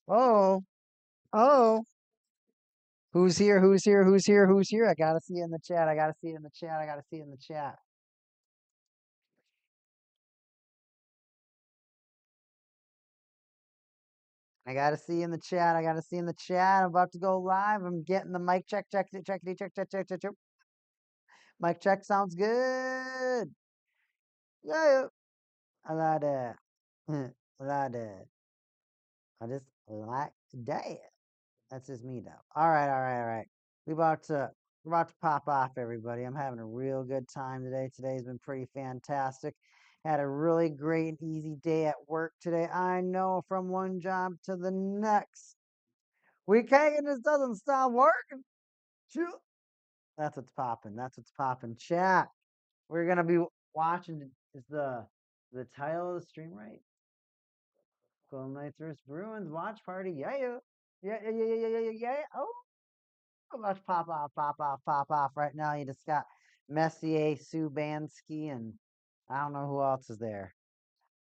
Oh, oh. Who's here? Who's here? Who's here? Who's here? I gotta see it in the chat. I gotta see it in the chat. I gotta see it in the chat. I gotta see in the chat. I gotta see in the chat. I'm about to go live. I'm getting the mic check, check, check, check, check, check, check, check, check. Mic check sounds good. Yeah, I like that. I like that. I just like that. That's just me though. All right, all right, all right. We about to we're about to pop off, everybody. I'm having a real good time today. Today's been pretty fantastic. Had a really great and easy day at work today. I know from one job to the next. We can't, and this doesn't stop working. Shoot. That's what's popping. That's what's popping. Chat. We're gonna be watching. Is the title of the stream right? Golden Knights versus Bruins watch party. Yeah, yeah, yeah, yeah, yeah, yeah, yeah, yeah. Yeah. Oh, let's pop off, pop off, pop off. Right now, you just got Messier, Subbanski, and I don't know who else is there.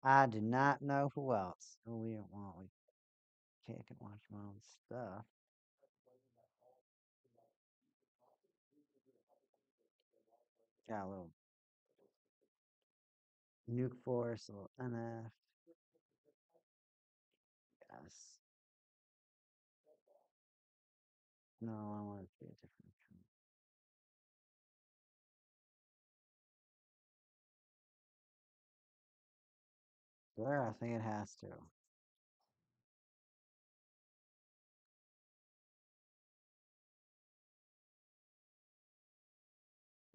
I do not know who else. Oh, we don't want we can't can watch my own stuff. Got a little Nuke Force, a little NF. Yes. No, I want it to be a different account. Where I think it has to.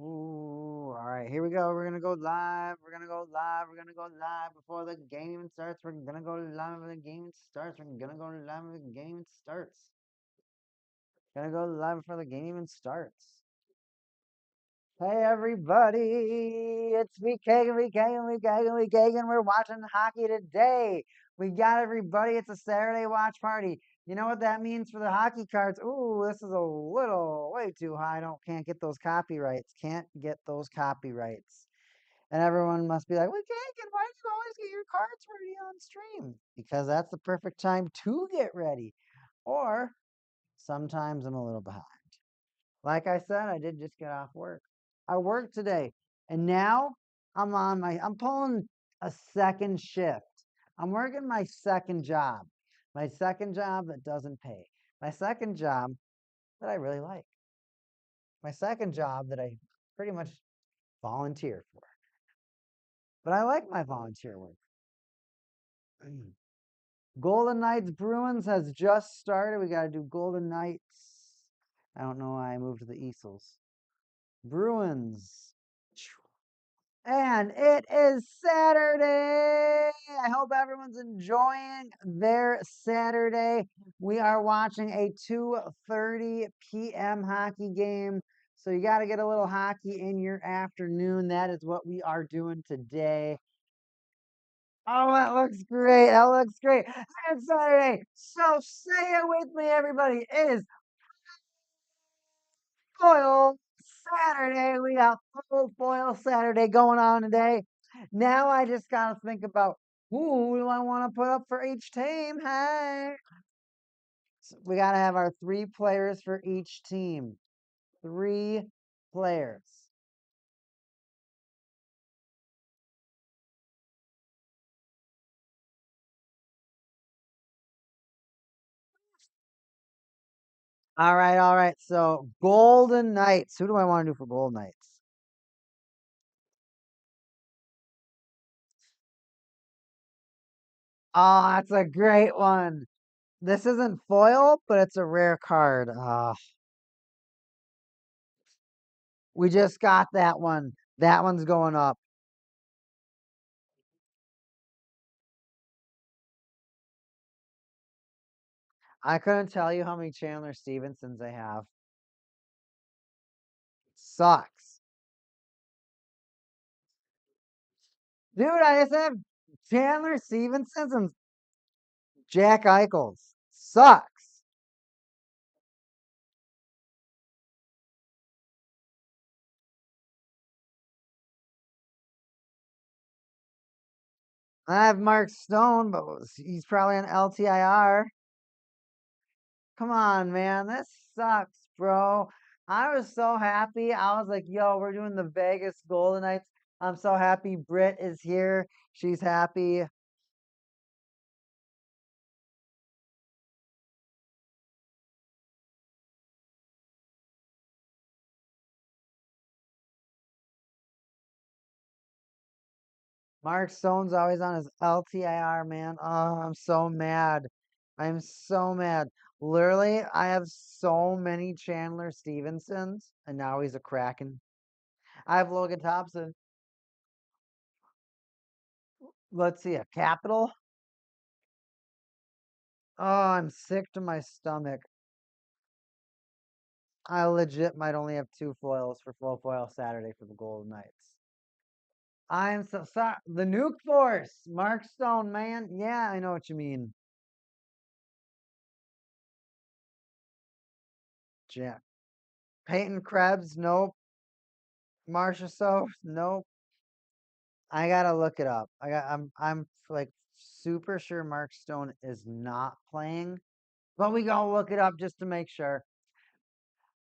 Ooh, all right, here we go. We're gonna go live. We're gonna go live. We're gonna go live before the game even starts. We're gonna go live when the game starts. We're gonna go live when the game starts. Gonna go live before the game even starts. Hey everybody, it's me Kagan, we Kagan, we Kagan, we Kagan. We're watching hockey today. We got everybody. It's a Saturday watch party. You know what that means for the hockey cards? Ooh, this is a little way too high. Can't get those copyrights. Can't get those copyrights. And everyone must be like, well, Kagan, why do you always get your cards ready on stream? Because that's the perfect time to get ready. Or sometimes I'm a little behind. Like I said, I did just get off work. I worked today, and now I'm pulling a second shift. I'm working my second job. My second job that doesn't pay. My second job that I really like. My second job that I pretty much volunteer for. But I like my volunteer work. Golden Knights Bruins has just started. We got to do Golden Knights. I don't know why I moved to the Easels. Bruins. And it is Saturday. I hope everyone's enjoying their Saturday. We are watching a 2:30 p.m. hockey game. So you got to get a little hockey in your afternoon. That is what we are doing today. Oh, that looks great. That looks great. It's Saturday. So say it with me, everybody. It is Foil Saturday. We got full Foil Saturday going on today. Now I just gotta think about who do I want to put up for each team. Hey, so we gotta have our three players for each team. Three players. All right, all right. So Golden Knights. Who do I want to do for Golden Knights? Oh, that's a great one. This isn't foil, but it's a rare card. We just got that one. That one's going up. I couldn't tell you how many Chandler Stevensons I have. Sucks. Dude, I just have Chandler Stevensons and Jack Eichels. Sucks. I have Mark Stone, but he's probably on LTIR. Come on, man. This sucks, bro. I was so happy. I was like, yo, we're doing the Vegas Golden Knights. I'm so happy Britt is here. She's happy. Mark Stone's always on his LTIR, man. Oh, I'm so mad. I'm so mad. Literally, I have so many Chandler Stevensons, and now he's a Kraken. I have Logan Thompson. Let's see, a Capital. Oh, I'm sick to my stomach. I legit might only have two foils for full foil Saturday for the Golden Knights. I'm so sorry. The Nuke Force, Mark Stone, man. Yeah, I know what you mean. Jack. Peyton Krebs, nope. Marsha So, nope. I gotta look it up. I'm like super sure Mark Stone is not playing, but we gotta look it up just to make sure.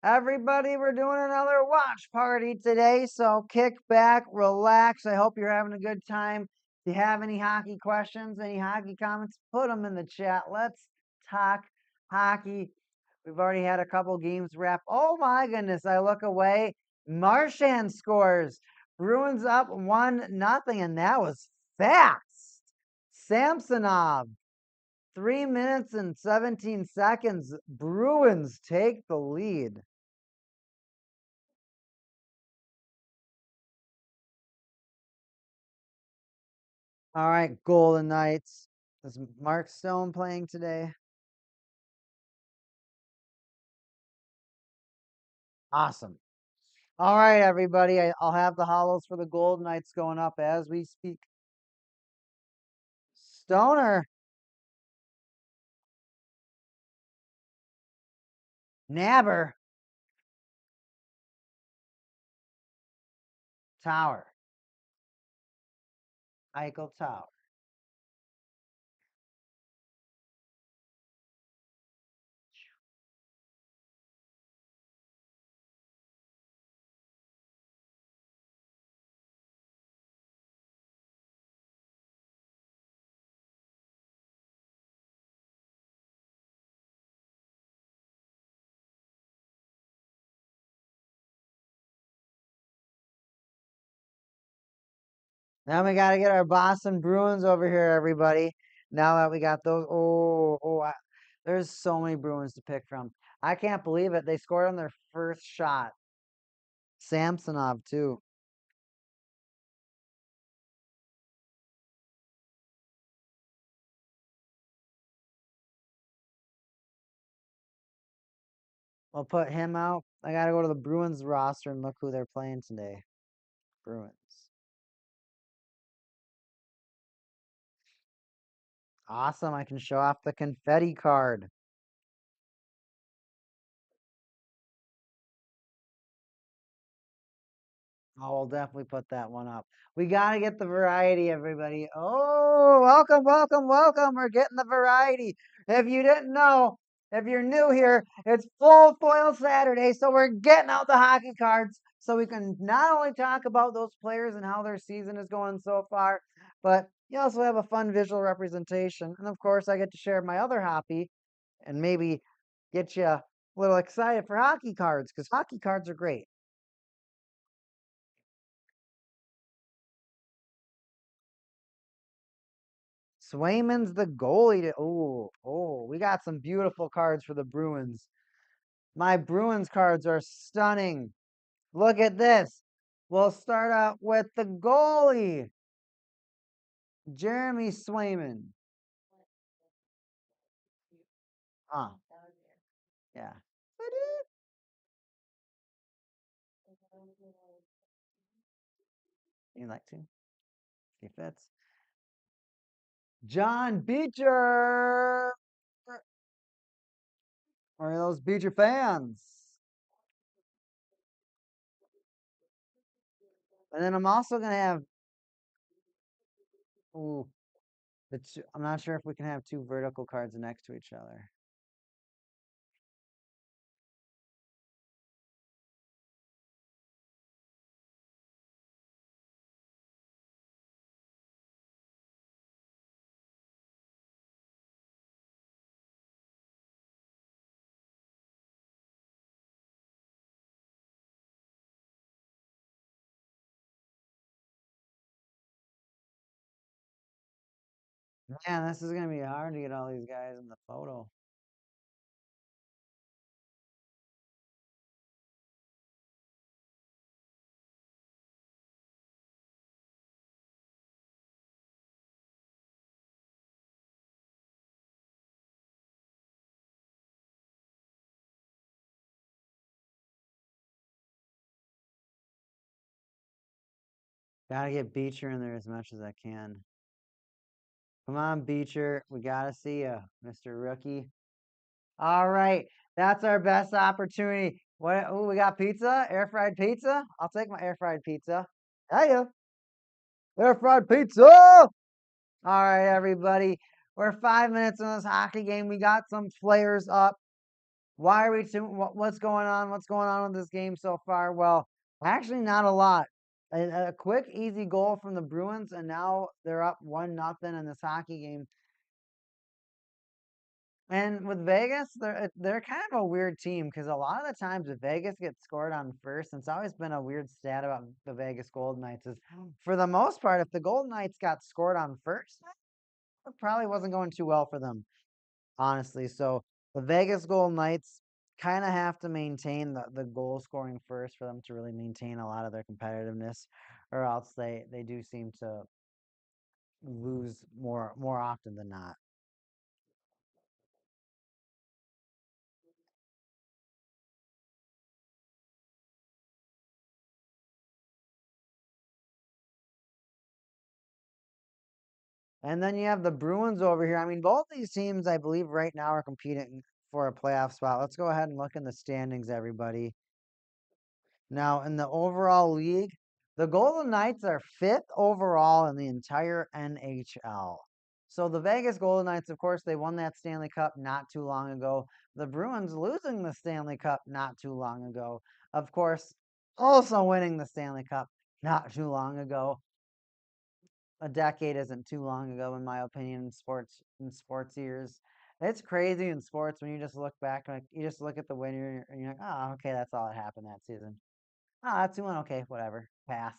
Everybody, we're doing another watch party today, so kick back, relax. I hope you're having a good time. If you have any hockey questions, any hockey comments, put them in the chat. Let's talk hockey. We've already had a couple games wrap. Oh my goodness, I look away. Marchand scores. Bruins up 1-0, and that was fast. Samsonov, 3 minutes and 17 seconds. Bruins take the lead. All right, Golden Knights. Is Mark Stone playing today? Awesome. All right, everybody. I'll have the hollows for the Golden Knights going up as we speak. Stoner, Nabber, Tower, Eichel Tower. Now we got to get our Boston Bruins over here, everybody. Now that we got those, there's so many Bruins to pick from. I can't believe it. They scored on their first shot. Samsonov too. We'll put him out. I got to go to the Bruins roster and look who they're playing today. Bruins. Awesome. I can show off the confetti card. Oh, we'll definitely put that one up. We got to get the variety, everybody. Oh, welcome, welcome, welcome. We're getting the variety. If you didn't know, if you're new here, it's full foil Saturday. So we're getting out the hockey cards so we can not only talk about those players and how their season is going so far, but you also have a fun visual representation. And of course, I get to share my other hobby and maybe get you a little excited for hockey cards because hockey cards are great. Swayman's the goalie. We got some beautiful cards for the Bruins. My Bruins cards are stunning. Look at this. We'll start out with the goalie, Jeremy Swayman. Oh, yeah. You like to? He fits. John Beecher. Are those Beecher fans? And then I'm also gonna have. Ooh, I'm not sure if we can have two vertical cards next to each other. Man, this is gonna be hard to get all these guys in the photo. Gotta get Beecher in there as much as I can. Come on, Beecher. We gotta see you, Mr. Rookie. All right. That's our best opportunity. What? Oh, we got pizza? Air fried pizza? I'll take my air fried pizza. Yeah. Air fried pizza. All right, everybody. We're 5 minutes in this hockey game. We got some players up. Why are we what's going on? What's going on with this game so far? Well, actually not a lot. A quick, easy goal from the Bruins, and now they're up 1-0 in this hockey game. And with Vegas, they're kind of a weird team because a lot of the times if Vegas gets scored on first, and it's always been a weird stat about the Vegas Golden Knights is for the most part, if the Golden Knights got scored on first, it probably wasn't going too well for them, honestly. So the Vegas Golden Knights kind of have to maintain the goal scoring first for them to really maintain a lot of their competitiveness, or else they do seem to lose more often than not. And then you have the Bruins over here. I mean, both these teams, I believe, right now are competing for a playoff spot. Let's go ahead and look in the standings, everybody. Now, in the overall league, the Golden Knights are fifth overall in the entire NHL. So the Vegas Golden Knights, of course, they won that Stanley Cup not too long ago. The Bruins losing the Stanley Cup not too long ago. Of course, also winning the Stanley Cup not too long ago. A decade isn't too long ago, in my opinion, in sports years. It's crazy in sports when you just look back, like you just look at the winner and you're like, oh, okay, that's all that happened that season. Oh, that's one. Okay, whatever. Pass.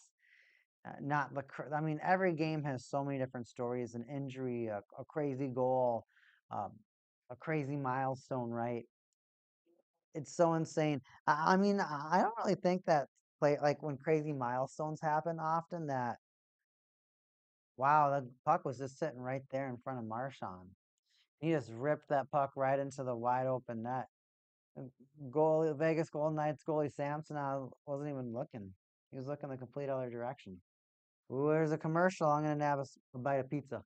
Not the. I mean, every game has so many different stories: an injury, a crazy goal, um, a crazy milestone. Right? It's so insane. I mean, I don't really think that play like when crazy milestones happen often. That wow, the puck was just sitting right there in front of Marchand. He just ripped that puck right into the wide open net. Goalie, Vegas Golden Knights goalie Samson wasn't even looking. He was looking the complete other direction. Ooh, there's a commercial. I'm gonna have a bite of pizza.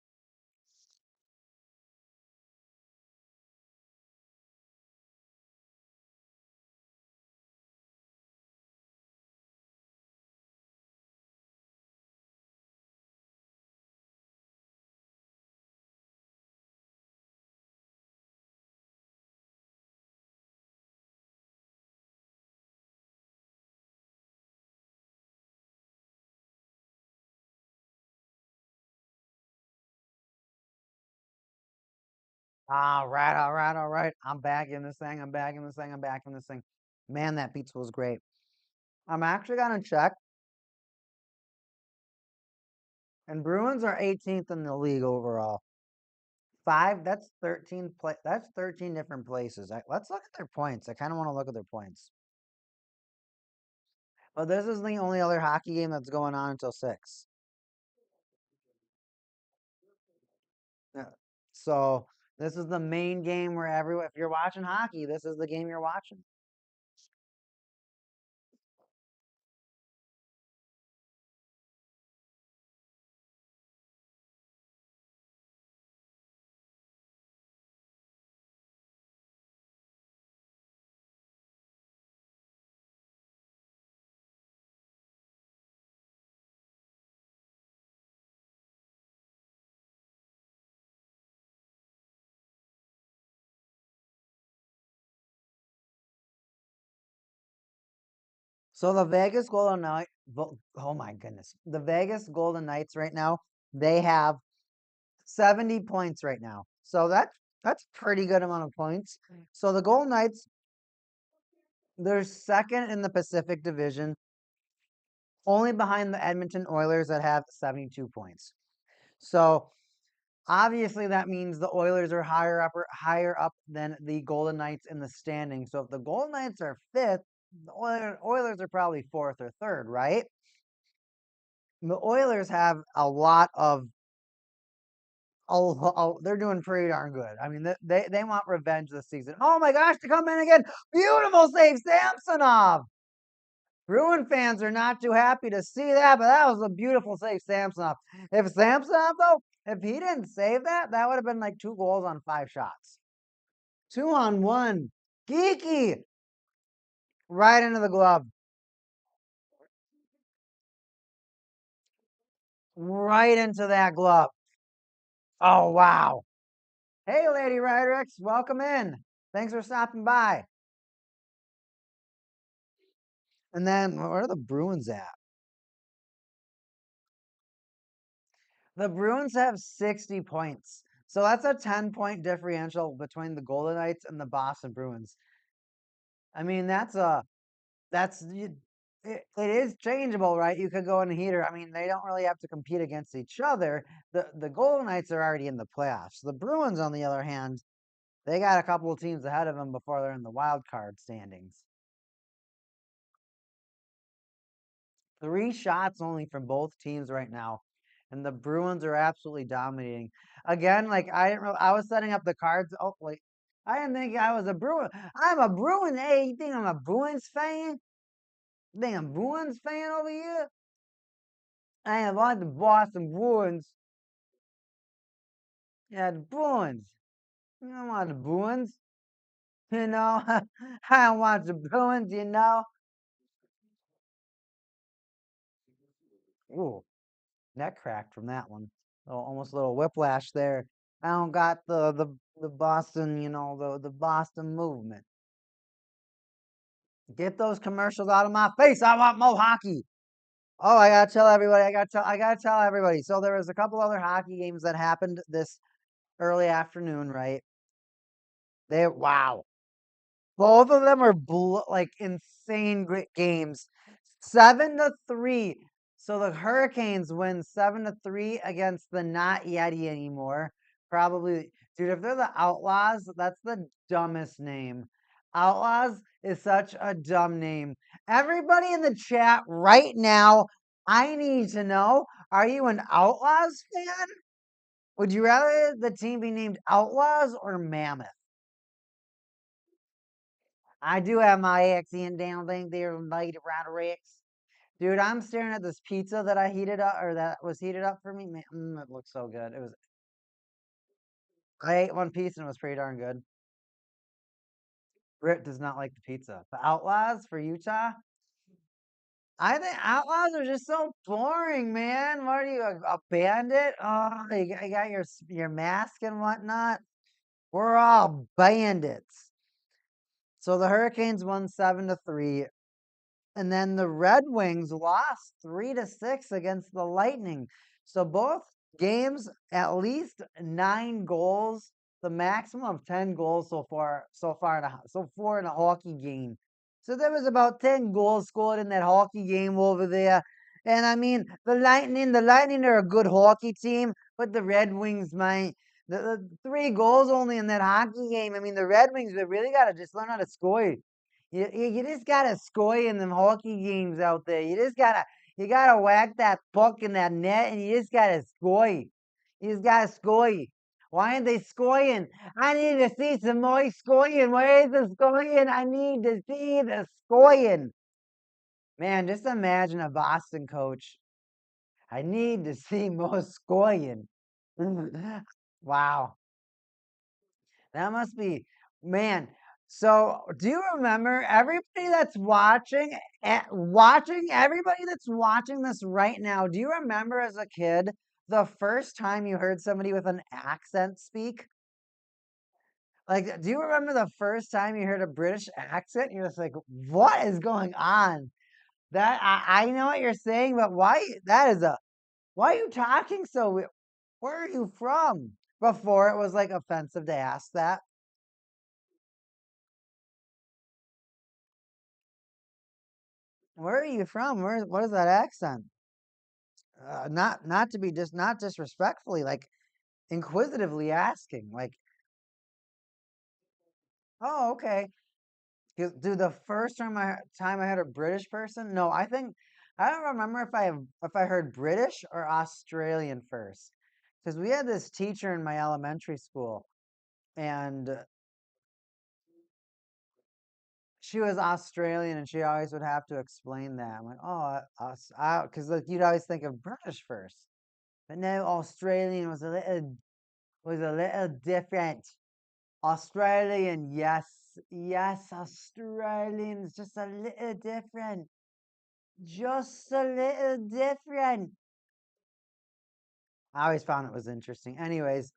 All right. I'm back in this thing. I'm back in this thing. I'm back in this thing. Man, that pizza was great. I'm actually gonna check, and Bruins are 18th in the league overall. Five. That's 13 play. That's 13 different places. Let's look at their points. I kind of want to look at their points. But this is the only other hockey game that's going on until 6. Yeah. So this is the main game where everyone, if you're watching hockey, this is the game you're watching. So the Vegas Golden Knights, oh my goodness, the Vegas Golden Knights right now, they have 70 points right now. So that's pretty good amount of points. So the Golden Knights, they're second in the Pacific Division, only behind the Edmonton Oilers that have 72 points. So Obviously, that means the Oilers are higher up than the Golden Knights in the standing. So if the Golden Knights are fifth, the Oilers are probably fourth or third, right? The Oilers have a lot of they're doing pretty darn good. I mean, they want revenge this season. Oh my gosh, to come in again. Beautiful save, Samsonov. Bruin fans are not too happy to see that, but that was a beautiful save, Samsonov. If Samsonov, though, if he didn't save that, that would have been like 2 goals on 5 shots. 2-on-1. Geeky. Right into the glove. Right into that glove. Oh, wow. Hey, Lady Ryderix, welcome in. Thanks for stopping by. And then, where are the Bruins at? The Bruins have 60 points. So that's a 10-point differential between the Golden Knights and the Boston Bruins. I mean, it is changeable, right? You could go in a heater. I mean, they don't really have to compete against each other. The Golden Knights are already in the playoffs. The Bruins, on the other hand, they got a couple of teams ahead of them before they're in the wild card standings. 3 shots only from both teams right now, and the Bruins are absolutely dominating. Again, like I was setting up the cards. Oh, wait, I didn't think I was a Bruin. I'm a Bruin. Hey, you think I'm a Bruins fan? You think I'm a Bruins fan over here? I am like the Boston Bruins. Yeah, the Bruins. I don't want the Bruins. You know, I don't want the Bruins. You know. Ooh, neck cracked from that one. Almost a little whiplash there. I don't got the Boston, the Boston movement. Get those commercials out of my face. I want more hockey. Oh, I gotta tell everybody. I gotta tell everybody. So there was a couple other hockey games that happened this early afternoon, right? Wow. Both of them are like insane great games. 7-3. So the Hurricanes win 7-3 against the not Yeti anymore. Probably, dude, if they're the Outlaws, that's the dumbest name. Outlaws is such a dumb name. Everybody in the chat right now, I need to know, are you an Outlaws fan? Would you rather the team be named Outlaws or Mammoth? I do have my accent down thing there, made around Rex. Dude, I'm staring at this pizza that I heated up, or that was heated up for me. Man, it looks so good. I ate one piece and it was pretty darn good. Britt does not like the pizza. The Outlaws for Utah? I think Outlaws are just so boring, man. What are you, a bandit? Oh, you got your mask and whatnot. We're all bandits. So the Hurricanes won 7-3. And then the Red Wings lost 3-6 against the Lightning. So both games, at least 9 goals, the maximum of 10 goals so far in a hockey game. So there was about 10 goals scored in that hockey game over there. And I mean, the Lightning are a good hockey team, but the Red Wings might. The 3 goals only in that hockey game. I mean, the Red Wings, they really got to just learn how to score. You just gotta score in them hockey games out there. You gotta whack that puck in that net, and you just gotta score. You just gotta score. Why aren't they scoring? I need to see some more scoring. Where is the scoring? I need to see the scoring. Man, just imagine a Boston coach. I need to see more scoring. Wow. That must be, man. So, do you remember everybody that's everybody that's watching this right now? Do you remember as a kid the first time you heard somebody with an accent speak? Like, do you remember the first time you heard a British accent? You're just like, what is going on? That I know what you're saying, but why are you talking so weird? Where are you from? Before it was like offensive to ask that. Where are you from? What is that accent? Not to be just not disrespectfully, like inquisitively asking, like, oh, okay. Dude, the first time I had a British person, no, I don't remember if I heard British or Australian first, because we had this teacher in my elementary school, and she was Australian, and she always would have to explain that. I'm like, oh, because like you'd always think of British first, but no, Australian was a little different. Australian, yes, yes, Australians, just a little different. Just a little different. I always found it was interesting. Anyways,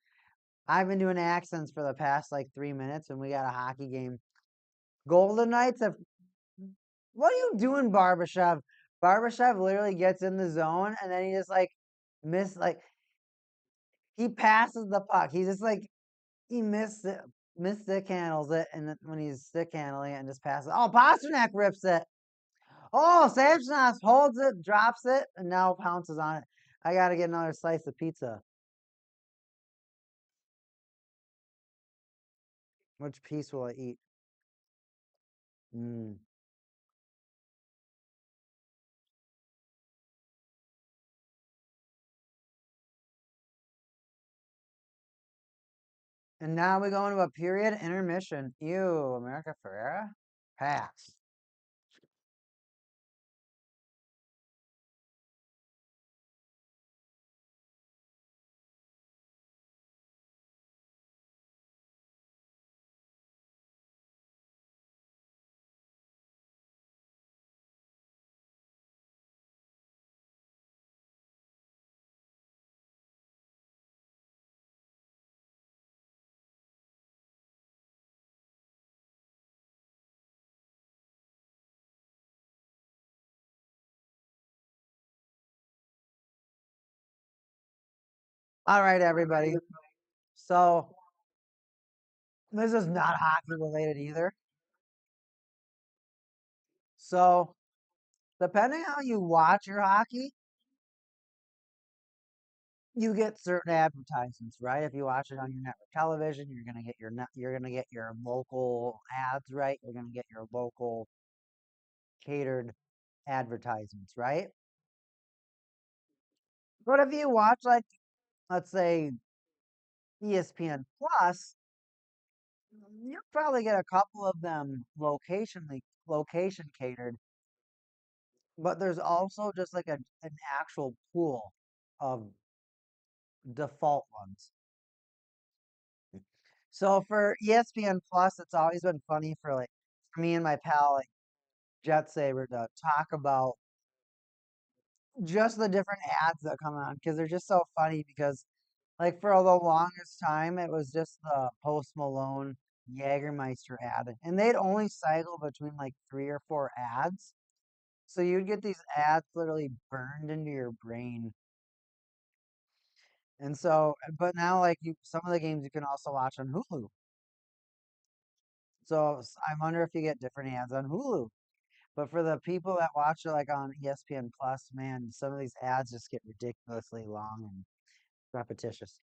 I've been doing accents for the past like 3 minutes, and we got a hockey game. Golden Knights have. What are you doing, Barbashev? Barbashev literally gets in the zone, and then he just like he passes the puck. He's just like he missed stick handles it, and then when he's stick handling it and just passes. Oh, Pasternak rips it. Oh, Samsonov holds it, drops it, and now pounces on it. I got to get another slice of pizza. Which piece will I eat? Mm. And now we go into a period intermission. Ew, America Ferrera? Pass. All right, everybody. So this is not hockey related either. So depending how you watch your hockey, you get certain advertisements, right? If you watch it on your network television, you're gonna get your local ads, right? You're gonna get your local catered advertisements, right? But if you watch like let's say ESPN Plus, you'll probably get a couple of them location catered, but there's also just like an actual pool of default ones. So for ESPN Plus, it's always been funny for like for me and my pal like Jet Saber to talk about just the different ads that come on because they're just so funny because like for the longest time it was just the Post Malone Jägermeister ad and they'd only cycle between like 3 or 4 ads. So you'd get these ads literally burned into your brain. And so but now like you some of the games you can also watch on Hulu. So I wonder if you get different ads on Hulu. But for the people that watch it like on ESPN Plus, man, some of these ads just get ridiculously long and repetitious.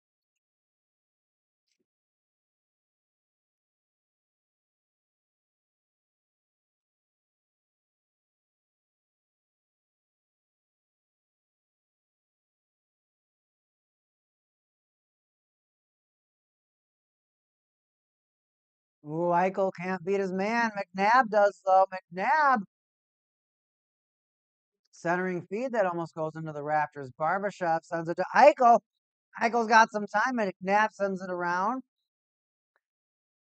Ooh, Eichel can't beat his man. McNabb does though. McNabb centering feed that almost goes into the Raptors. Barbashev sends it to Eichel. Eichel's got some time, and McNabb sends it around.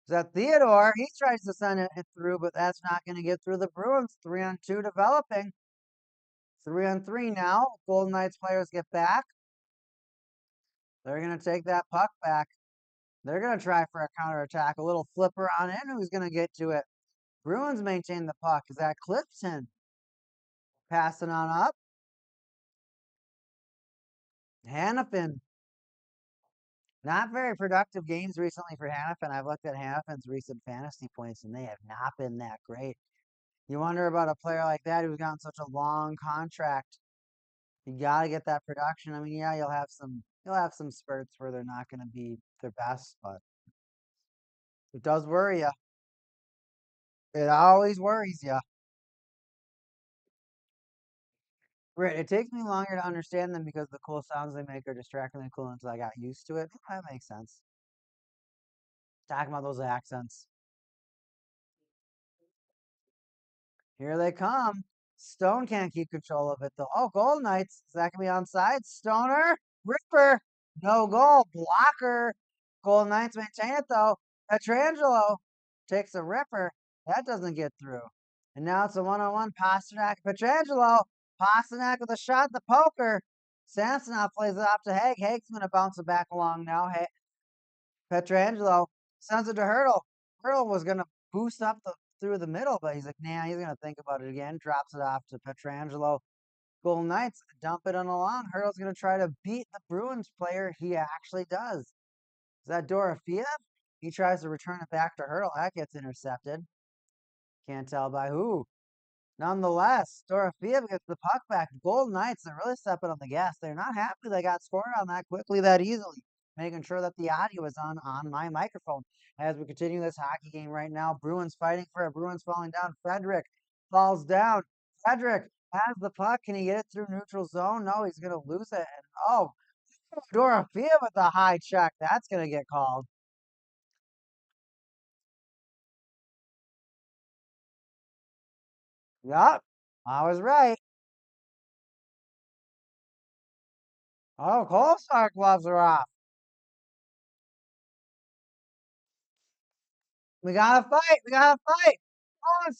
Is that Theodore? He tries to send it through, but that's not going to get through the Bruins. 3-on-2 developing. 3-on-3 now. Golden Knights players get back. They're going to take that puck back. They're going to try for a counterattack. A little flipper on in. Who's going to get to it? Bruins maintain the puck. Is that Clifton? Passing on up. Hannafin. Not very productive games recently for Hannafin. I've looked at Hannafin's recent fantasy points, and they have not been that great. You wonder about a player like that who's gotten such a long contract. You gotta get that production. I mean, yeah, you'll have some spurts where they're not gonna be their best, but it does worry you. It always worries you. Right. It takes me longer to understand them because the cool sounds they make are distractingly cool until I got used to it. That makes sense. Talking about those accents. Here they come. Stone can't keep control of it though. Oh, Golden Knights. Is that gonna be onside? Stoner. Ripper. No goal. Blocker. Golden Knights maintain it though. Petrangelo takes a ripper. That doesn't get through. And now it's a one-on-one. Pasternak. Petrangelo. Pasternak with a shot. The poker. Samsonov plays it off to Haig. Haig's gonna bounce it back along now. Hey, Petrangelo sends it to Hurdle. Hurdle was gonna boost up through the middle, but he's like, nah, he's gonna think about it again. Drops it off to Petrangelo. Golden Knights dump it on along. Hurdle's gonna try to beat the Bruins player. He actually does. Is that Dorofeev? He tries to return it back to Hurdle. That gets intercepted. Can't tell by who. Nonetheless, Dorofeev gets the puck back. Golden Knights are really stepping on the gas. They're not happy they got scored on that quickly, that easily. Making sure that the audio is on my microphone as we continue this hockey game right now. Bruins fighting for it. Bruins falling down. Frederick falls down. Frederick has the puck. Can he get it through neutral zone? No, he's going to lose it. And oh, Dorofeev with a high check. That's going to get called. Yup, I was right. Oh, Kolesar gloves are off. We gotta fight. We gotta fight.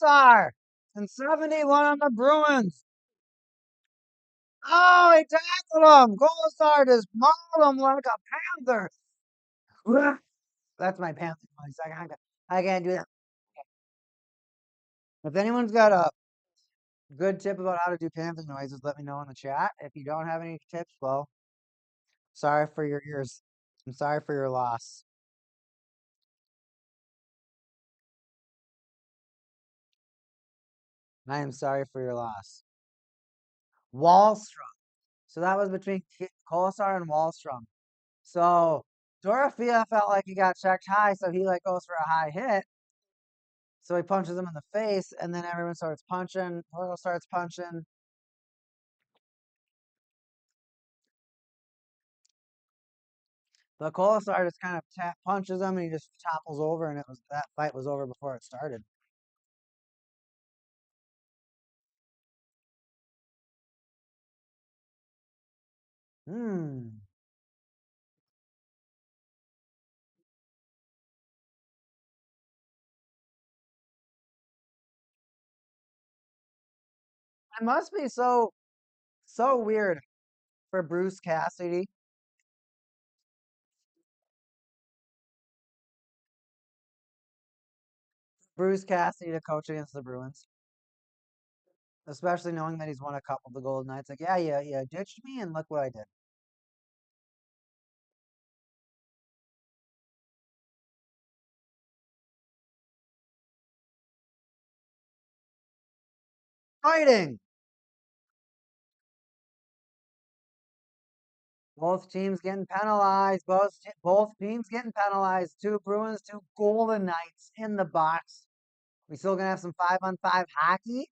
Kolesar and 71 on the Bruins. Oh, he tackled him. Kolesar just mauled him like a panther. That's my panther voice. I can't do that. If anyone's got a good tip about how to do panther noises, let me know in the chat. If you don't have any tips, well, sorry for your ears. I'm sorry for your loss. I am sorry for your loss. Wallstrom. So that was between Kolesar and Wallstrom. So Dorofeev felt like he got checked high, so he like goes for a high hit. So he punches him in the face, and then everyone starts punching. Hurdle starts punching. The Kolesar just kind of punches him, and he just topples over, and that fight was over before it started. Hmm. It must be so weird for Bruce Cassidy. Bruce Cassidy to coach against the Bruins, especially knowing that he's won a couple of the Golden Knights. Like, yeah, ditched me, and look what I did. Fighting. Both teams getting penalized. Both teams getting penalized. Two Bruins, two Golden Knights in the box. We still gonna have some 5-on-5 hockey?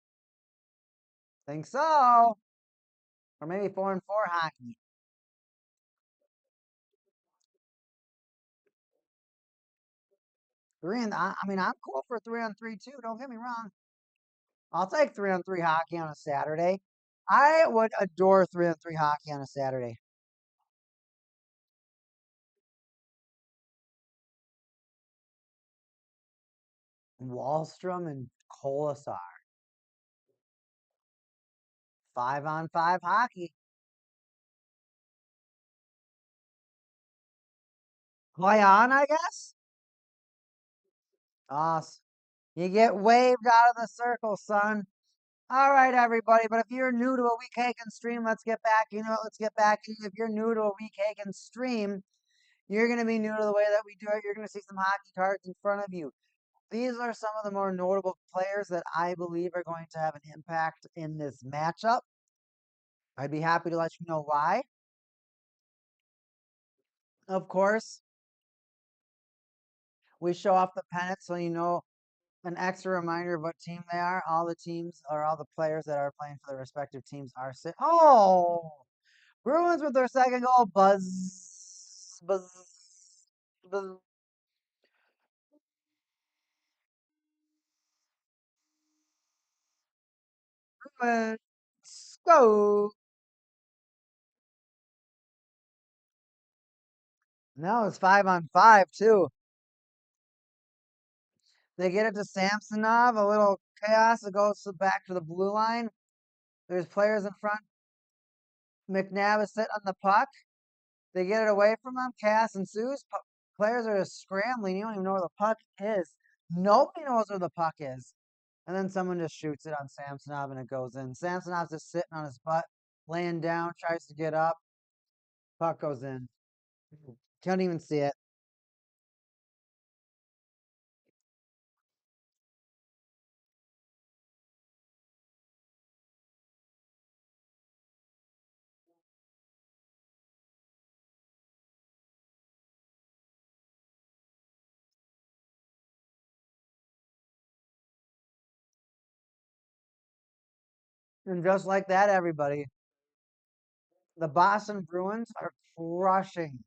Think so. Or maybe 4-on-4 hockey. I mean, I'm cool for 3-on-3 too. Don't get me wrong. I'll take 3-on-3 hockey on a Saturday. I would adore 3-on-3 hockey on a Saturday. Wallstrom and Kolesar. 5-on-5 hockey. Play on, I guess. Awesome. You get waved out of the circle, son. All right, everybody. But if you're new to a Week Hagen stream, let's get back. Let's get back. If you're new to a Week Hagen stream, you're going to be new to the way that we do it. You're going to see some hockey cards in front of you. These are some of the more notable players that I believe are going to have an impact in this matchup. I'd be happy to let you know why. Of course, we show off the pennant so you know an extra reminder of what team they are. All the teams or all the players that are playing for their respective teams are sit. Oh, Bruins with their second goal. Buzz, buzz, buzz. Bruins go. No, it's 5-on-5 too. They get it to Samsonov. A little chaos. It goes back to the blue line. There's players in front. McNabb is sitting on the puck. They get it away from them. Chaos ensues. Players are just scrambling. You don't even know where the puck is. Nobody knows where the puck is. And then someone just shoots it on Samsonov and it goes in. Samsonov's just sitting on his butt, laying down, tries to get up. Puck goes in. Can't even see it. And just like that, everybody, the Boston Bruins are crushing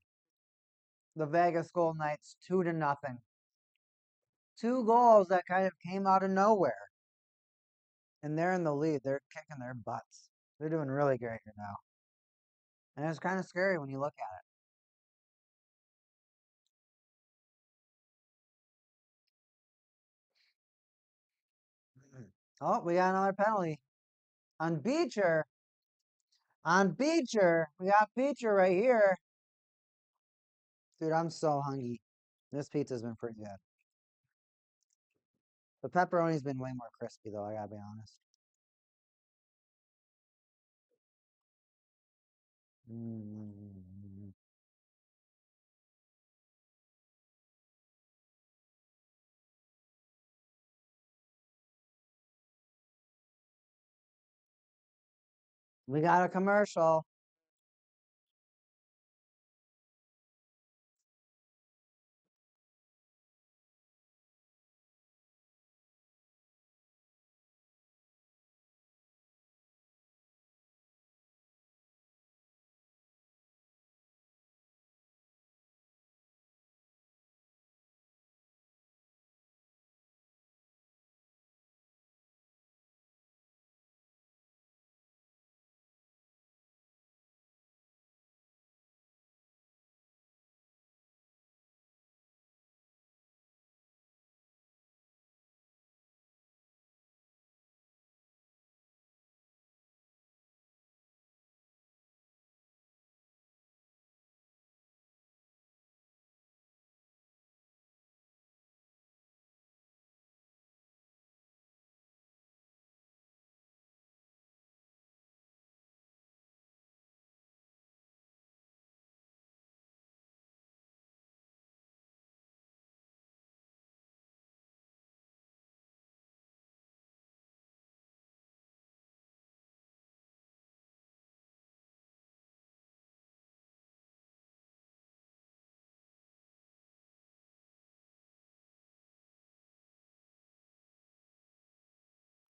the Vegas Golden Knights 2-0. Two goals that kind of came out of nowhere. And they're in the lead. They're kicking their butts. They're doing really great here now. And it's kind of scary when you look at it. Oh, we got another penalty. On Beecher. On Beecher. We got Beecher right here. Dude, I'm so hungry. This pizza's been pretty good. The pepperoni's been way more crispy, though, I gotta be honest. Mm. We got a commercial.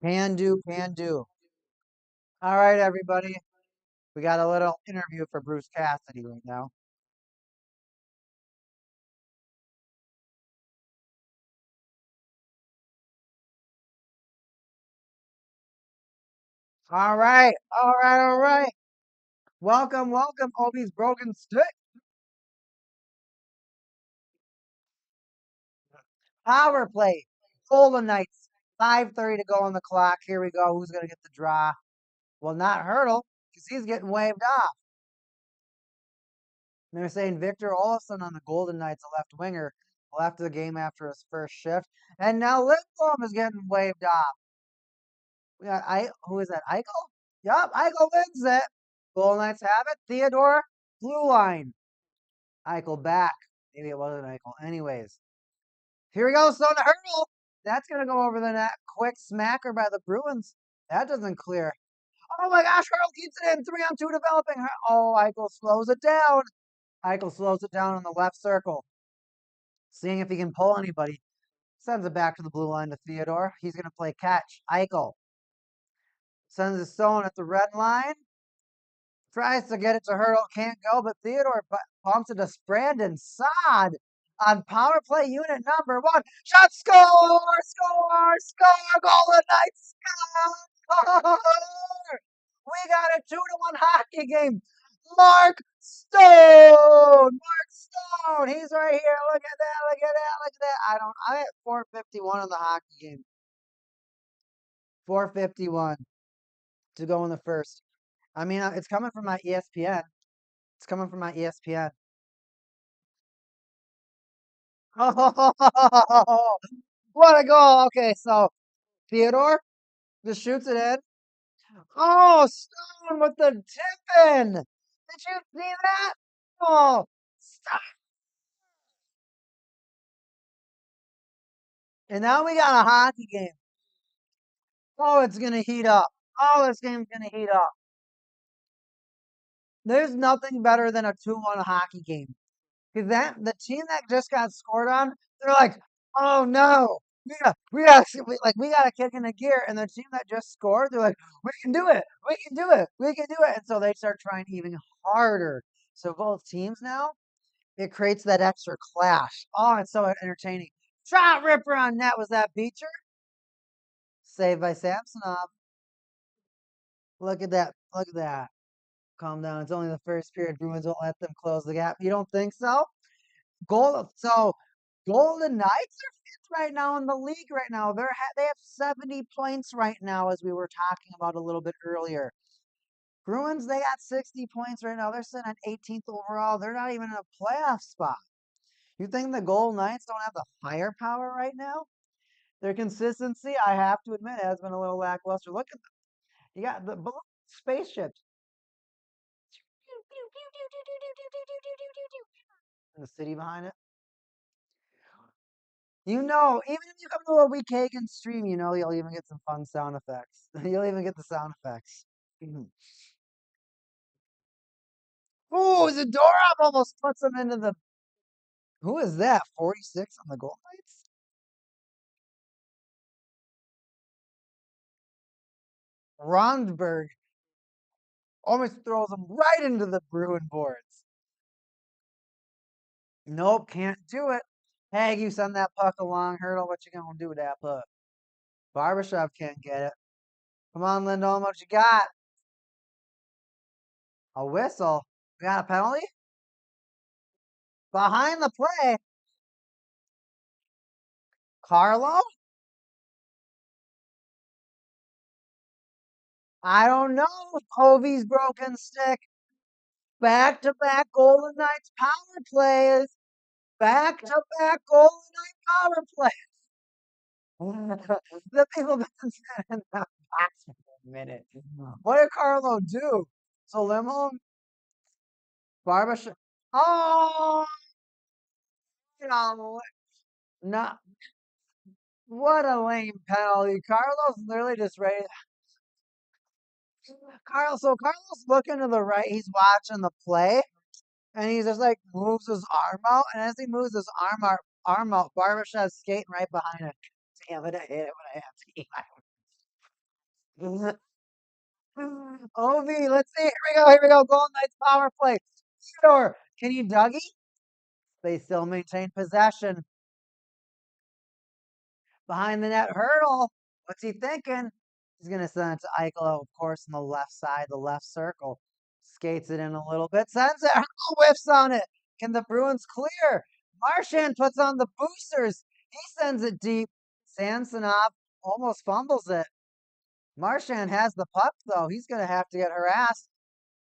Can do, can do. All right, everybody. We got a little interview for Bruce Cassidy right now. All right, all right, all right. Welcome, welcome, Obi's Broken Stick. Power play. Golden Knights. 5:30 to go on the clock. Here we go. Who's going to get the draw? Well, not Hurdle, because he's getting waved off. And they're saying Victor Olofsson on the Golden Knights, a left winger, left the game after his first shift. And now Lindblom is getting waved off. We got who is that? Eichel? Yup, Eichel wins it. Golden Knights have it. Theodore, blue line. Eichel back. Maybe it wasn't Eichel. Anyways, here we go. So the hurdle. That's going to go over the net. Quick smacker by the Bruins. That doesn't clear. Oh my gosh, Hurdle keeps it in. 3-on-2 developing. Oh, Eichel slows it down. Eichel slows it down in the left circle. Seeing if he can pull anybody. Sends it back to the blue line to Theodore. He's going to play catch. Eichel sends a stone at the red line. Tries to get it to Hurdle. Can't go, but Theodore bumps it to Brandon Saad on power play unit number 1. Shot, score! Score! Score! Golden Knights score! We got a 2-1 hockey game. Mark Stone! Mark Stone! He's right here. Look at that. Look at that. Look at that. I'm at 451 on the hockey game. 451 to go in the first. I mean, it's coming from my ESPN. It's coming from my ESPN. Oh, what a goal. Okay, so Theodore just shoots it in. Oh, Stone with the tip in. Did you see that? Oh, stop. And now we got a hockey game. Oh, it's going to heat up. Oh, this game's going to heat up. There's nothing better than a 2-1 hockey game. Because the team that just got scored on, they're like, oh no, we got a kick in the gear. And the team that just scored, they're like, we can do it, we can do it, we can do it. And so they start trying even harder. So both teams now, it creates that extra clash. Oh, it's so entertaining. Shot ripper on net. Was that Beecher? Saved by Samsonov. Look at that. Look at that. Calm down. It's only the first period. Bruins won't let them close the gap. You don't think so? So Golden Knights are fifth right now in the league right now. They have 70 points right now, as we were talking about a little bit earlier. Bruins, they got 60 points right now. They're sitting at 18th overall. They're not even in a playoff spot. You think the Golden Knights don't have the firepower right now? Their consistency, I have to admit, has been a little lackluster. Look at them. You got the spaceships. And the city behind it. You know, even if you come to a Week Hagen stream, you know you'll even get some fun sound effects. You'll even get the sound effects. Oh, Zadorov almost puts him into the. Who is that? 46 on the Golden Knights? Rondberg almost throws him right into the Bruin boards. Nope, can't do it. Hey, you send that puck along, Hurdle. What you gonna do with that puck? Barbashev can't get it. Come on, Lindholm, what you got? A whistle. We got a penalty? Behind the play. Carlo? I don't know. Hovey's broken stick. Back-to-back Golden Knights power plays. Back-to-back Golden Knight power plays. The people have been sitting in the box for a minute. What did Carlo do? So Limo, Barbashev. Oh, you know, not what a lame penalty. Carlos literally just ready. Carlos looking to the right. He's watching the play, and he just like moves his arm out. And as he moves his arm out, Barbashev's skating right behind him. Damn it! I hit it when I have to. Ovi, let's see. Here we go. Here we go. Golden Knights power play. Sure. Can you Dougie? They still maintain possession. Behind the net, Hurdle. What's he thinking? He's going to send it to Eichel, of course, on the left side, the left circle. Skates it in a little bit. Sends it. Hurdle whiffs on it. Can the Bruins clear? Marchand puts on the boosters. He sends it deep. Samsonov almost fumbles it. Marchand has the puck, though. He's going to have to get harassed.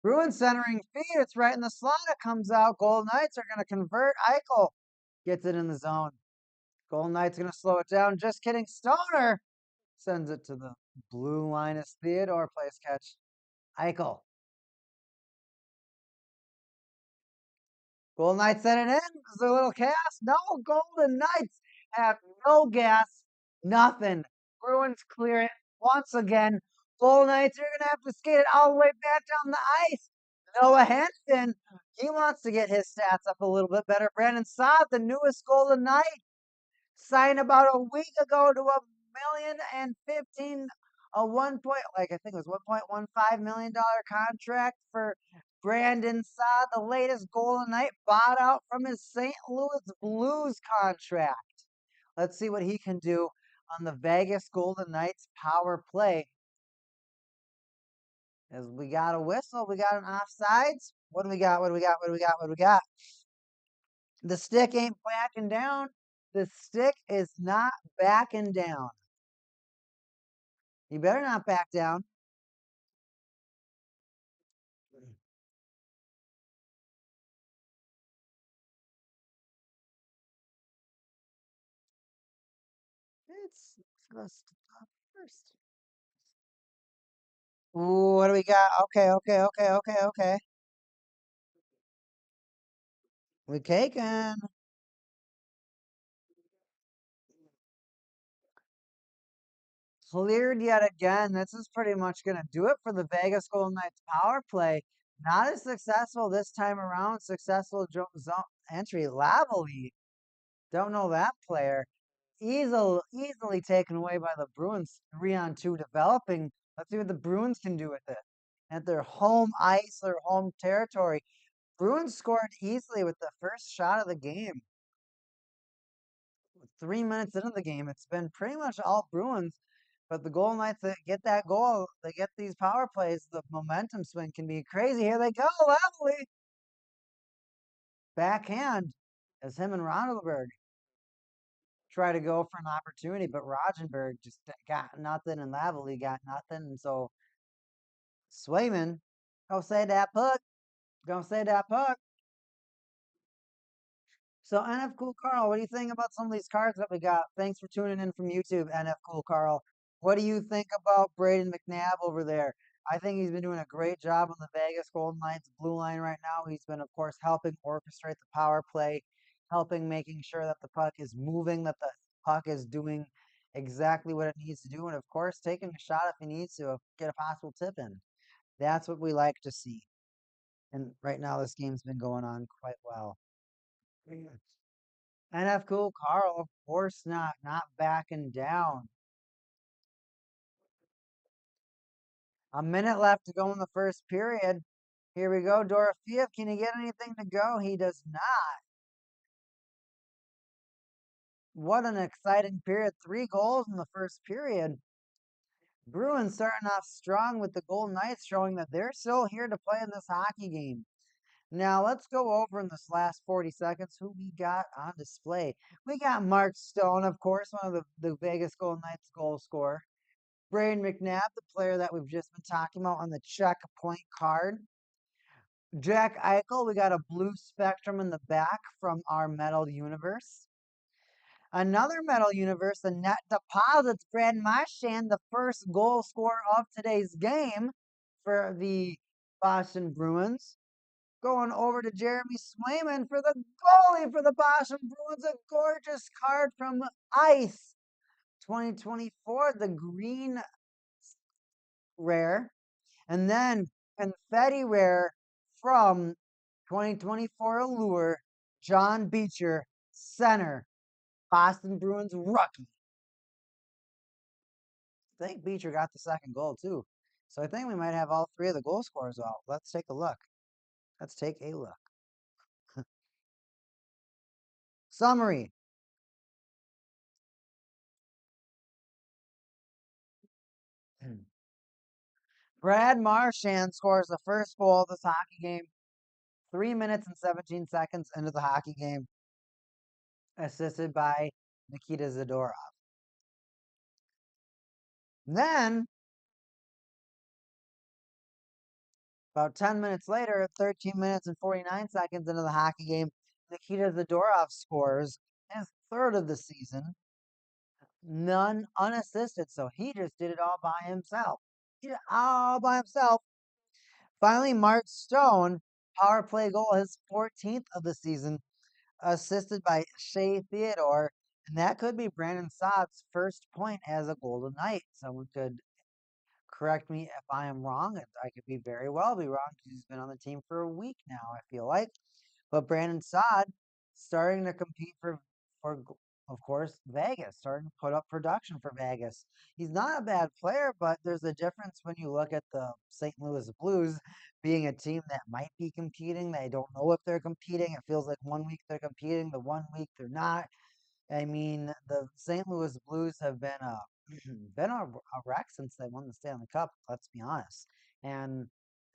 Bruins centering feed. It's right in the slot. It comes out. Golden Knights are going to convert. Eichel gets it in the zone. Golden Knights going to slow it down. Just kidding. Stoner sends it to the blue line as Theodore plays catch. Eichel. Golden Knights send it in. Is there a little chaos? No, Golden Knights have no gas, nothing. Bruins clear it once again. Golden Knights are going to have to skate it all the way back down the ice. Noah Hansen, he wants to get his stats up a little bit better. Brandon Saad, the newest Golden Knight, signed about a week ago to $1,015,000, like I think it was $1.15 million contract for Brandon Saad, the latest Golden Knight, bought out from his St. Louis Blues contract. Let's see what he can do on the Vegas Golden Knights power play. As we got a whistle, we got an offsides. What do we got? What do we got? What do we got? What do we got? The stick ain't backing down. The stick is not backing down. You better not back down. Let's go stop first. Ooh, what do we got? Okay. We taken. Cleared yet again. This is pretty much going to do it for the Vegas Golden Knights power play. Not as successful this time around. Successful zone entry. Lavely. Don't know that player. Easily taken away by the Bruins 3-on-2 developing. Let's see what the Bruins can do with it. At their home ice, their home territory. Bruins scored easily with the first shot of the game. 3 minutes into the game, it's been pretty much all Bruins. But the Golden Knights that get that goal, they get these power plays, the momentum swing can be crazy. Here they go, Lavely. Backhand as him and Ronalberg try to go for an opportunity, but Rogenberg just got nothing, and Lavely got nothing. And so Swayman, go save that puck. Go save that puck. So NF Cool Carl, what do you think about some of these cards that we got? Thanks for tuning in from YouTube, NF Cool Carl. What do you think about Braden McNabb over there? I think he's been doing a great job on the Vegas Golden Knights blue line right now. He's been, of course, helping orchestrate the power play, helping making sure that the puck is moving, that the puck is doing exactly what it needs to do, and of course, taking a shot if he needs to, get a possible tip in. That's what we like to see. And right now, this game's been going on quite well. NF Cool Carl, of course not backing down. A minute left to go in the first period. Here we go, Dorofeev. Can he get anything to go? He does not. What an exciting period. 3 goals in the first period. Bruins starting off strong with the Golden Knights showing that they're still here to play in this hockey game. Now let's go over in this last 40 seconds who we got on display. We got Mark Stone, of course, one of the Vegas Golden Knights goal scorer. Braden McNabb, the player that we've just been talking about on the check point card. Jack Eichel, we got a blue spectrum in the back from our Metal Universe. Another Metal Universe, the net deposits, Brad Marchand, the first goal scorer of today's game for the Boston Bruins. Going over to Jeremy Swayman for the goalie for the Boston Bruins, a gorgeous card from Ice 2024, the green rare. And then confetti rare from 2024 Allure, John Beecher, center, Boston Bruins rookie. I think Beecher got the second goal too. So I think we might have all 3 of the goal scorers out. Let's take a look. Let's take a look. Summary. Brad Marchand scores the first goal of this hockey game 3 minutes and 17 seconds into the hockey game, assisted by Nikita Zadorov. Then, about 10 minutes later, 13 minutes and 49 seconds into the hockey game, Nikita Zadorov scores his 3rd of the season, none unassisted. So he just did it all by himself. He did it all by himself. Finally, Mark Stone, power play goal, his 14th of the season, assisted by Shea Theodore. And that could be Brandon Saad's first point as a Golden Knight. Someone correct me if I am wrong. I could be very well be wrong because he's been on the team for a week now, I feel like. But Brandon Saad starting to compete for of course Vegas, starting to put up production for Vegas. He's not a bad player, but there's a difference when you look at the St. Louis Blues being a team that might be competing. They don't know if they're competing. It feels like one week they're competing, the one week they're not. I mean, the St. Louis Blues have been a been a wreck since they won the Stanley Cup. Let's be honest, and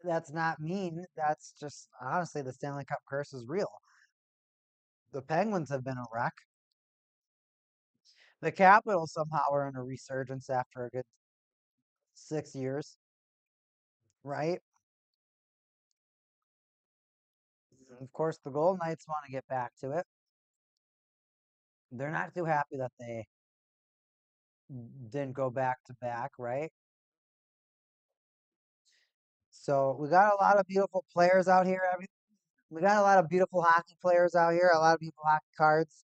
that's not mean. That's just honestly the Stanley Cup curse is real. The Penguins have been a wreck. The Capitals somehow are in a resurgence after a good 6 years, right? Of course, the Golden Knights want to get back to it. They're not too happy that they didn't go back to back, right? So we got a lot of beautiful players out here. We got a lot of beautiful hockey players out here, a lot of beautiful hockey cards,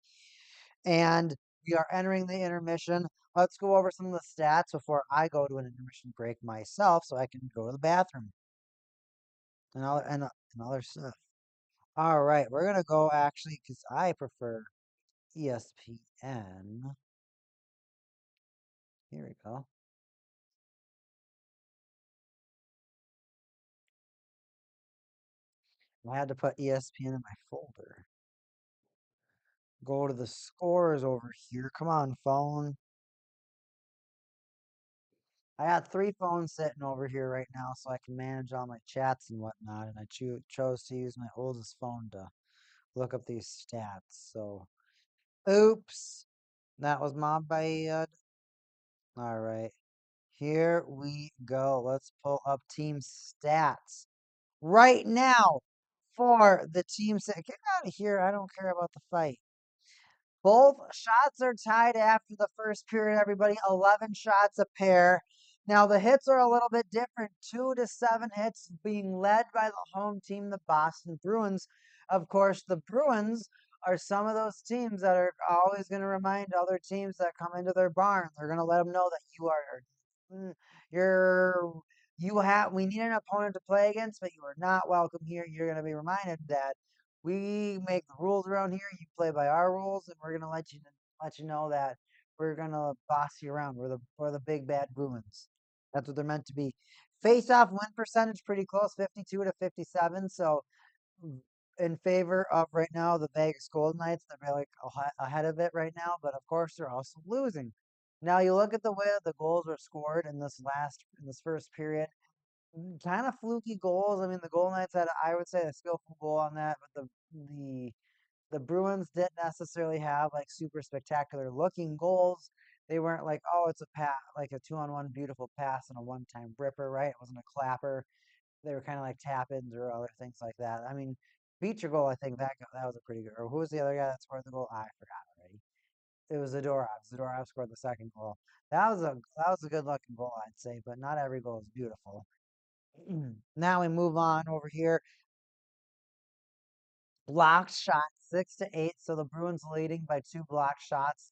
and we are entering the intermission. Let's go over some of the stats before I go to an intermission break myself, so I can go to the bathroom and other stuff. All right, we're gonna go actually because I prefer ESPN. Here we go. I had to put ESPN in my folder. Go to the scores over here. Come on, phone. I got three phones sitting over here right now so I can manage all my chats and whatnot. And I chose to use my oldest phone to look up these stats. So, oops. That was my bad. All right. Here we go. Let's pull up team stats right now for the team set. Get out of here. I don't care about the fight. Both shots are tied after the first period, everybody. 11 shots a pair. Now, the hits are a little bit different. 2 to 7 hits being led by the home team, the Boston Bruins. Of course, the Bruins are some of those teams that are always going to remind other teams that come into their barn. They're going to let them know that mm, you're, we need an opponent to play against, but you are not welcome here. You're going to be reminded that we make the rules around here. You play by our rules, and we're gonna let you know that we're gonna boss you around. We're the big bad Bruins. That's what they're meant to be. Face off win percentage pretty close, 52 to 57. So in favor of right now the Vegas Golden Knights. They're like ahead of it right now, but of course they're also losing. Now you look at the way the goals were scored in this first period. Kind of fluky goals. I mean, the Golden Knights had, I would say, a skillful goal on that, but the the Bruins didn't necessarily have like super spectacular looking goals. They weren't like, oh, it's a pass, like a 2-on-1 beautiful pass and a one-time ripper, right? It wasn't a clapper. They were kind of like tap ins or other things like that. I mean, feature goal, I think that was a pretty good. Or who was the other guy that scored the goal? I forgot already. It was Zadorov. Zadorov scored the second goal. That was a good looking goal, I'd say, but not every goal is beautiful. Now we move on over here. Blocked shot 6 to 8. So the Bruins leading by 2 blocked shots.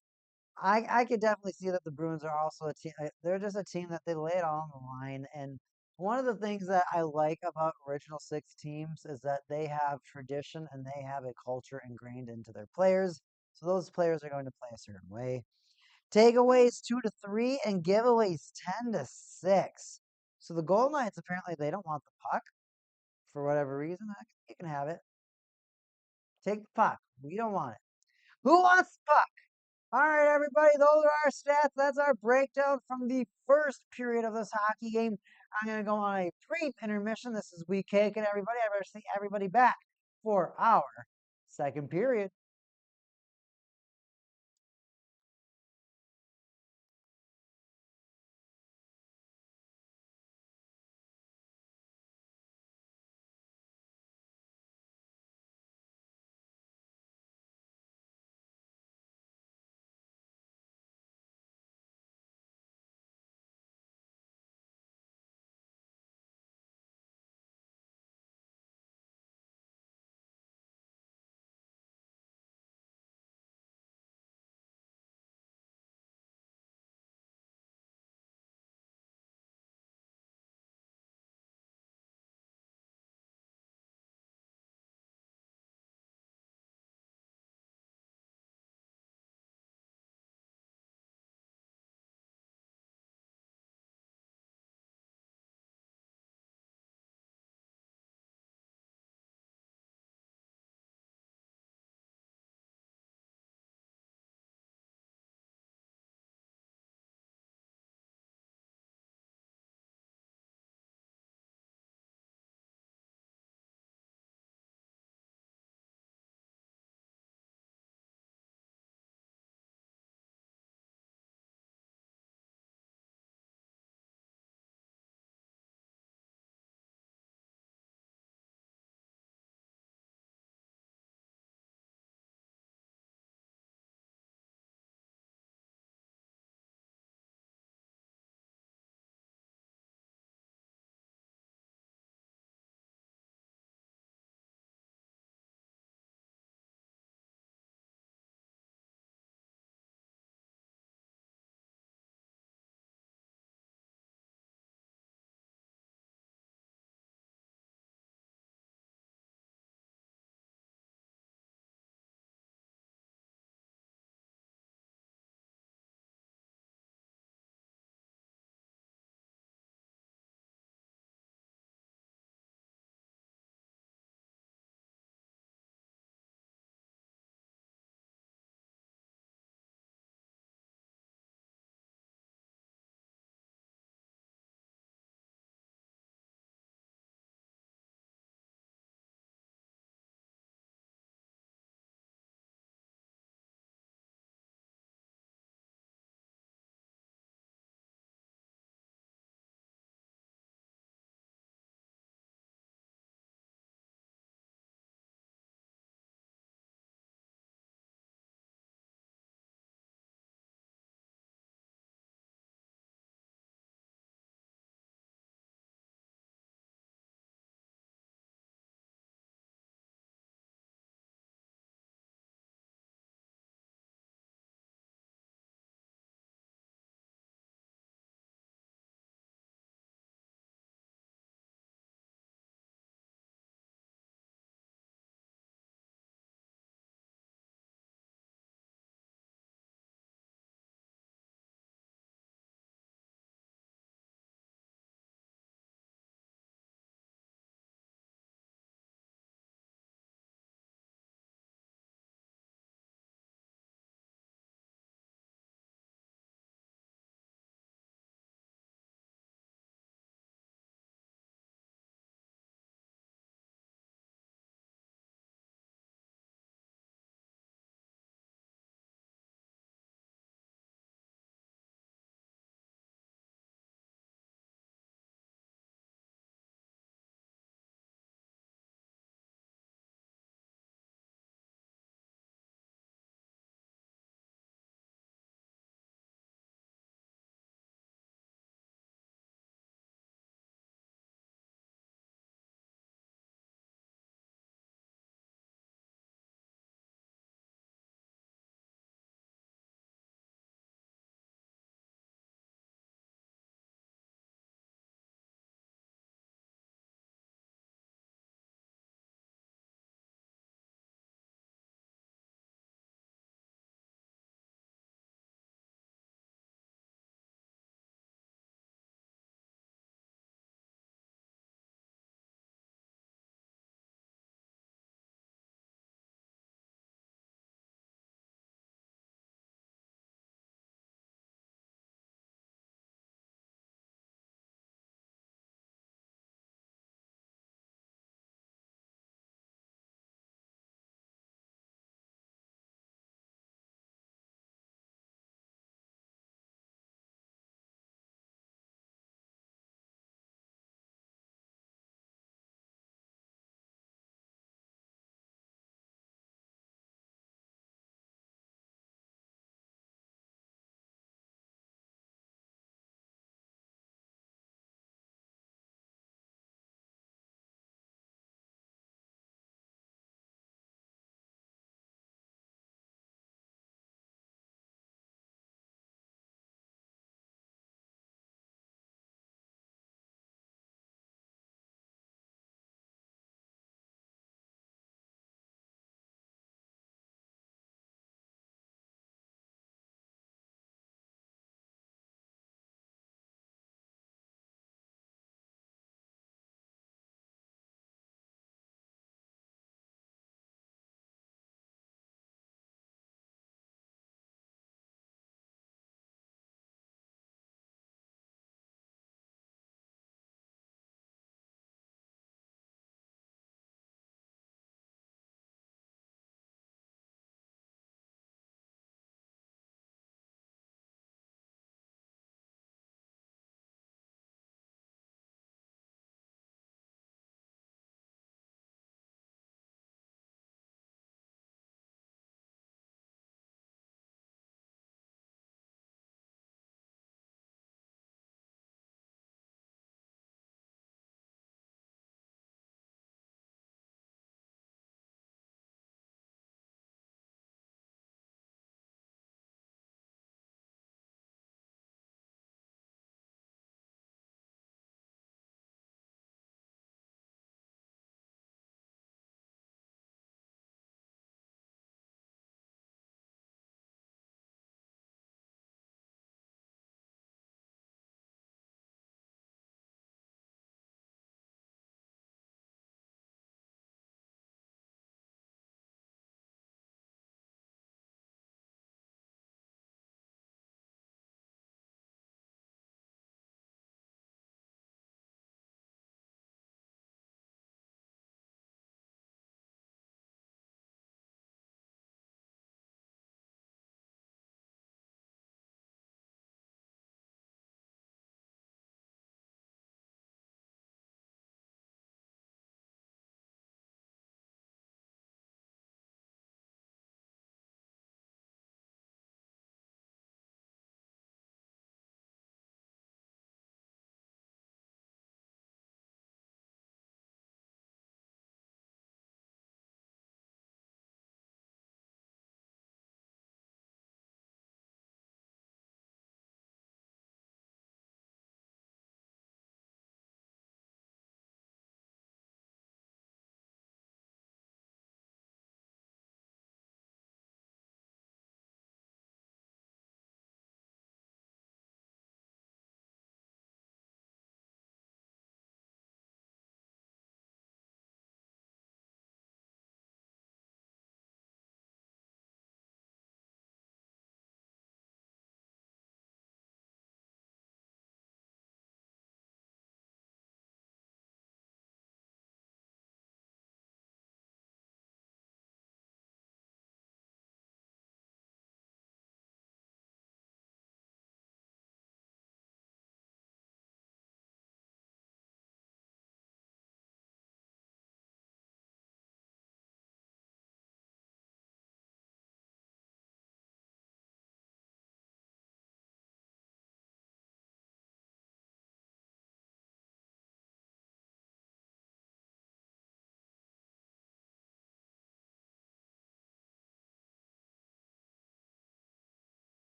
I could definitely see that the Bruins are also a team. They're just a team that they lay it all on the line. And one of the things that I like about Original Six teams is that they have tradition and they have a culture ingrained into their players. So those players are going to play a certain way. Takeaways 2 to 3 and giveaways 10 to 6. So the Golden Knights apparently they don't want the puck for whatever reason. You can have it. Take the puck. We don't want it. Who wants the puck? All right, everybody, those are our stats. That's our breakdown from the first period of this hockey game. I'm going to go on a brief intermission. This is Week Cake, and everybody, I better see everybody back for our second period.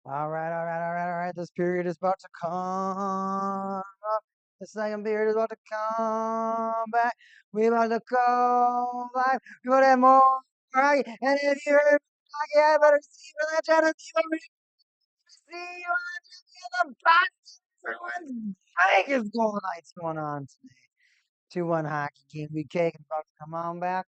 All right. This period is about to come up. The second period is about to come back. We about to go live. We about to have more. Right? And if you heard me, I better see you in the chat. See you in the box. Everyone's Vegas Golden Knights going on today. 2-1 hockey game. We cake is about to come on back.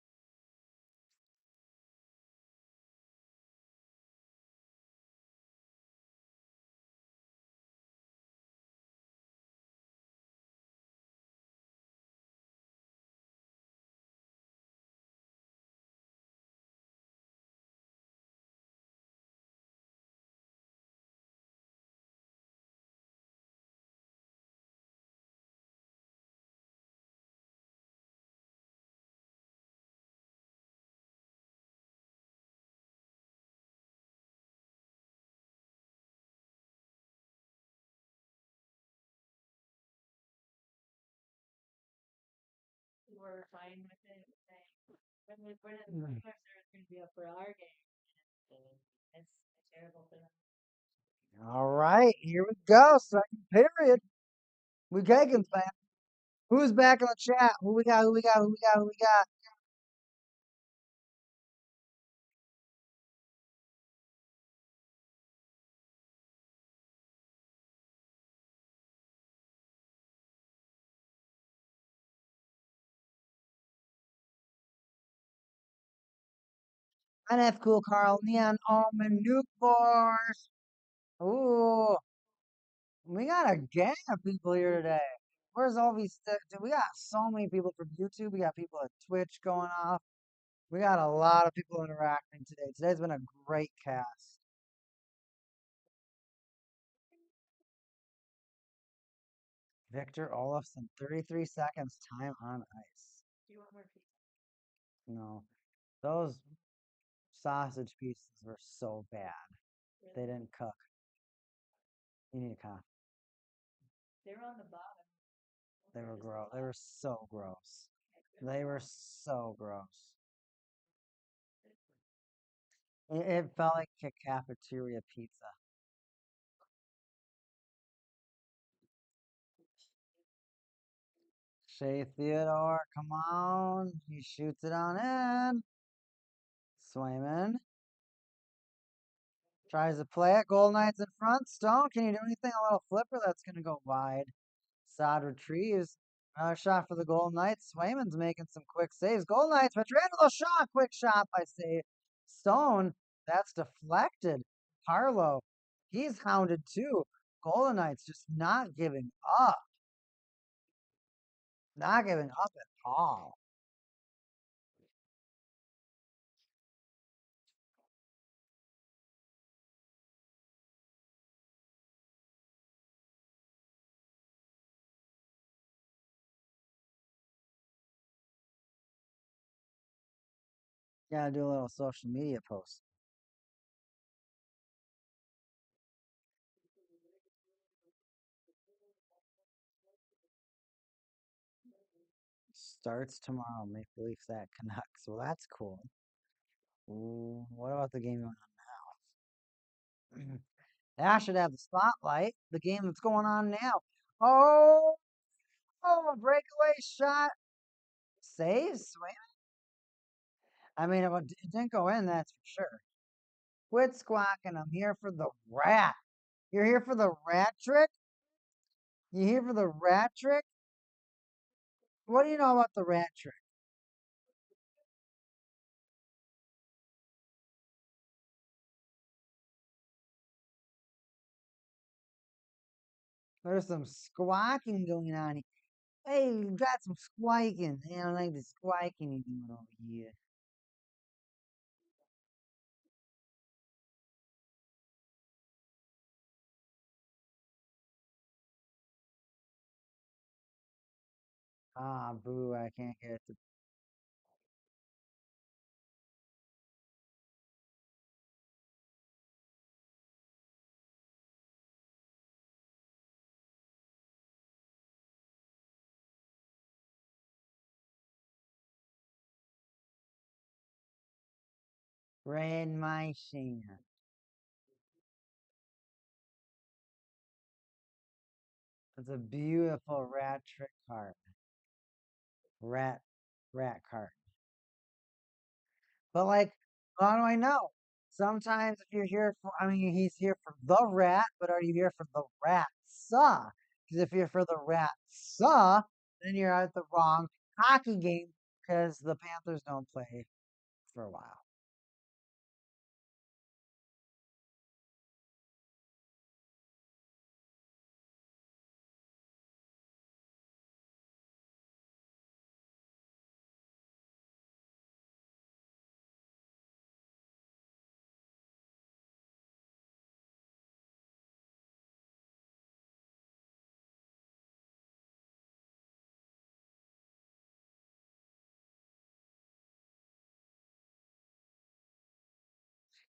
All right, here we go. Second period. We caking, man. Who's back in the chat? Who we got? Who we got? Who we got? Who we got? And that's cool, Carl. Neon Almond Nuke Bars. Ooh, we got a gang of people here today. Where's all these? We got so many people from YouTube. We got people at Twitch going off. We got a lot of people interacting today. Today's been a great cast. Victor Olofsson, 33 seconds time on ice. No, those sausage pieces were so bad. They didn't cook. You need a coffee. They were gross. They were so gross. They were so gross. It felt like a cafeteria pizza. Shea Theodore, come on. He shoots it on in. Swayman tries to play it. Gold Knights in front. Stone, can you do anything? A little flipper that's going to go wide. Sod retrieves. Another shot for the Golden Knights. Swayman's making some quick saves. Golden Knights, Petrangelo shot. Quick shot by save. Stone, that's deflected. Harlow, he's hounded too. Golden Knights just not giving up. Not giving up at all. Gotta do a little social media post. Starts tomorrow. Maple Leafs at Canucks. Well, that's cool. Ooh, what about the game going on now? That should have the spotlight. The game that's going on now. Oh, a breakaway shot. Saves? I mean, it didn't go in, that's for sure. Quit squawking. I'm here for the rat. You're here for the rat trick? You here for the rat trick? What do you know about the rat trick? There's some squawking going on. Hey, you got some squawking. I don't like the squawking you're doing over here. Ah, boo, I can't get it to rain my shin. It's a beautiful rat trick card. Rat, rat card. But like, how do I know? Sometimes if you're here for, I mean, he's here for the rat, but are you here for the rat saw? Because if you're for the rat saw, then you're at the wrong hockey game because the Panthers don't play for a while.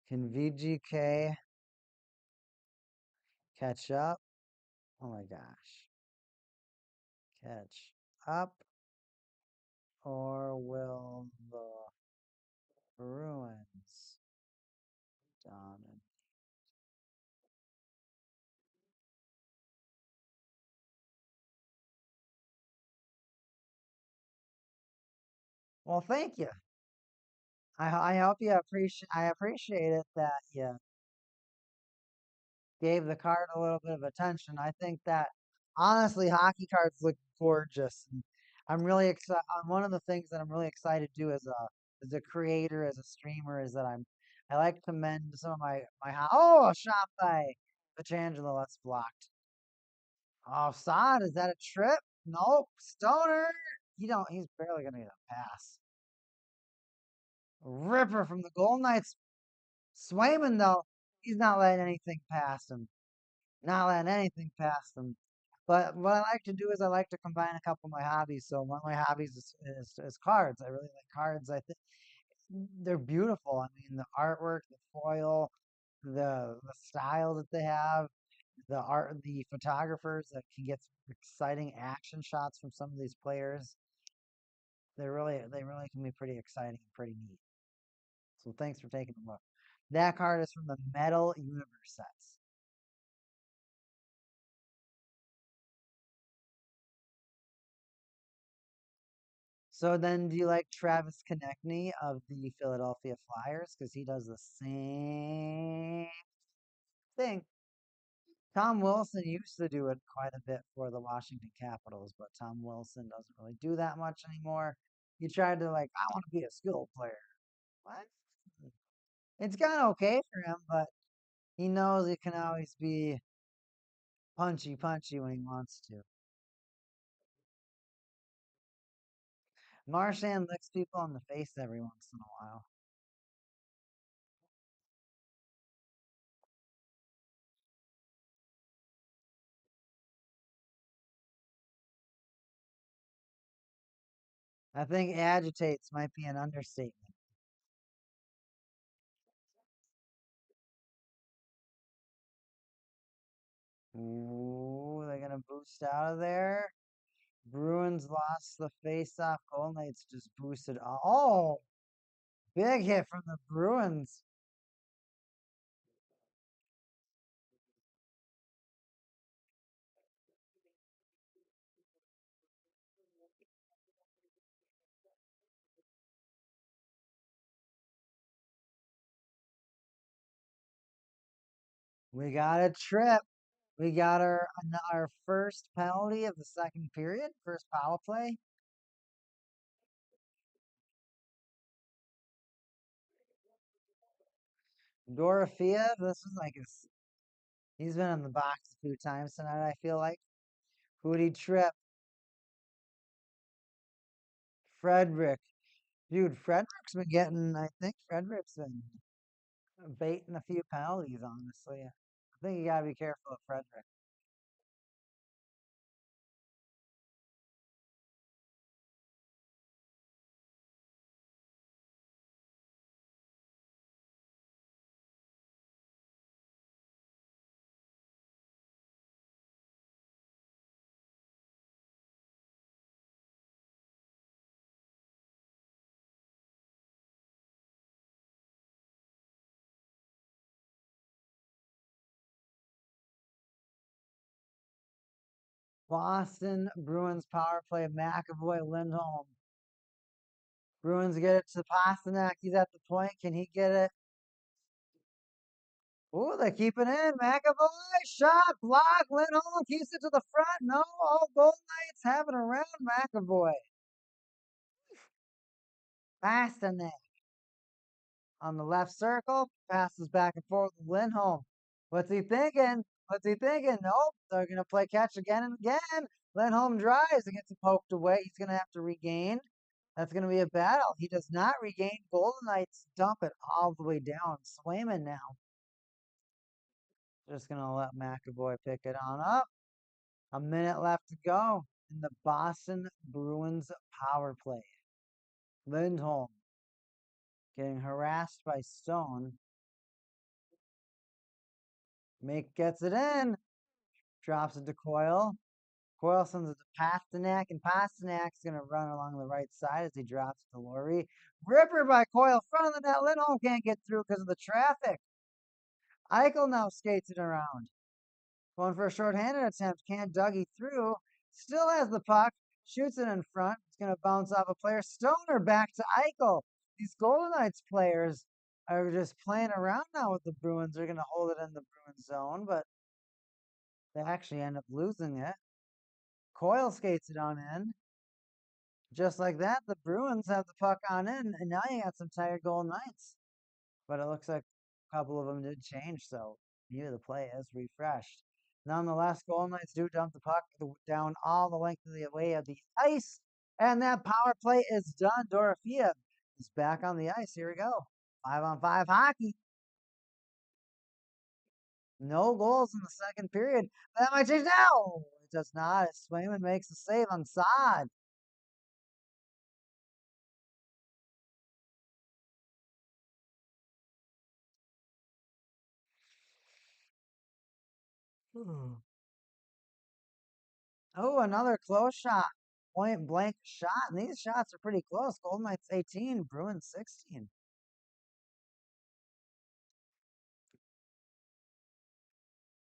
Can VGK catch up? Oh my gosh. Catch up? Or will the Bruins dominate? Well, thank you. I hope you appreciate. I appreciate it that you gave the card a little bit of attention. I think that honestly, hockey cards look gorgeous. And I'm really excited. One of the things that I'm really excited to do as a creator, as a streamer, is that I like to mend some of oh, a shot by Petrangelo. That's blocked. Offside? Is that a trip? Nope. Stoner. He's barely gonna get a pass. Ripper from the Golden Knights. Swayman though, he's not letting anything past him. Not letting anything past him. But what I like to do is I like to combine a couple of my hobbies. So one of my hobbies is cards. I really like cards. I think they're beautiful. I mean, the artwork, the foil, the style that they have, the photographers that can get some exciting action shots from some of these players. They really can be pretty exciting and pretty neat. So thanks for taking a look. That card is from the Metal Universe sets. So then, do you like Travis Konechny of the Philadelphia Flyers? Because he does the same thing. Tom Wilson used to do it quite a bit for the Washington Capitals, but Tom Wilson doesn't really do that much anymore. He tried to like, I want to be a skill player. What? It's gone okay for him, but he knows he can always be punchy when he wants to. Marchand licks people on the face every once in a while. I think agitates might be an understatement. Ooh, they're gonna boost out of there. Bruins lost the face-off. Golden Knights just boosted. Oh, big hit from the Bruins. We got a trip. We got our first penalty of the second period, first power play. Dorofeev, this is like he's been in the box a few times tonight, I feel like. Who'd he trip? Frederick. Dude, Frederick's been getting, I think Frederick's been baiting a few penalties, honestly. I think you gotta be careful of Frederick. Boston Bruins power play. McAvoy, Lindholm. Bruins get it to Pasternak. He's at the point. Can he get it? Oh, they keep it in. McAvoy, shot, block. Lindholm keeps it to the front. No, all Golden Knights have it around McAvoy. Pasternak on the left circle, passes back and forth with Lindholm. What's he thinking? What's he thinking? Nope, they're going to play catch again and again. Lindholm drives and gets it poked away. He's going to have to regain. That's going to be a battle. He does not regain. Golden Knights dump it all the way down. Swayman now. Just going to let McAvoy pick it on up. A minute left to go in the Boston Bruins power play. Lindholm getting harassed by Stone. Make gets it in. Drops it to Coyle. Coyle sends it to Pasternak, and Pasternak's going to run along the right side as he drops it to Laurie. Ripper by Coyle, front of the net. Lindholm can't get through because of the traffic. Eichel now skates it around. Going for a short-handed attempt. Can't Dougie through. Still has the puck. Shoots it in front. It's going to bounce off a player. Stoner back to Eichel. These Golden Knights players are just playing around now with the Bruins. They're going to hold it in the Bruins zone, but they actually end up losing it. Coyle skates it on in. Just like that, the Bruins have the puck on in, and now you got some tired Golden Knights. But it looks like a couple of them did change, so maybe the play is refreshed. Nonetheless, Golden Knights do dump the puck down all the length of the way of the ice, and that power play is done. Dorofeev is back on the ice. Here we go. 5-on-5 hockey. No goals in the second period. That might change now. It does not. Swayman makes the save on Saad. Oh, another close shot. Point blank shot. And these shots are pretty close. Golden Knights 18, Bruins 16.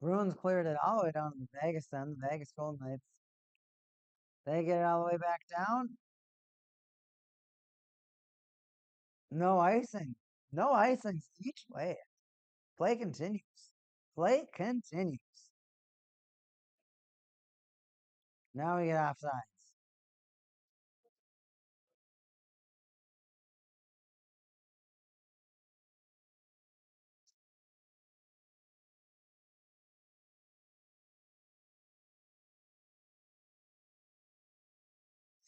Bruins cleared it all the way down to the Vegas end. The Vegas Golden Knights. They get it all the way back down. No icing. No icings each way. Play continues. Play continues. Now we get offsides.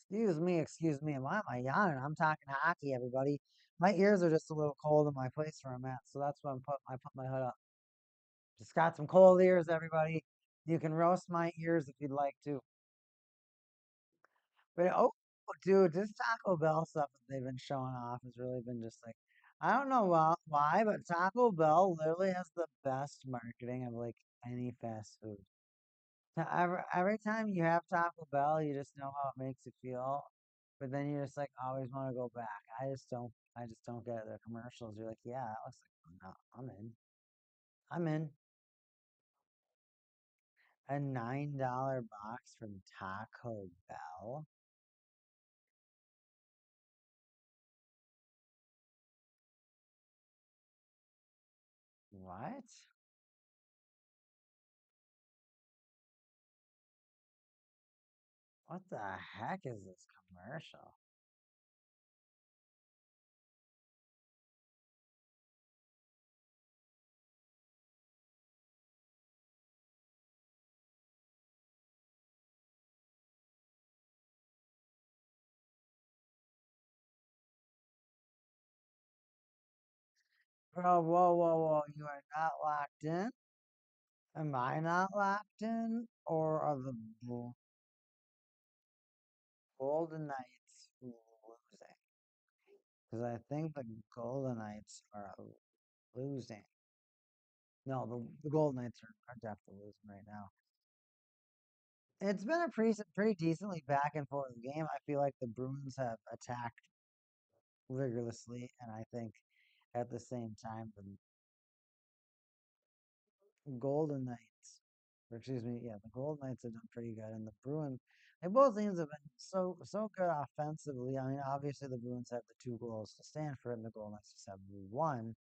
Excuse me. Why am I yawning? I'm talking hockey, everybody. My ears are just a little cold in my place where I'm at, so that's why I put my hood up. Just got some cold ears, everybody. You can roast my ears if you'd like to. But oh, dude, this Taco Bell stuff that they've been showing off has really been just like, I don't know why, but Taco Bell literally has the best marketing of like any fast food. Every time you have Taco Bell, you just know how it makes you feel, but then you just like always want to go back. I just don't get the commercials. You're like, yeah, that looks like fun. No, I'm in. I'm in. A $9 box from Taco Bell. What? What the heck is this commercial? Bro, whoa. You are not locked in? Am I not locked in? Or are the Golden Knights losing? Because I think the Golden Knights are losing. No, the Golden Knights are definitely losing right now. It's been a pretty decently back and forth game. I feel like the Bruins have attacked rigorously, and I think at the same time the Golden Knights or excuse me, yeah, the Golden Knights have done pretty good, and the Bruins. Like both teams have been so good offensively. I mean, obviously the Bruins have the two goals to stand for it, and the Golden Knights just have one.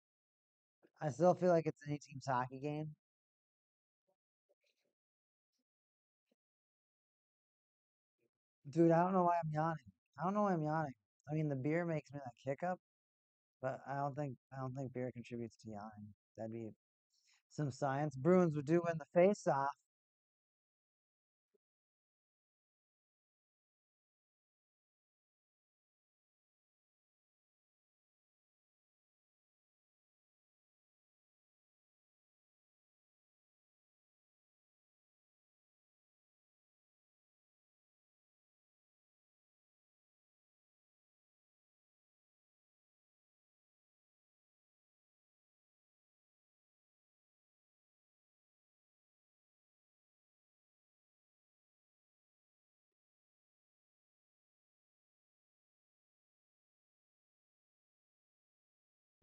I still feel like it's any team's hockey game. Dude, I don't know why I'm yawning. I don't know why I'm yawning. I mean, the beer makes me like hiccup, but I don't think beer contributes to yawning. That'd be some science. Bruins would do win the face-off.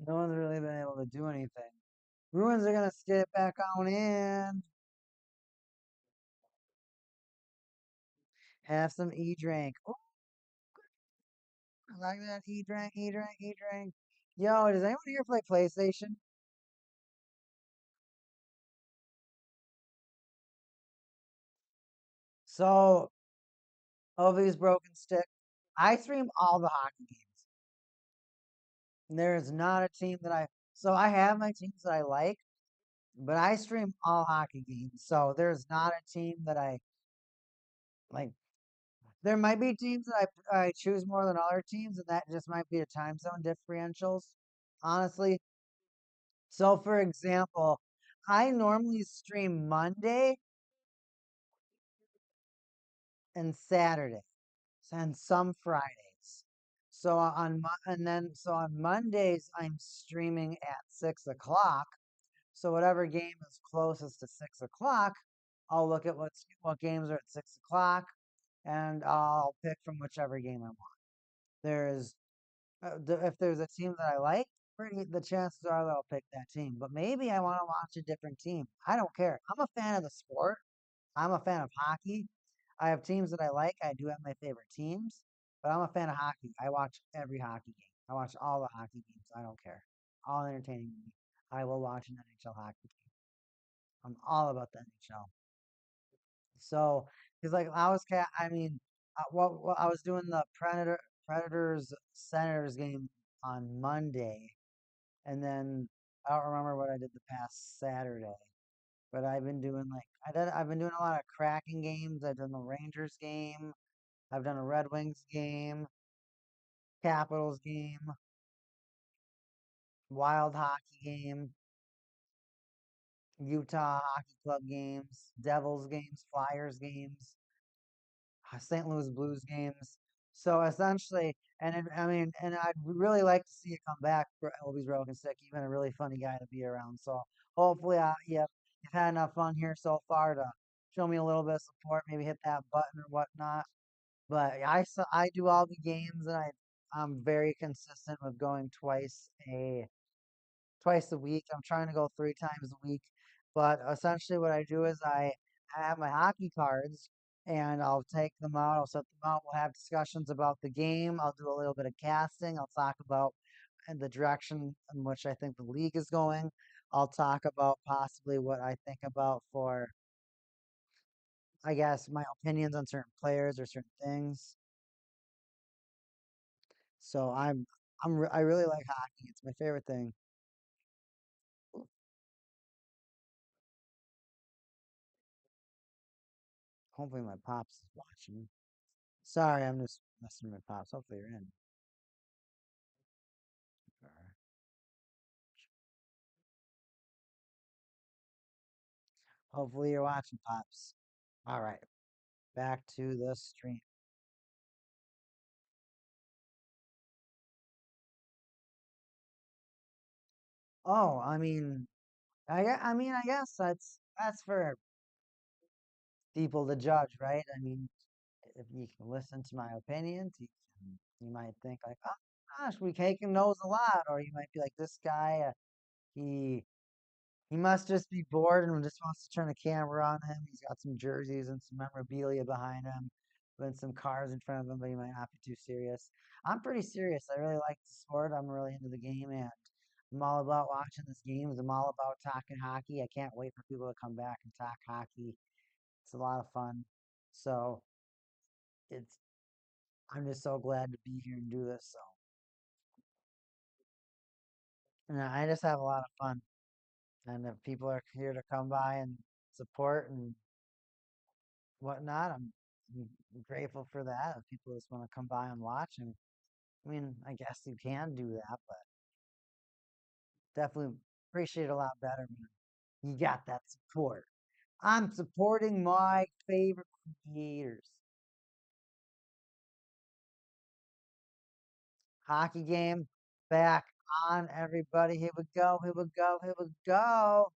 No one's really been able to do anything. Bruins are gonna skip back on in. Have some e-drink. Oh, I like that e-drink, e-drink, e-drink. Yo, does anyone here play PlayStation? So, Ovi's broken stick. I stream all the hockey games. There is not a team that so I have my teams that I like, but I stream all hockey games. So there's not a team that I like. There might be teams that I choose more than other teams, and that just might be a time zone differentials. Honestly, so for example, I normally stream Monday and Saturday, and some Fridays. So on Mondays I'm streaming at 6 o'clock. So whatever game is closest to 6 o'clock, I'll look at what games are at 6 o'clock, and I'll pick from whichever game I want. There's if there's a team that I like, the chances are that I'll pick that team. But maybe I want to watch a different team. I don't care. I'm a fan of the sport. I'm a fan of hockey. I have teams that I like. I do have my favorite teams, but I'm a fan of hockey. I watch every hockey game. I watch all the hockey games. I don't care. All entertaining to me. I will watch an NHL hockey game. I'm all about the NHL. So, because like I was, I mean, what I was doing the Predators Senators game on Monday, and then I don't remember what I did the past Saturday. But I've been doing I've been doing a lot of Kraken games. I've done the Rangers game. I've done a Red Wings game, Capitals game, Wild hockey game, Utah Hockey Club games, Devils games, Flyers games, St. Louis Blues games. So essentially, I mean, and I'd really like to see it come back for Obi's Broken Stick. You've been a really funny guy to be around. So hopefully, you've had enough fun here so far to show me a little bit of support. Maybe hit that button or whatnot. But I do all the games, and I'm very consistent with going twice a week. I'm trying to go 3 times a week. But essentially, what I do is I have my hockey cards and I'll take them out. I'll set them out. We'll have discussions about the game. I'll do a little bit of casting. I'll talk about the direction in which I think the league is going. I'll talk about possibly what I think about for, I guess, my opinions on certain players or certain things. So I really like hockey. It's my favorite thing. Hopefully my pops is watching. Sorry, I'm just messing with my pops. Hopefully you're in. Hopefully you're watching, pops. All right, back to the stream. Oh, I guess that's for people to judge, right? I mean, if you can listen to my opinions, you might think like, oh gosh, we Haken knows a lot, or you might be like, this guy, he He must just be bored and just wants to turn a camera on him. He's got some jerseys and some memorabilia behind him, and some cars in front of him, but he might not be too serious. I'm pretty serious. I really like the sport. I'm really into the game, and I'm all about watching this games. I'm all about talking hockey. I can't wait for people to come back and talk hockey. It's a lot of fun. So it's I'm just so glad to be here and do this. So and I just have a lot of fun. And if people are here to come by and support and whatnot, I'm grateful for that. If people just want to come by and watch, and I mean, I guess you can do that, but definitely appreciate it a lot better when you got that support. I'm supporting my favorite creators. Hockey game back on, everybody. Here we go. Here we go. Here we go.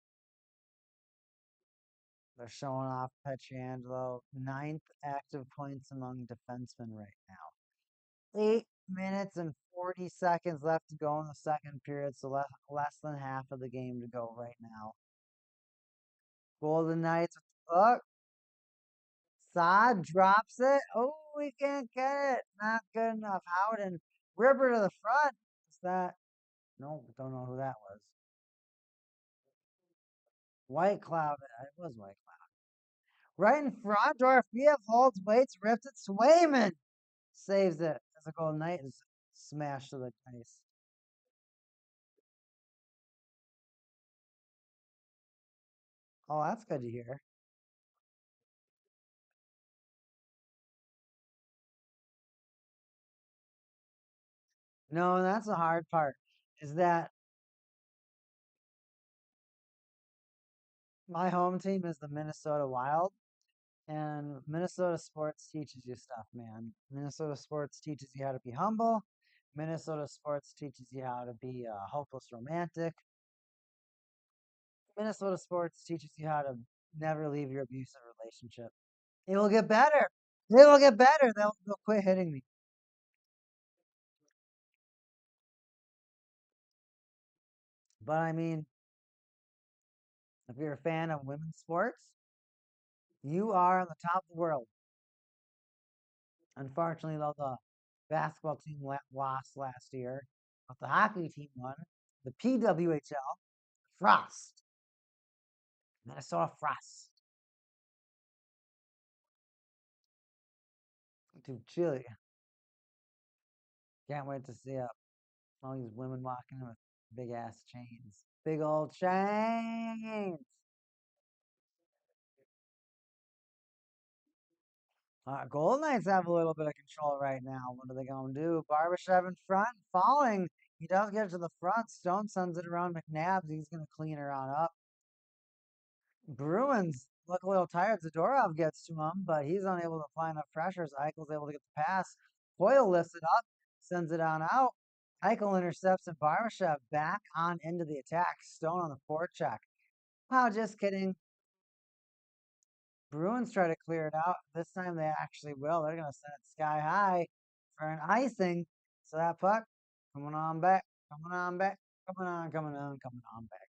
They're showing off Petrangelo, ninth active points among defensemen right now. 8 minutes and 40 seconds left to go in the second period, so less than half of the game to go right now. Golden Knights with the puck. Saad drops it. Oh, we can't get it. Not good enough. Howden, Ripper to the front. Is that? No, don't know who that was. White Cloud. It was White Cloud. Right in front. Dorofiev holds, waits, rips it. Swayman saves it as a Golden Knight is smashed to the ice. Oh, that's good to hear. No, that's the hard part. Is that my home team is the Minnesota Wild, and Minnesota sports teaches you stuff, man. Minnesota sports teaches you how to be humble. Minnesota sports teaches you how to be a hopeless romantic. Minnesota sports teaches you how to never leave your abusive relationship. It will get better. It will get better. They'll quit hitting me. But I mean, if you're a fan of women's sports, you are on the top of the world. Unfortunately, though, the basketball team lost last year, but the hockey team won. The PWHL, Frost, Minnesota Frost. Too chilly. Can't wait to see all these women walking in with big ass chains. Big old chains. Golden Knights have a little bit of control right now. What are they going to do? Barbashev in front, falling. He does get to the front. Stone sends it around McNabb. He's going to clean her on up. Bruins look a little tired. Zadorov gets to him, but he's unable to apply enough pressure. So Eichel's able to get the pass. Hoyle lifts it up, sends it on out. Eichel intercepts and Barbashev back on into the attack. Stone on the forecheck. Oh, just kidding. Bruins try to clear it out. This time they actually will. They're going to send it sky high for an icing. So that puck coming on back, coming on back, coming on, coming on, coming on back.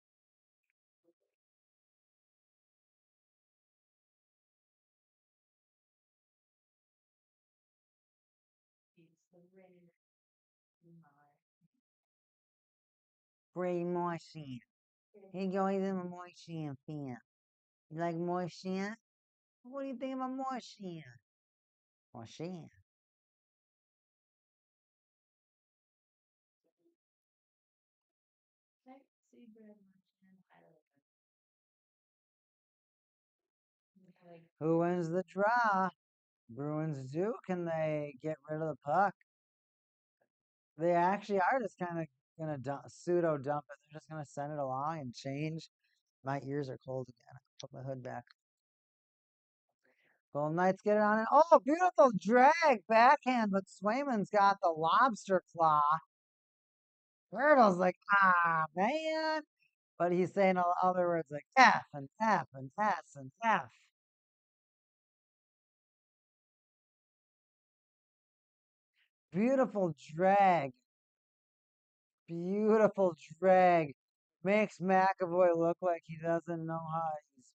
Brady Moishin. Here you go, he's in my Moishin fan. You like Moishin? What do you think about Moishin? Moishin. Who wins the draw? Bruins do. Can they get rid of the puck? They actually are just kind of gonna pseudo dump it. They're just gonna send it along and change. My ears are cold again. Put my hood back. Golden Knights get it on it. Oh, beautiful drag backhand, but Swayman's got the lobster claw. Turtle's like, ah, man. But he's saying all other words like F and F and S and F. Beautiful drag. Beautiful drag. Makes McAvoy look like he doesn't know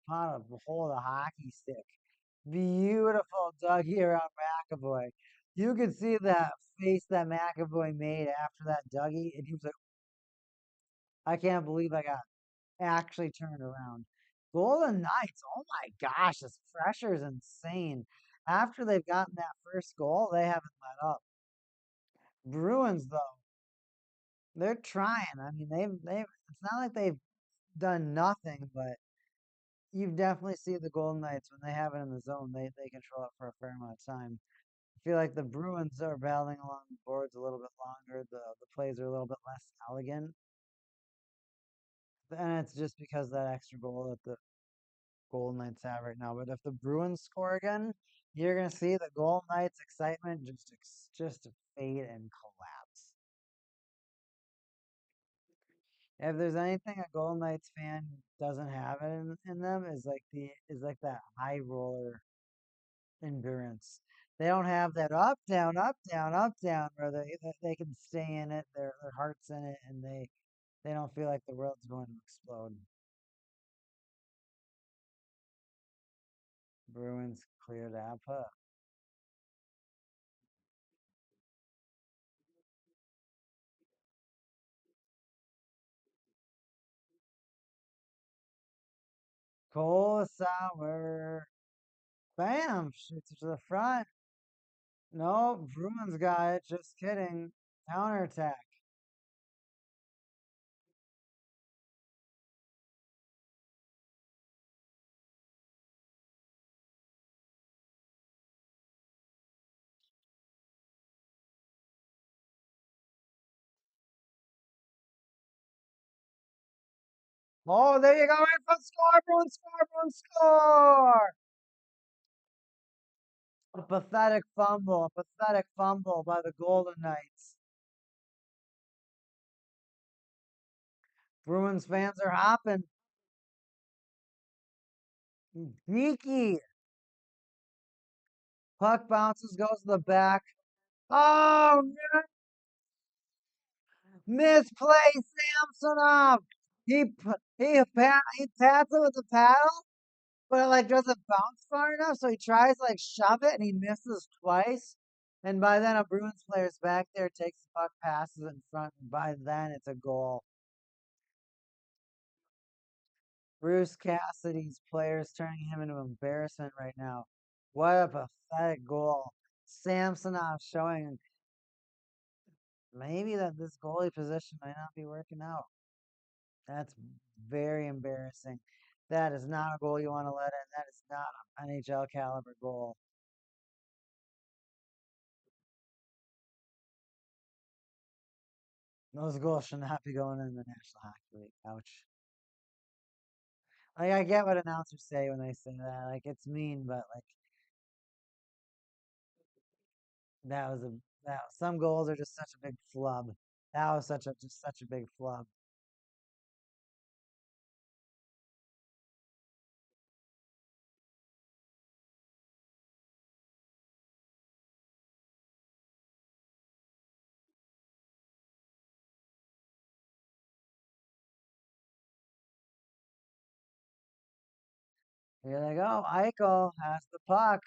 how to hold a hockey stick. Beautiful Dougie around McAvoy. You could see that face that McAvoy made after that Dougie, and he was like, I can't believe I got actually turned around. Golden Knights, oh my gosh, this pressure is insane. After they've gotten that first goal, they haven't let up. Bruins, though, they're trying. I mean, it's not like they've done nothing, but you definitely see the Golden Knights when they have it in the zone, they control it for a fair amount of time. I feel like the Bruins are battling along the boards a little bit longer. The plays are a little bit less elegant. And it's just because that extra goal that the Golden Knights have right now. But if the Bruins score again, you're gonna see the Golden Knights excitement just fade and collapse. If there's anything a Golden Knights fan doesn't have in them is like that high roller endurance. They don't have that up down up down up down where they can stay in it. Their heart's in it, and they don't feel like the world's going to explode. Bruins clear that puck. Cole Sauer. Bam! Shoots it to the front. No, Bruins got it. Just kidding. Counterattack. Oh, there you go. Right foot score. Bruins score. Bruins score. A pathetic fumble. A pathetic fumble by the Golden Knights. Bruins fans are hopping. Geeky. Puck bounces, goes to the back. Oh, misplay Samsonov. He pats it with the paddle, but it like doesn't bounce far enough, so he tries to like shove it and he misses twice. And by then a Bruins player's back there, takes the puck, passes it in front, and by then it's a goal. Bruce Cassidy's players turning him into embarrassment right now. What a pathetic goal. Samsonov showing maybe that this goalie position might not be working out. That's very embarrassing. That is not a goal you want to let in. That is not an NHL caliber goal. Those goals should not be going in the National Hockey League. Ouch. Like I get what announcers say when they say that. Like it's mean, but like that was a that some goals are just such a big flub. That was just such a big flub. Here they go. Eichel has the puck.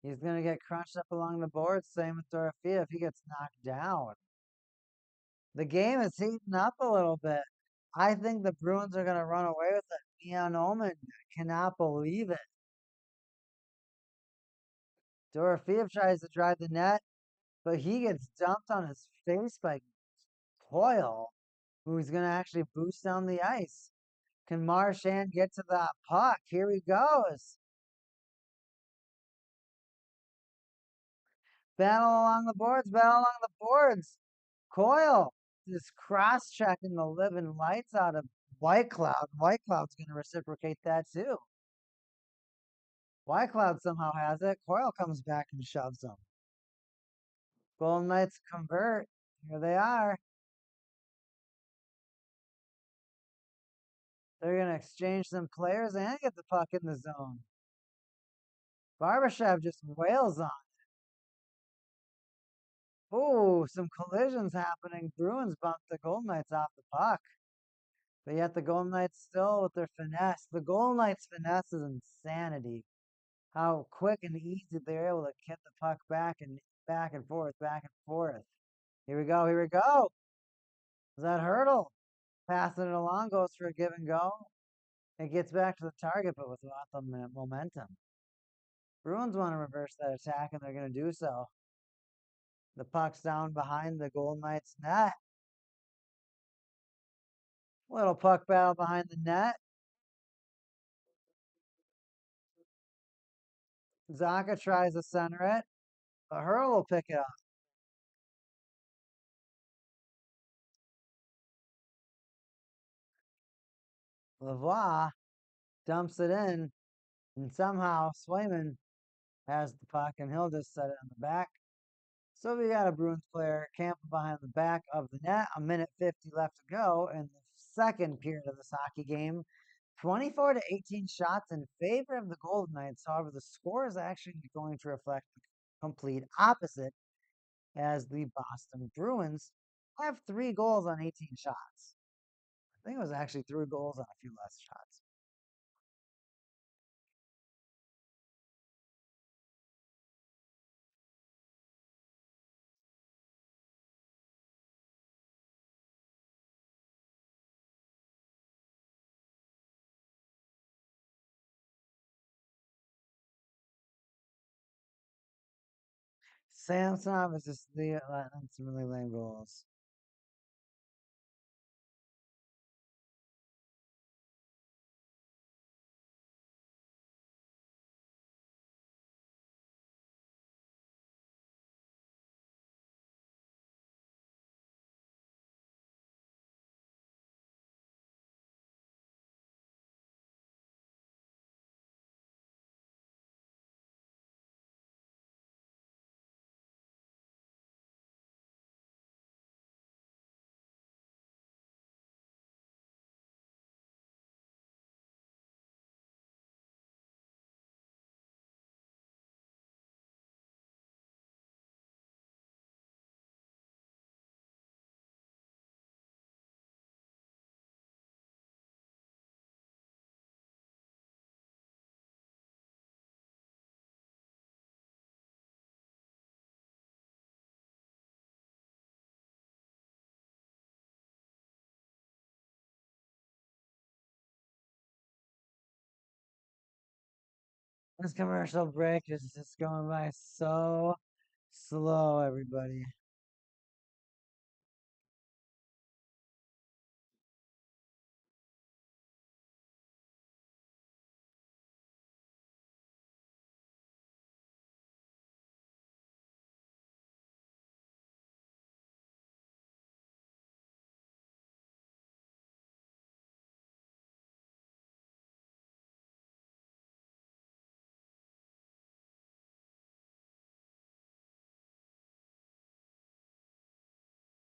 He's gonna get crunched up along the boards. Same with Dorothea if he gets knocked down. The game is heating up a little bit. I think the Bruins are gonna run away with it. Ian Omen cannot believe it. Dorothea tries to drive the net, but he gets dumped on his face by Coyle, who's gonna actually boost down the ice. Can Marchand get to that puck? Here he goes. Battle along the boards, battle along the boards. Coyle just cross checking the living lights out of White Cloud. White Cloud's going to reciprocate that too. White Cloud somehow has it. Coyle comes back and shoves him. Golden Knights convert. Here they are. They're going to exchange some players and get the puck in the zone. Barbashev just wails on. Oh, some collisions happening. Bruins bumped the Golden Knights off the puck. But yet the Golden Knights still with their finesse. The Golden Knights' finesse is insanity. How quick and easy they're able to get the puck back and forth, back and forth. Here we go, here we go. Is that Hurdle? Passing it along, goes for a give and go. It gets back to the target, but without the momentum. Bruins want to reverse that attack, and they're going to do so. The puck's down behind the Golden Knights net. Little puck battle behind the net. Zaka tries to center it, but Hurl will pick it up. Lavoie dumps it in, and somehow Swayman has the puck, and he'll just set it on the back. So we got a Bruins player camping behind the back of the net. A minute 50 left to go in the second period of this hockey game. 24 to 18 shots in favor of the Golden Knights. However, the score is actually going to reflect the complete opposite, as the Boston Bruins have 3 goals on 18 shots. I think it was actually 3 goals on a few less shots. Samsonov is just letting some really lame goals. This commercial break is just going by so slow, everybody.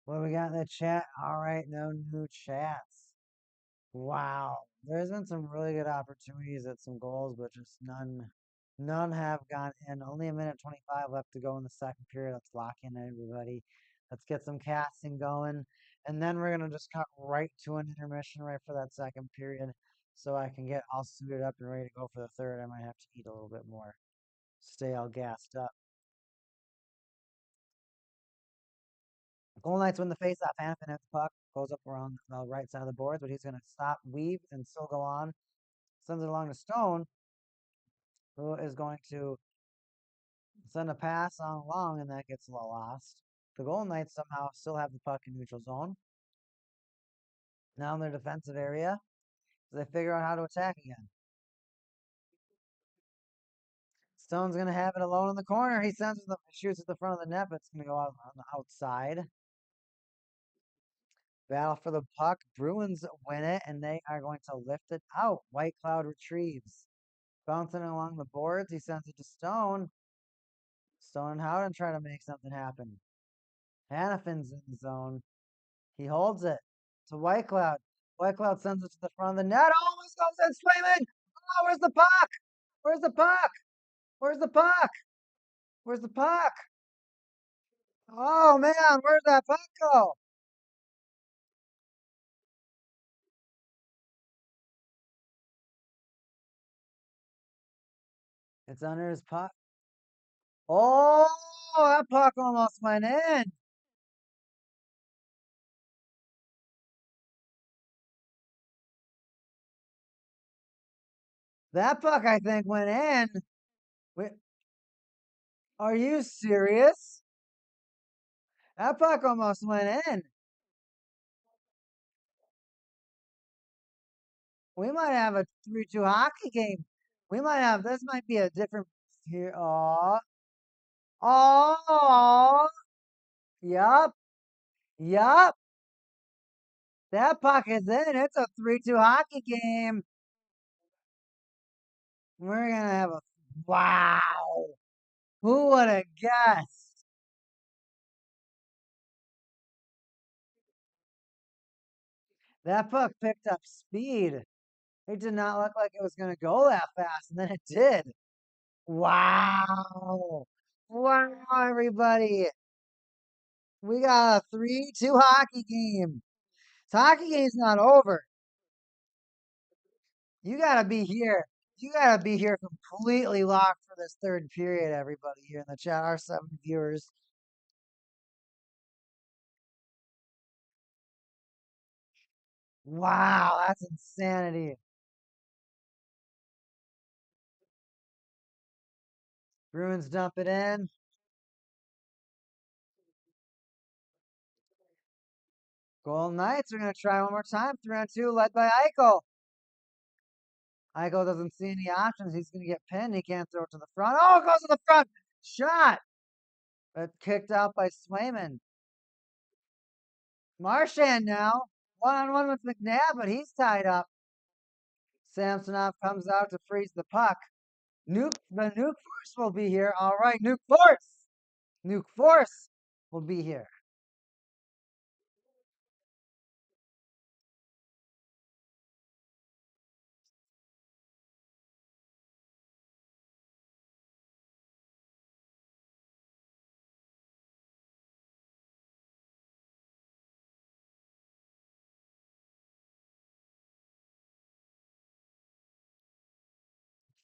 What do we got in the chat? All right, no new chats. Wow. There's been some really good opportunities at some goals, but just none have gone in. Only a minute 25 left to go in the second period. Let's lock in everybody. Let's get some casting going. And then we're gonna just cut right to an intermission right for that second period. So I can get all suited up and ready to go for the third. I might have to eat a little bit more. Stay all gassed up. Golden Knights win the faceoff. Hanifin at the puck, goes up around the right side of the boards, but he's going to stop, weave, and still go on. Sends it along to Stone, who is going to send a pass on along, and that gets lost. The Golden Knights somehow still have the puck in neutral zone. Now in their defensive area, they figure out how to attack again. Stone's going to have it alone in the corner. He shoots at the front of the net, but it's going to go out on the outside. Battle for the puck. Bruins win it, and they are going to lift it out. White Cloud retrieves. Bouncing along the boards, he sends it to Stone. Stone and Howden try to make something happen. Hanifin's in the zone. He holds it to White Cloud. White Cloud sends it to the front of the net. Almost goes in, Swayman! Oh, where's the puck? Where's the puck? Where's the puck? Where's the puck? Oh man, where'd that puck go? It's under his puck. Oh, that puck almost went in. That puck, I think, went in. Wait, are you serious? That puck almost went in. We might have a 3-2 hockey game. We might have, this might be a different here. Oh, oh, yup, yup. That puck is in. It's a 3-2 hockey game. We're going to have a, wow. Who would have guessed? That puck picked up speed. It did not look like it was going to go that fast, and then it did. Wow. Wow, everybody. We got a 3-2 hockey game. This hockey game's not over. You got to be here. You got to be here completely locked for this third period, everybody here in the chat, our 7 viewers. Wow, that's insanity. Bruins dump it in. Golden Knights are going to try one more time. 3-on-2, led by Eichel. Eichel doesn't see any options. He's going to get pinned. He can't throw it to the front. Oh, it goes to the front. Shot. But kicked out by Swayman. Marchand now. One-on-one with McNabb, but he's tied up. Samsonov comes out to freeze the puck. The Nuke Force will be here. All right, Nuke Force. Nuke Force will be here.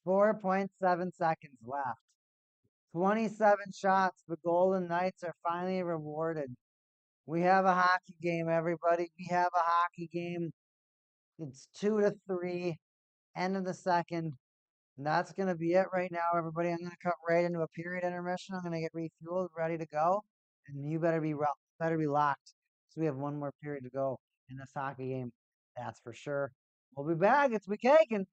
.7 seconds left. 27 shots. The Golden Knights are finally rewarded. We have a hockey game, everybody. We have a hockey game. It's 2-3. End of the second. And that's going to be it right now, everybody. I'm going to cut right into a period intermission. I'm going to get refueled, ready to go. And you better be locked. So we have one more period to go in this hockey game. That's for sure. We'll be back. It's McKagan.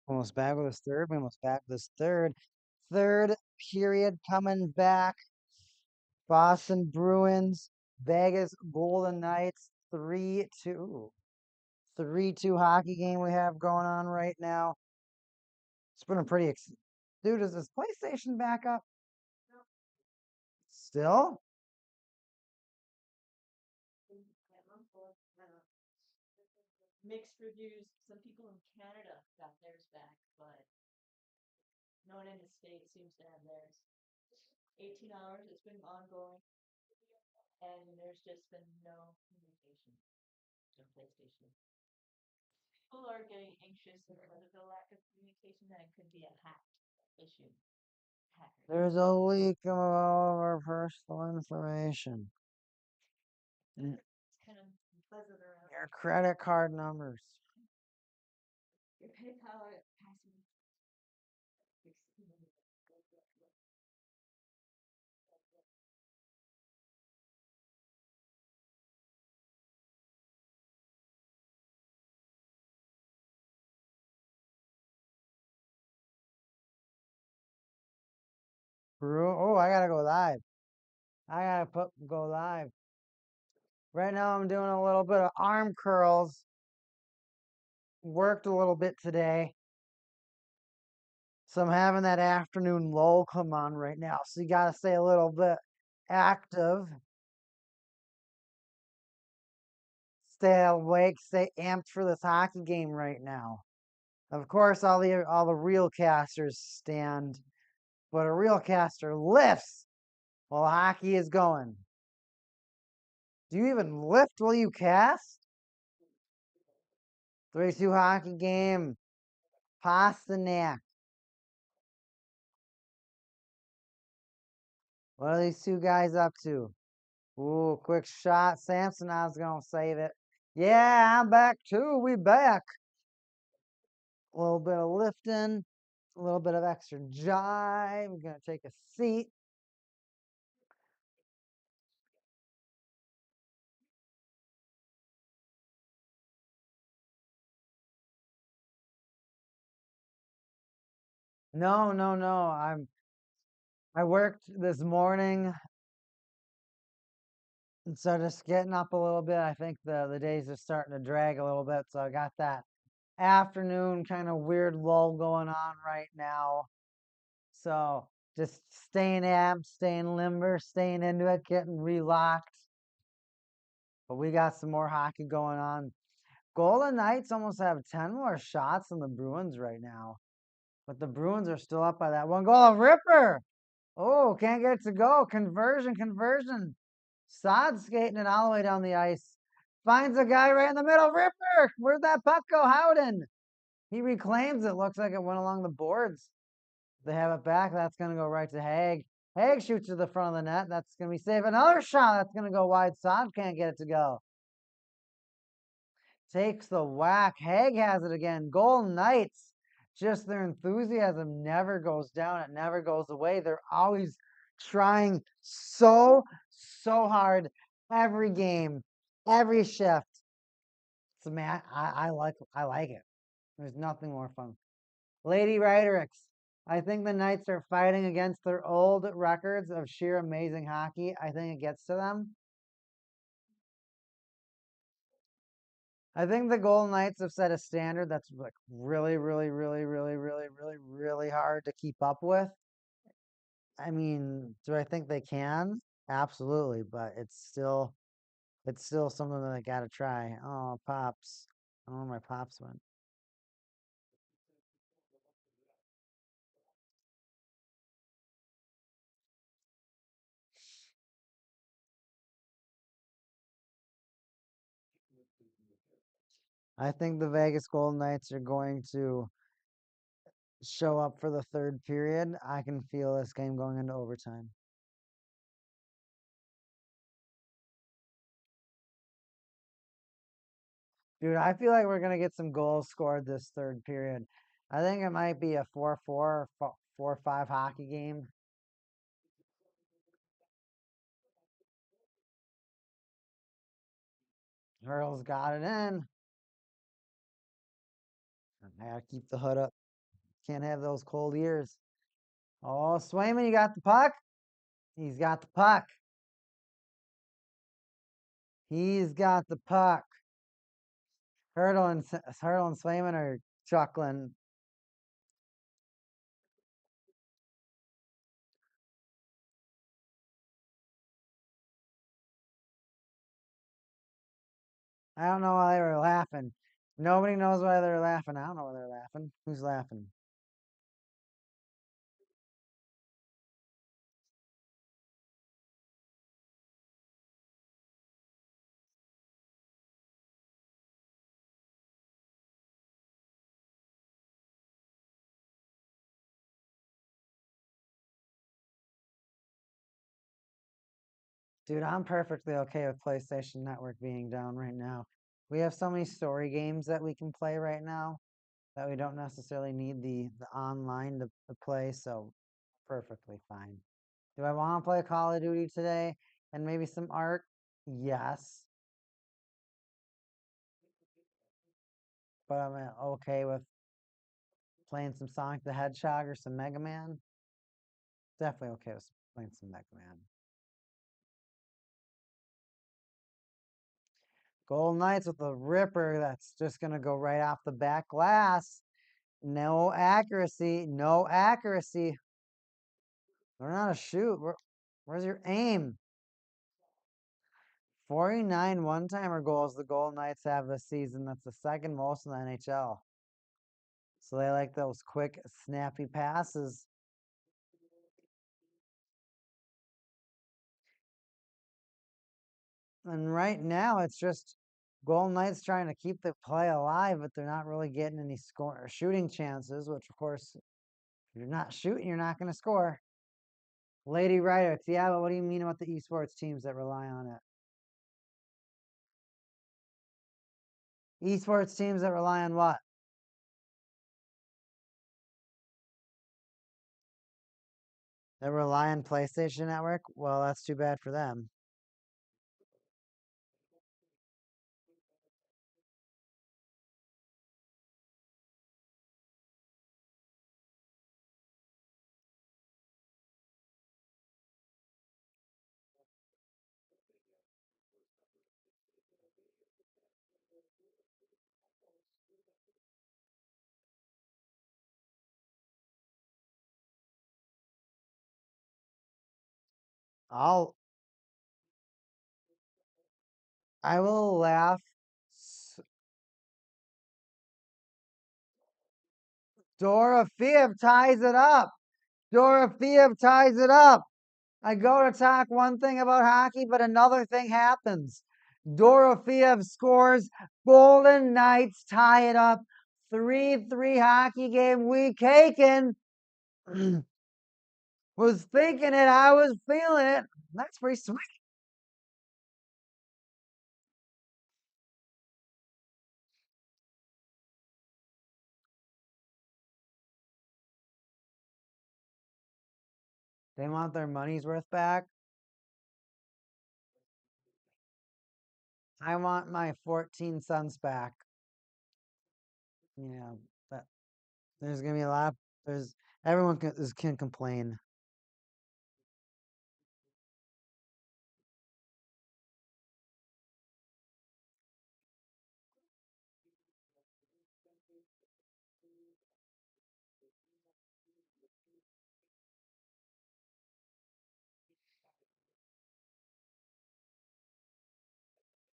Almost back with his third. We almost back with his third. Third period coming back. Boston Bruins, Vegas Golden Knights, 3-2. 3-2 hockey game we have going on right now. It's been a pretty dude, is this PlayStation back up? Still? Mixed reviews. Some people in Canada got theirs back, but no one in the States seems to have theirs. 18 hours, it's been ongoing, and there's just been no communication from PlayStation. People are getting anxious because of the lack of communication that it could be a hacked issue. Hacker. There's a leak of all of our personal information. It's kind of buzzing around. Your credit card numbers. Your PayPal password. Oh, I gotta go live. I gotta go live. Right now I'm doing a little bit of arm curls. Worked a little bit today. So I'm having that afternoon lull come on right now. So you gotta stay a little bit active. Stay awake, stay amped for this hockey game right now. Of course, all the real casters stand, but a real caster lifts while hockey is going. Do you even lift while you cast? 3-2 hockey game. Pasternak. What are these two guys up to? Ooh, quick shot. Samsonov's gonna save it. Yeah, I'm back too. We back. A little bit of lifting, a little bit of extra jive. We're gonna take a seat. No, no, no. I worked this morning, and so just getting up a little bit. I think the days are starting to drag a little bit, so I got that afternoon kind of weird lull going on right now. So just staying amped, staying limber, staying into it, getting relocked. But we got some more hockey going on. Golden Knights almost have 10 more shots than the Bruins right now. But the Bruins are still up by that one goal. Ripper! Oh, can't get it to go. Conversion. Sod skating it all the way down the ice. Finds a guy right in the middle. Ripper! Where'd that puck go? Howden! He reclaims it. Looks like it went along the boards. They have it back. That's going to go right to Haig. Haig shoots to the front of the net. That's going to be safe. Another shot. That's going to go wide. Sod can't get it to go. Takes the whack. Haig has it again. Golden Knights. Just their enthusiasm never goes down. It never goes away. They're always trying so hard every game, every shift. So man, I like it. There's nothing more fun. Lady Ridericks. I think the Knights are fighting against their old records of sheer amazing hockey. I think it gets to them. I think the Golden Knights have set a standard that's like really hard to keep up with. I mean, do I think they can? Absolutely, but it's still something that I gotta try. Oh, pops. I don't know where my pops went. I think the Vegas Golden Knights are going to show up for the third period. I can feel this game going into overtime. Dude, I feel like we're gonna get some goals scored this third period. I think it might be a 4-4 or 4-5 hockey game. Hurl's got it in. I gotta keep the hood up. Can't have those cold ears. Oh, Swayman, you got the puck? He's got the puck. He's got the puck. Hurdle and Swayman are chuckling. I don't know why they were laughing. Nobody knows why they're laughing. I don't know why they're laughing. Who's laughing? Dude, I'm perfectly okay with PlayStation Network being down right now. We have so many story games that we can play right now that we don't necessarily need the online to play, so perfectly fine. Do I want to play Call of Duty today and maybe some Ark? Yes. But I'm okay with playing some Sonic the Hedgehog or some Mega Man. Definitely okay with playing some Mega Man. Golden Knights with a ripper that's just going to go right off the back glass. No accuracy. No accuracy. Learn how to shoot. Where's your aim? 49 one-timer goals the Golden Knights have this season. That's the second most in the NHL. So they like those quick, snappy passes. And right now, it's just Golden Knights trying to keep the play alive, but they're not really getting any shooting chances, which, of course, if you're not shooting, you're not going to score. Lady Writer, yeah, but what do you mean about the esports teams that rely on it? Esports teams that rely on what? That rely on PlayStation Network? Well, that's too bad for them. I will laugh. Dorofeev ties it up. Dorofeev ties it up. I go to talk one thing about hockey, but another thing happens. Dorofeev scores. Golden Knights tie it up. 3-3 hockey game. We caking. Was thinking it. I was feeling it. That's pretty sweet. They want their money's worth back. I want my 14 cents back. Yeah, that, there's gonna be a lot. There's everyone can complain.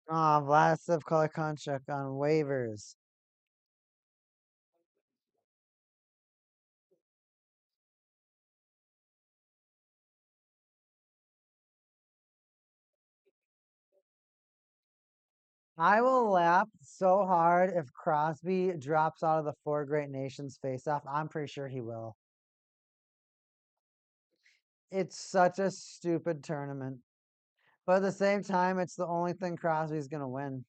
Ah, Vlasiv Kolakonchuk on waivers. I will laugh so hard if Crosby drops out of the Four Great Nations face-off. I'm pretty sure he will. It's such a stupid tournament. But at the same time, it's the only thing Crosby's going to win.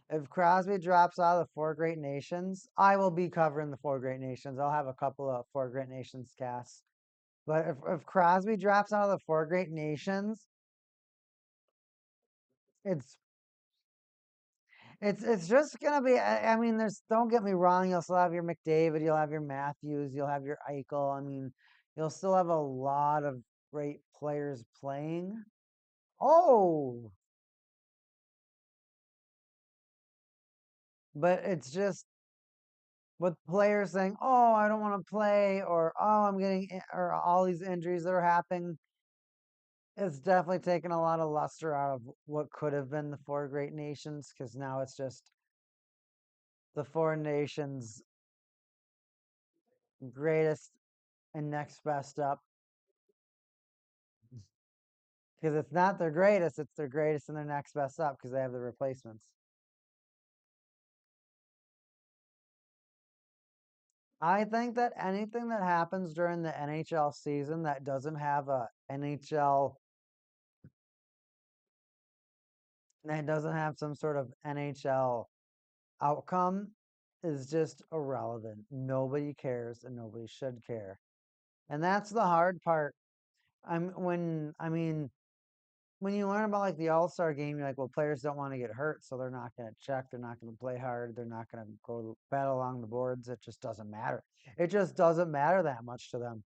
If Crosby drops out of the Four Great Nations, I will be covering the Four Great Nations. I'll have a couple of Four Great Nations casts. But if Crosby drops out of the Four Great Nations, it's It's just gonna be. I mean, there's. Don't get me wrong. You'll still have your McDavid. You'll have your Matthews. You'll have your Eichel. I mean, you'll still have a lot of great players playing. Oh, but it's just with players saying, "Oh, I don't want to play," or "Oh, I'm getting," or all these injuries that are happening. It's definitely taken a lot of luster out of what could have been the four great nations because now it's just the four nations greatest and next best up. Because it's not their greatest, it's their greatest and their next best up because they have the replacements. I think that anything that happens during the NHL season that doesn't have a NHL, that doesn't have some sort of NHL outcome is just irrelevant. Nobody cares and nobody should care. And that's the hard part. I mean, when you learn about like the All-Star game, you're like, well, players don't want to get hurt, so they're not going to check, they're not going to play hard, they're not going to go battle along the boards. It just doesn't matter. It just doesn't matter that much to them.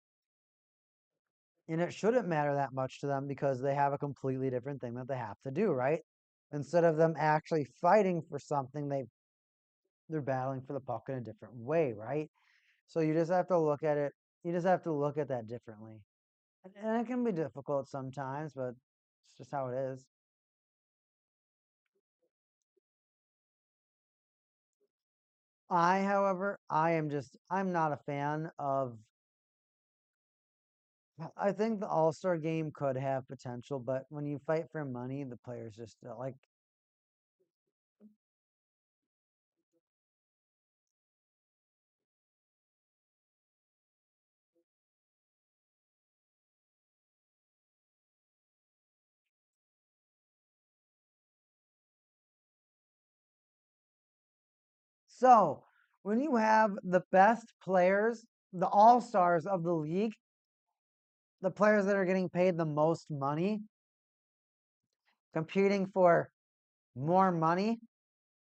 And it shouldn't matter that much to them because they have a completely different thing that they have to do, right? Instead of them actually fighting for something, they're battling for the puck in a different way, right? So you just have to look at it. You just have to look at that differently. And it can be difficult sometimes, but it's just how it is. However, I'm not a fan of. I think the All Star game could have potential, but when you fight for money, the players just like. So when you have the best players, the All Stars of the league, the players that are getting paid the most money, competing for more money,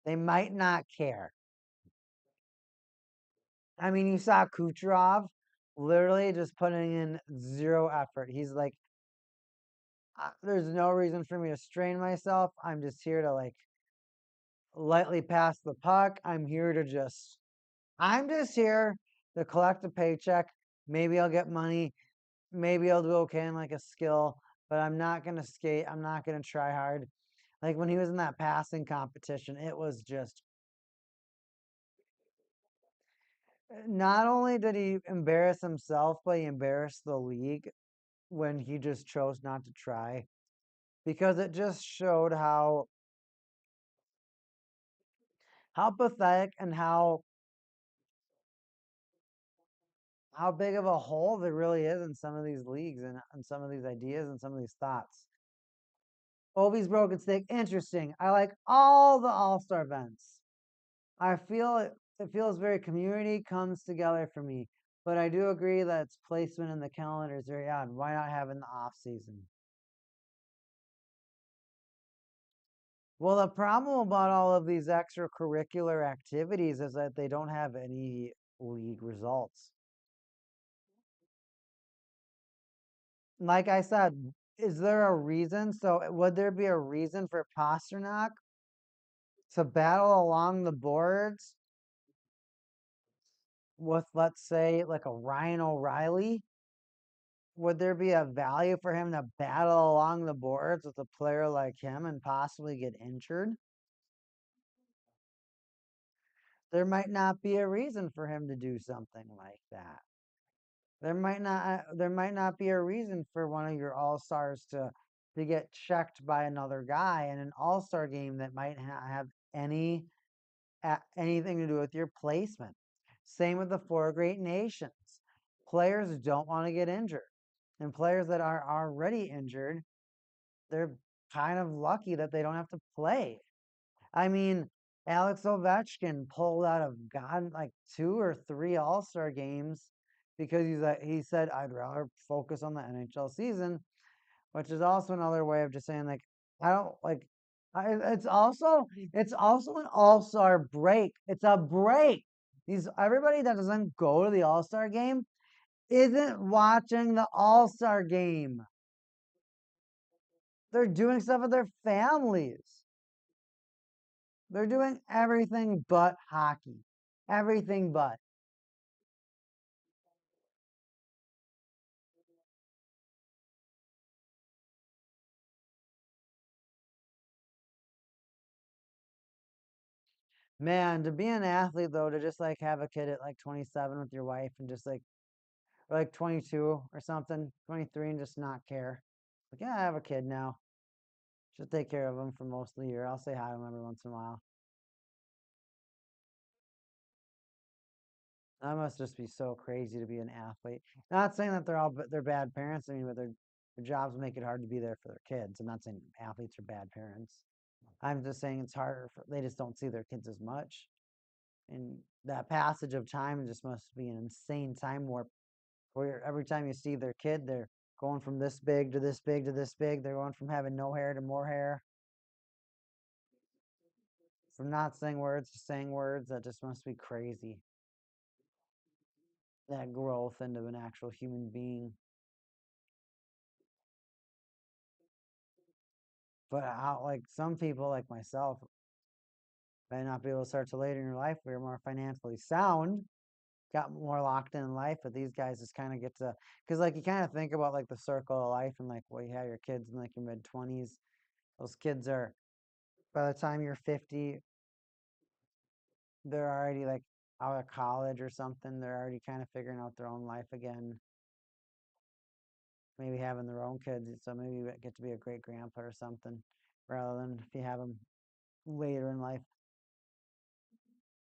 they might not care. I mean, you saw Kucherov literally just putting in zero effort. He's like, there's no reason for me to strain myself. I'm just here to like lightly pass the puck. I'm just here to collect a paycheck. Maybe I'll get money. Maybe I'll do okay in like a skill, but I'm not going to skate. I'm not going to try hard. Like when he was in that passing competition, it was just not only did he embarrass himself, but he embarrassed the league when he just chose not to try because it just showed how pathetic and how big of a hole there really is in some of these leagues and some of these ideas and some of these thoughts. Ovi's broken stick, interesting. I like all the all-star events. I feel it feels very community comes together for me. But I do agree that its placement in the calendar is very odd. Why not have it in the off season? Well, the problem about all of these extracurricular activities is that they don't have any league results. Like I said, is there a reason? So would there be a reason for Pasternak to battle along the boards with, let's say, like a Ryan O'Reilly? Would there be a value for him to battle along the boards with a player like him and possibly get injured? There might not be a reason for him to do something like that. There might not be a reason for one of your all-stars to get checked by another guy in an all-star game that might not have anything to do with your placement. Same with the four great nations. Players don't want to get injured. And players that are already injured, they're kind of lucky that they don't have to play. I mean, Alex Ovechkin pulled out of God like two or three All-Star games because he said I'd rather focus on the NHL season, which is also another way of just saying like I don't like It's also an all-star break. It's a break. These everybody that doesn't go to the all-star game isn't watching the all-star game. They're doing stuff with their families. They're doing everything but hockey. Everything but. Man, to be an athlete though, to just like have a kid at like 27 with your wife and just like or like 22 or something, 23 and just not care. Like, yeah, I have a kid now. Just take care of him for most of the year. I'll say hi to him every once in a while. That must just be so crazy to be an athlete. Not saying that they're bad parents. I mean, but their jobs make it hard to be there for their kids. I'm not saying athletes are bad parents. I'm just saying it's harder for they just don't see their kids as much. And that passage of time just must be an insane time warp where every time you see their kid, they're going from this big to this big to this big. They're going from having no hair to more hair, from not saying words to saying words. That just must be crazy. That growth into an actual human being. But how, like some people, like myself, may not be able to start till later in your life. We are more financially sound, got more locked in life. But these guys just kind of get to, because like you kind of think about like the circle of life and like, well, you have your kids in like your mid 20s. Those kids are, by the time you're 50, they're already like out of college or something. They're already kind of figuring out their own life again, maybe having their own kids. So maybe you get to be a great grandpa or something, rather than if you have them later in life.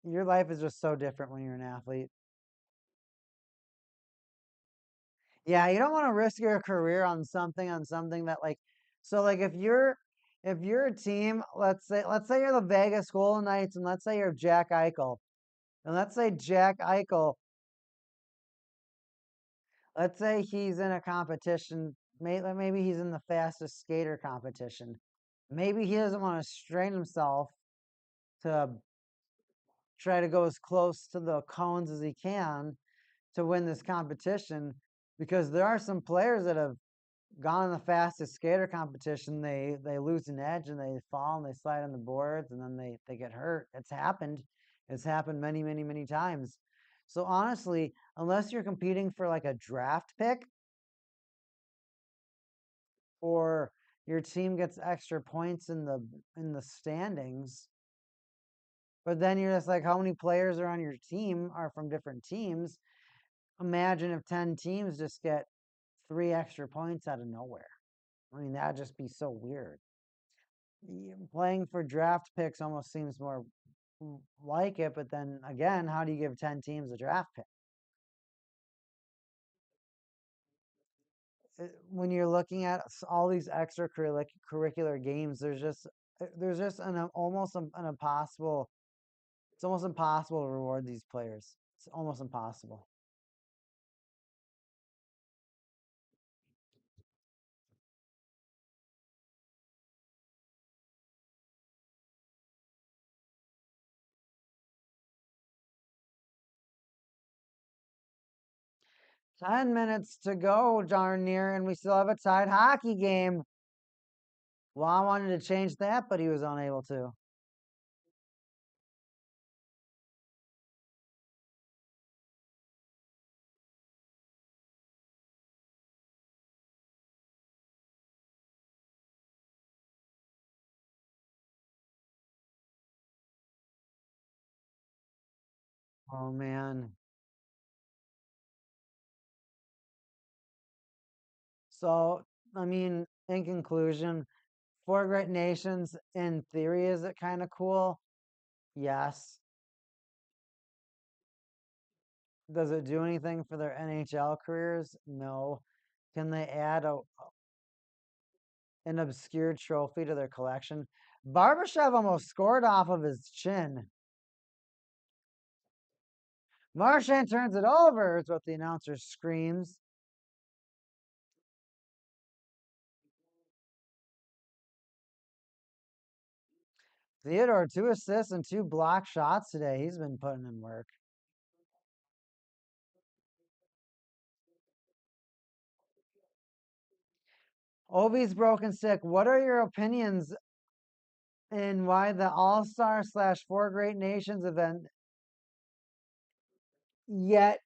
Your life is just so different when you're an athlete. Yeah, you don't want to risk your career on something that like so like if you're a team, let's say you're the Vegas Golden Knights and let's say you're Jack Eichel. And let's say he's in a competition, maybe he's in the fastest skater competition. Maybe he doesn't want to strain himself to try to go as close to the cones as he can to win this competition because there are some players that have gone in the fastest skater competition. They lose an edge and they fall and they slide on the boards and then they get hurt. It's happened many many many times. So honestly, unless you're competing for like a draft pick or your team gets extra points in the standings, but then you're just like how many players are on your team are from different teams. Imagine if 10 teams just get 3 extra points out of nowhere. I mean, that'd just be so weird. Playing for draft picks almost seems more like it, but then again, how do you give 10 teams a draft pick? When you're looking at all these extracurricular games, there's just an almost an impossible. It's almost impossible to reward these players. It's almost impossible. 10 minutes to go, darn near, and we still have a tied hockey game. Juan wanted to change that, but he was unable to. Oh man. So, I mean, in conclusion, Four Great Nations, in theory, is it kind of cool? Yes. Does it do anything for their NHL careers? No. Can they add an obscure trophy to their collection? Barbashev almost scored off of his chin. Marchand turns it over, is what the announcer screams. Theodore, 2 assists and 2 block shots today. He's been putting in work. Ovi's broken stick. What are your opinions in why the All-Star / Four Great Nations event yet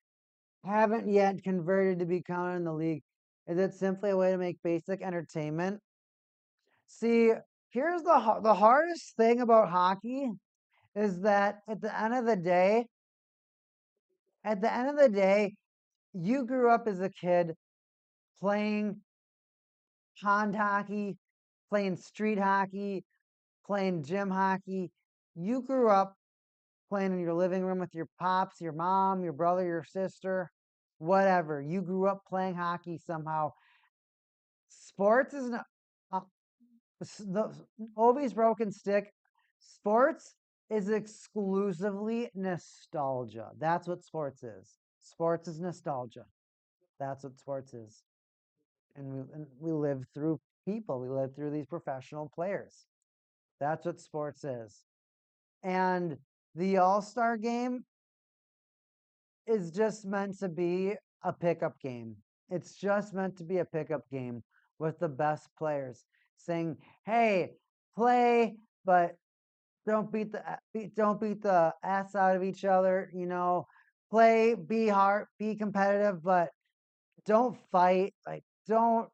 haven't yet converted to be counted in the league? Is it simply a way to make basic entertainment? See, here's the hardest thing about hockey is that at the end of the day, you grew up as a kid playing pond hockey, playing street hockey, playing gym hockey. You grew up playing in your living room with your pops, your mom, your brother, your sister, whatever. You grew up playing hockey somehow. Sports is not uh, the Ovi's broken stick. Sports is exclusively nostalgia. That's what sports is. Sports is nostalgia. That's what sports is. And we live through people. We live through these professional players. That's what sports is. And the All-Star game is just meant to be a pickup game. It's just meant to be a pickup game with the best players saying, "Hey, play, but don't beat the ass out of each other, play, be hard, be competitive, but don't fight, like don't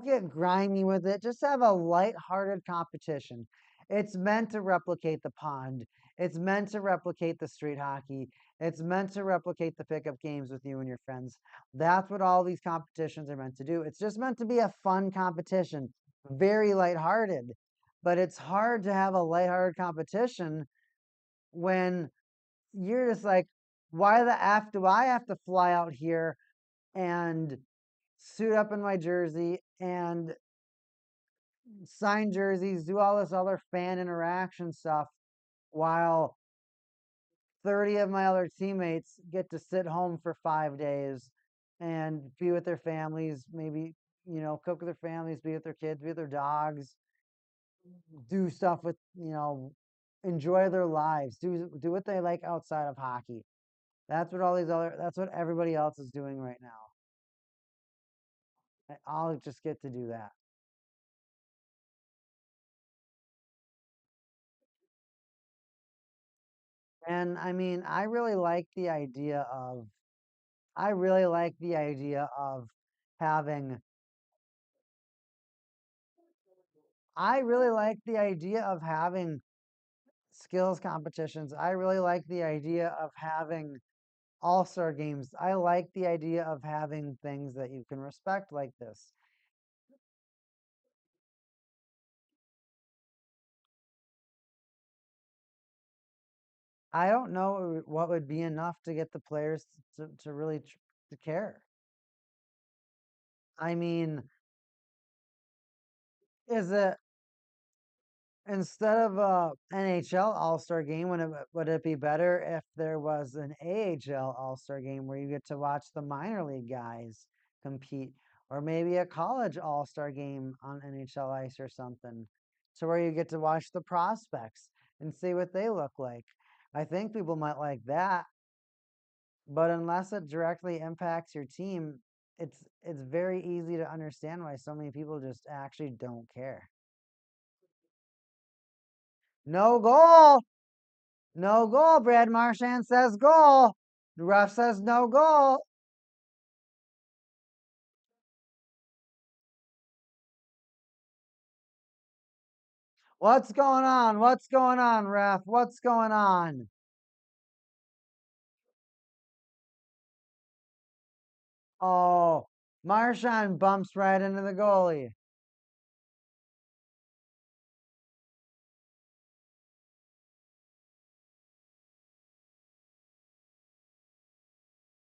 get grimy with it. Just have a light-hearted competition." It's meant to replicate the pond. It's meant to replicate the street hockey. It's meant to replicate the pickup games with you and your friends. That's what all these competitions are meant to do. It's just meant to be a fun competition, very lighthearted. But it's hard to have a lighthearted competition when you're just like, why the F do I have to fly out here and suit up in my jersey and sign jerseys, do all this other fan interaction stuff while 30 of my other teammates get to sit home for 5 days and be with their families, maybe, cook with their families, be with their kids, be with their dogs, do stuff with, enjoy their lives, do what they like outside of hockey. That's what everybody else is doing right now. I'll just get to do that. And I mean, I really like the idea of having, I really like the idea of having skills competitions. I really like the idea of having all-star games. I like the idea of having things that you can respect like this. I don't know what would be enough to get the players to really to care. I mean, is it instead of a NHL All-Star game, would it be better if there was an AHL All-Star game where you get to watch the minor league guys compete, or maybe a college All-Star game on NHL ice or something, to where you get to watch the prospects and see what they look like? I think people might like that, but unless it directly impacts your team, it's very easy to understand why so many people just actually don't care. No goal. No goal. Brad Marchand says goal. The ref says no goal. What's going on? What's going on, ref? What's going on? Oh, Marchand bumps right into the goalie.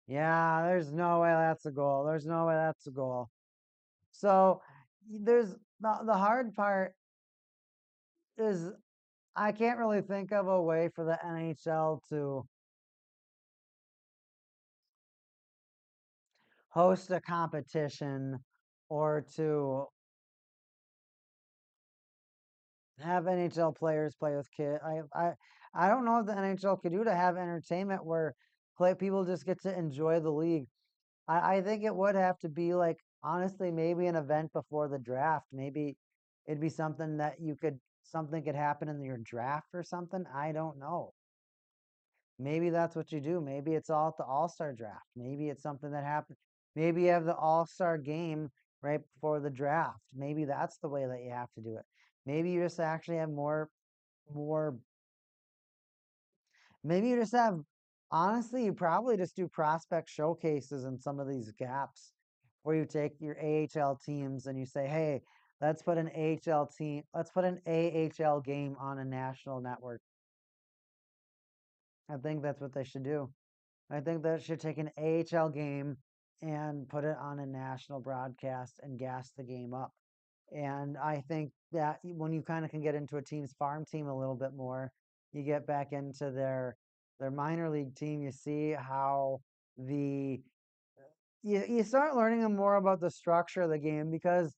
Yeah, there's no way that's a goal. There's no way that's a goal. So there's the hard part is I can't really think of a way for the NHL to host a competition or to Have NHL players play with kids. I don't know if the NHL could do to have entertainment where play people just get to enjoy the league. I think it would have to be like honestly maybe an event before the draft. Maybe it'd be something that you could something could happen in your draft or something. I don't know. Maybe that's what you do. Maybe it's all at the All-Star draft. Maybe it's something that happens. Maybe you have the All-Star game right before the draft. Maybe that's the way that you have to do it. Maybe you just actually have more maybe you just have honestly you probably just do prospect showcases in some of these gaps where you take your AHL teams and you say, "Hey, let's put an AHL team, let's put an AHL game on a national network." I think that's what they should do. I think they should take an AHL game and put it on a national broadcast and gas the game up. And I think that when you kind of can get into a team's farm team a little bit more, you get back into their minor league team. You see how the you start learning more about the structure of the game because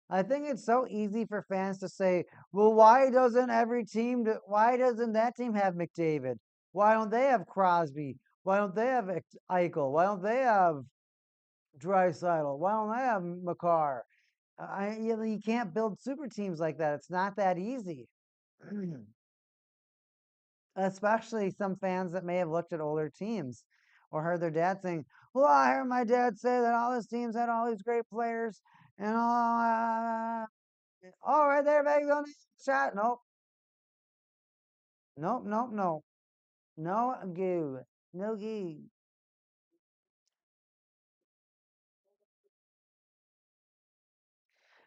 I think it's so easy for fans to say, well, why doesn't why doesn't that team have McDavid? Why don't they have Crosby? Why don't they have Eichel? Why don't they have Draisaitl? Why don't they have McCarr? You can't build super teams like that. It's not that easy. Especially some fans that may have looked at older teams or heard their dad saying, well, I heard my dad say that all his teams had all these great players and all right there, baby, on the shot. Nope, nope, nope, no. No goo. No goo.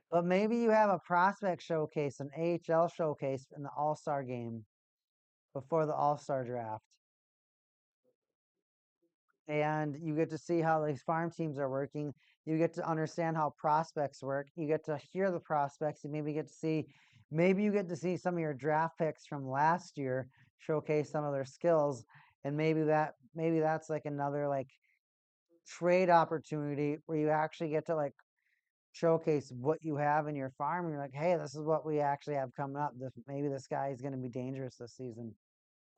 But maybe you have a prospect showcase, an AHL showcase in the All Star game before the All Star draft. And you get to see how these farm teams are working. You get to understand how prospects work. You get to hear the prospects. You maybe get to see, maybe you get to see some of your draft picks from last year showcase some of their skills. And maybe that's like another like trade opportunity where you actually get to like showcase what you have in your farm. And you're like, hey, this is what we actually have coming up. Maybe this guy is going to be dangerous this season.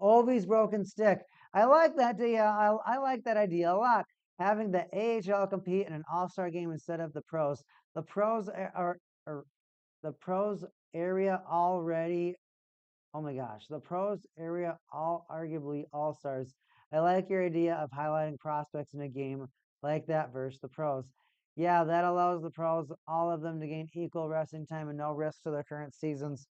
Ovi's broken stick. I like that idea. I like that idea a lot. Having the AHL compete in an All-Star game instead of the pros. The pros are the pros area already. Oh my gosh, the pros area all arguably all stars. I like your idea of highlighting prospects in a game like that versus the pros. Yeah, that allows the pros, all of them, to gain equal resting time and no risk to their current seasons.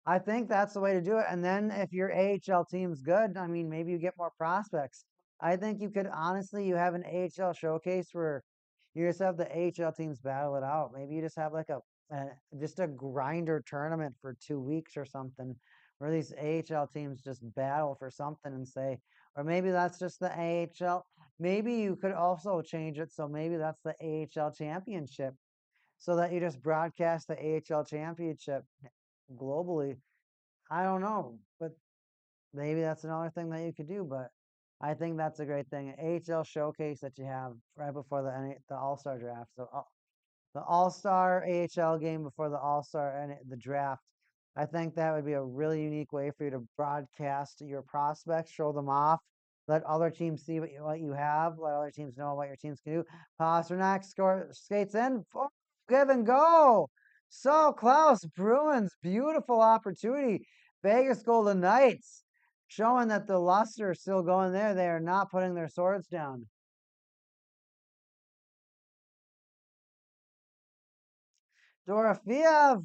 I think that's the way to do it. And then if your AHL team's good, I mean, maybe you get more prospects. I think you could honestly, you have an AHL showcase where you just have the AHL teams battle it out. Maybe you just have like a just a grinder tournament for 2 weeks or something, where these AHL teams just battle for something and say, or maybe that's just the AHL. Maybe you could also change it so maybe that's the AHL championship, so that you just broadcast the AHL championship globally. I don't know, but maybe that's another thing that you could do. But I think that's a great thing. An AHL showcase that you have right before the All Star draft. So the All Star AHL game before the All Star and the draft. I think that would be a really unique way for you to broadcast your prospects, show them off, let other teams see what you have, let other teams know what your teams can do. Pasternak skates in, give and go. So close, Bruins, beautiful opportunity. Vegas Golden Knights showing that the luster is still going there. They are not putting their swords down. Dorofeev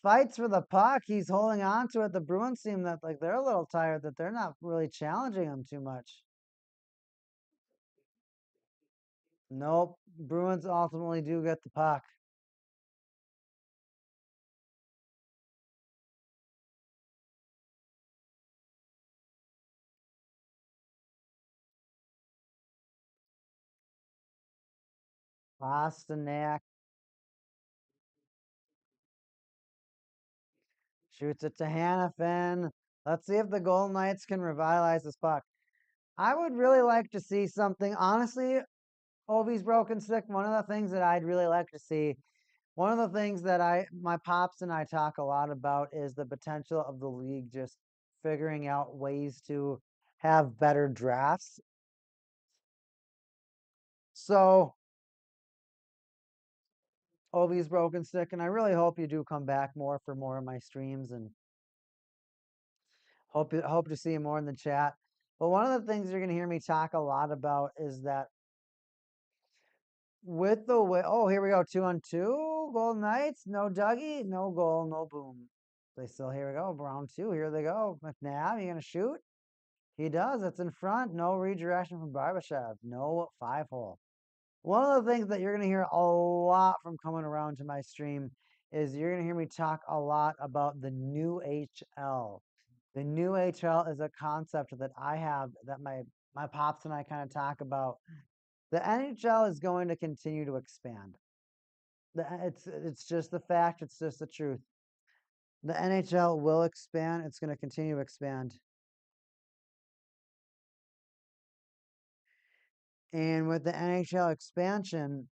fights for the puck. He's holding on to it. The Bruins seem that like they're a little tired that they're not really challenging him too much. Nope. Bruins ultimately do get the puck. Pasternak shoots it to Hannafin. Let's see if the Golden Knights can revitalize this puck. I would really like to see something. Honestly, Ovi's broken stick. One of the things that I'd really like to see One of the things that my pops and I talk a lot about is the potential of the league just figuring out ways to have better drafts. So, Ovi's Broken Stick, and I really hope you do come back more for more of my streams, and hope to see you more in the chat. But one of the things you're going to hear me talk a lot about is that with the way, oh, here we go, 2-on-2, Golden Knights, no Dougie, no goal, no boom. They still, here we go, round 2, here they go. McNabb, you going to shoot? He does, it's in front, no redirection from Barbashev, no 5-hole. One of the things that you're going to hear a lot from coming around to my stream is you're going to hear me talk a lot about the new HL. The new HL is a concept that I have that my pops and I kind of talk about. The NHL is going to continue to expand. It's just the fact, it's just the truth. The NHL will expand, it's going to continue to expand. And with the NHL expansion,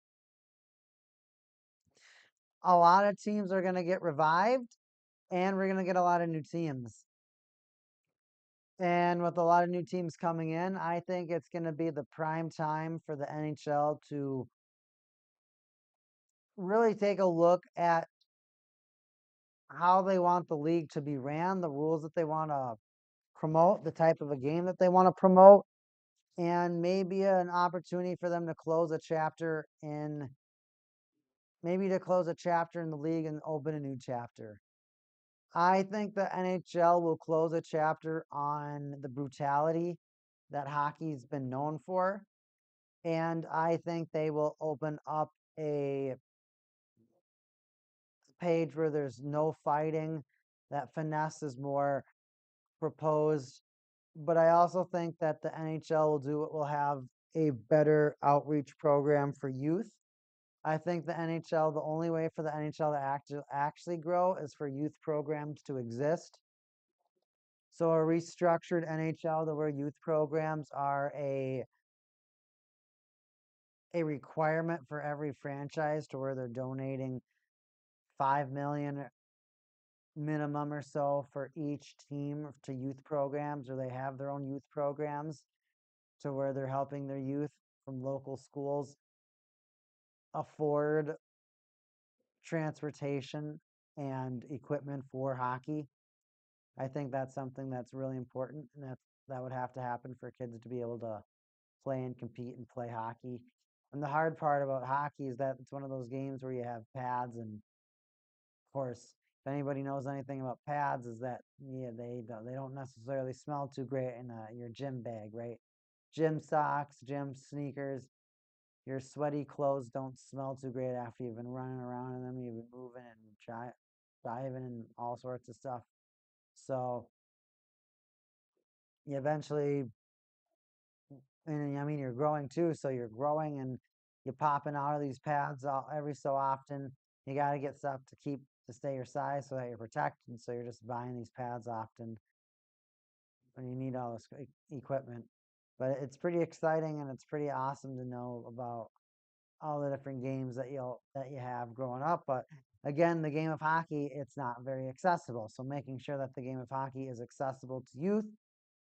a lot of teams are going to get revived, and we're going to get a lot of new teams. And with a lot of new teams coming in, I think it's going to be the prime time for the NHL to really take a look at how they want the league to be ran, the rules that they want to promote, the type of a game that they want to promote, and maybe an opportunity for them to close a chapter in the league and open a new chapter. I think the NHL will close a chapter on the brutality that hockey's been known for. And I think they will open up a page where there's no fighting, that finesse is more proposed. But I also think that the NHL will have a better outreach program for youth. I think the NHL, the only way for the NHL to actually grow is for youth programs to exist. So a restructured NHL to where youth programs are a requirement for every franchise, to where they're donating 5 million minimum or so for each team to youth programs, or they have their own youth programs to where they're helping their youth from local schools afford transportation and equipment for hockey. I think that's something that's really important, and that would have to happen for kids to be able to play and compete and play hockey. And the hard part about hockey is that it's one of those games where you have pads, and of course, if anybody knows anything about pads, is that they don't necessarily smell too great in your gym bag, right? Gym socks, gym sneakers, your sweaty clothes don't smell too great after you've been running around in them, you've been moving and diving and all sorts of stuff. So you eventually, and I mean, you're growing too, so you're growing and you're popping out of these pads every so often. You got to get stuff to stay your size so that you're protected. So you're just buying these pads often when you need all this equipment. But it's pretty exciting, and it's pretty awesome to know about all the different games that you have growing up. But again, the game of hockey, it's not very accessible. So making sure that the game of hockey is accessible to youth,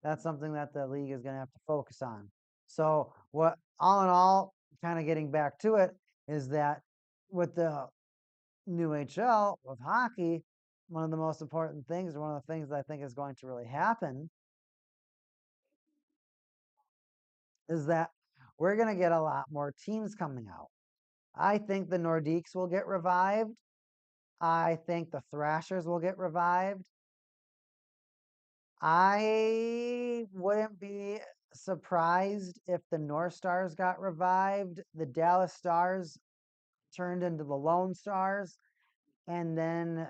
that's something that the league is going to have to focus on. So what, all in all, kind of getting back to it, is that with the new HL with hockey, one of the most important things, or one of the things that I think is going to really happen, is that we're going to get a lot more teams coming out. I think the Nordiques will get revived. I think the Thrashers will get revived. I wouldn't be surprised if the North Stars got revived, the Dallas Stars turned into the Lone Stars, and then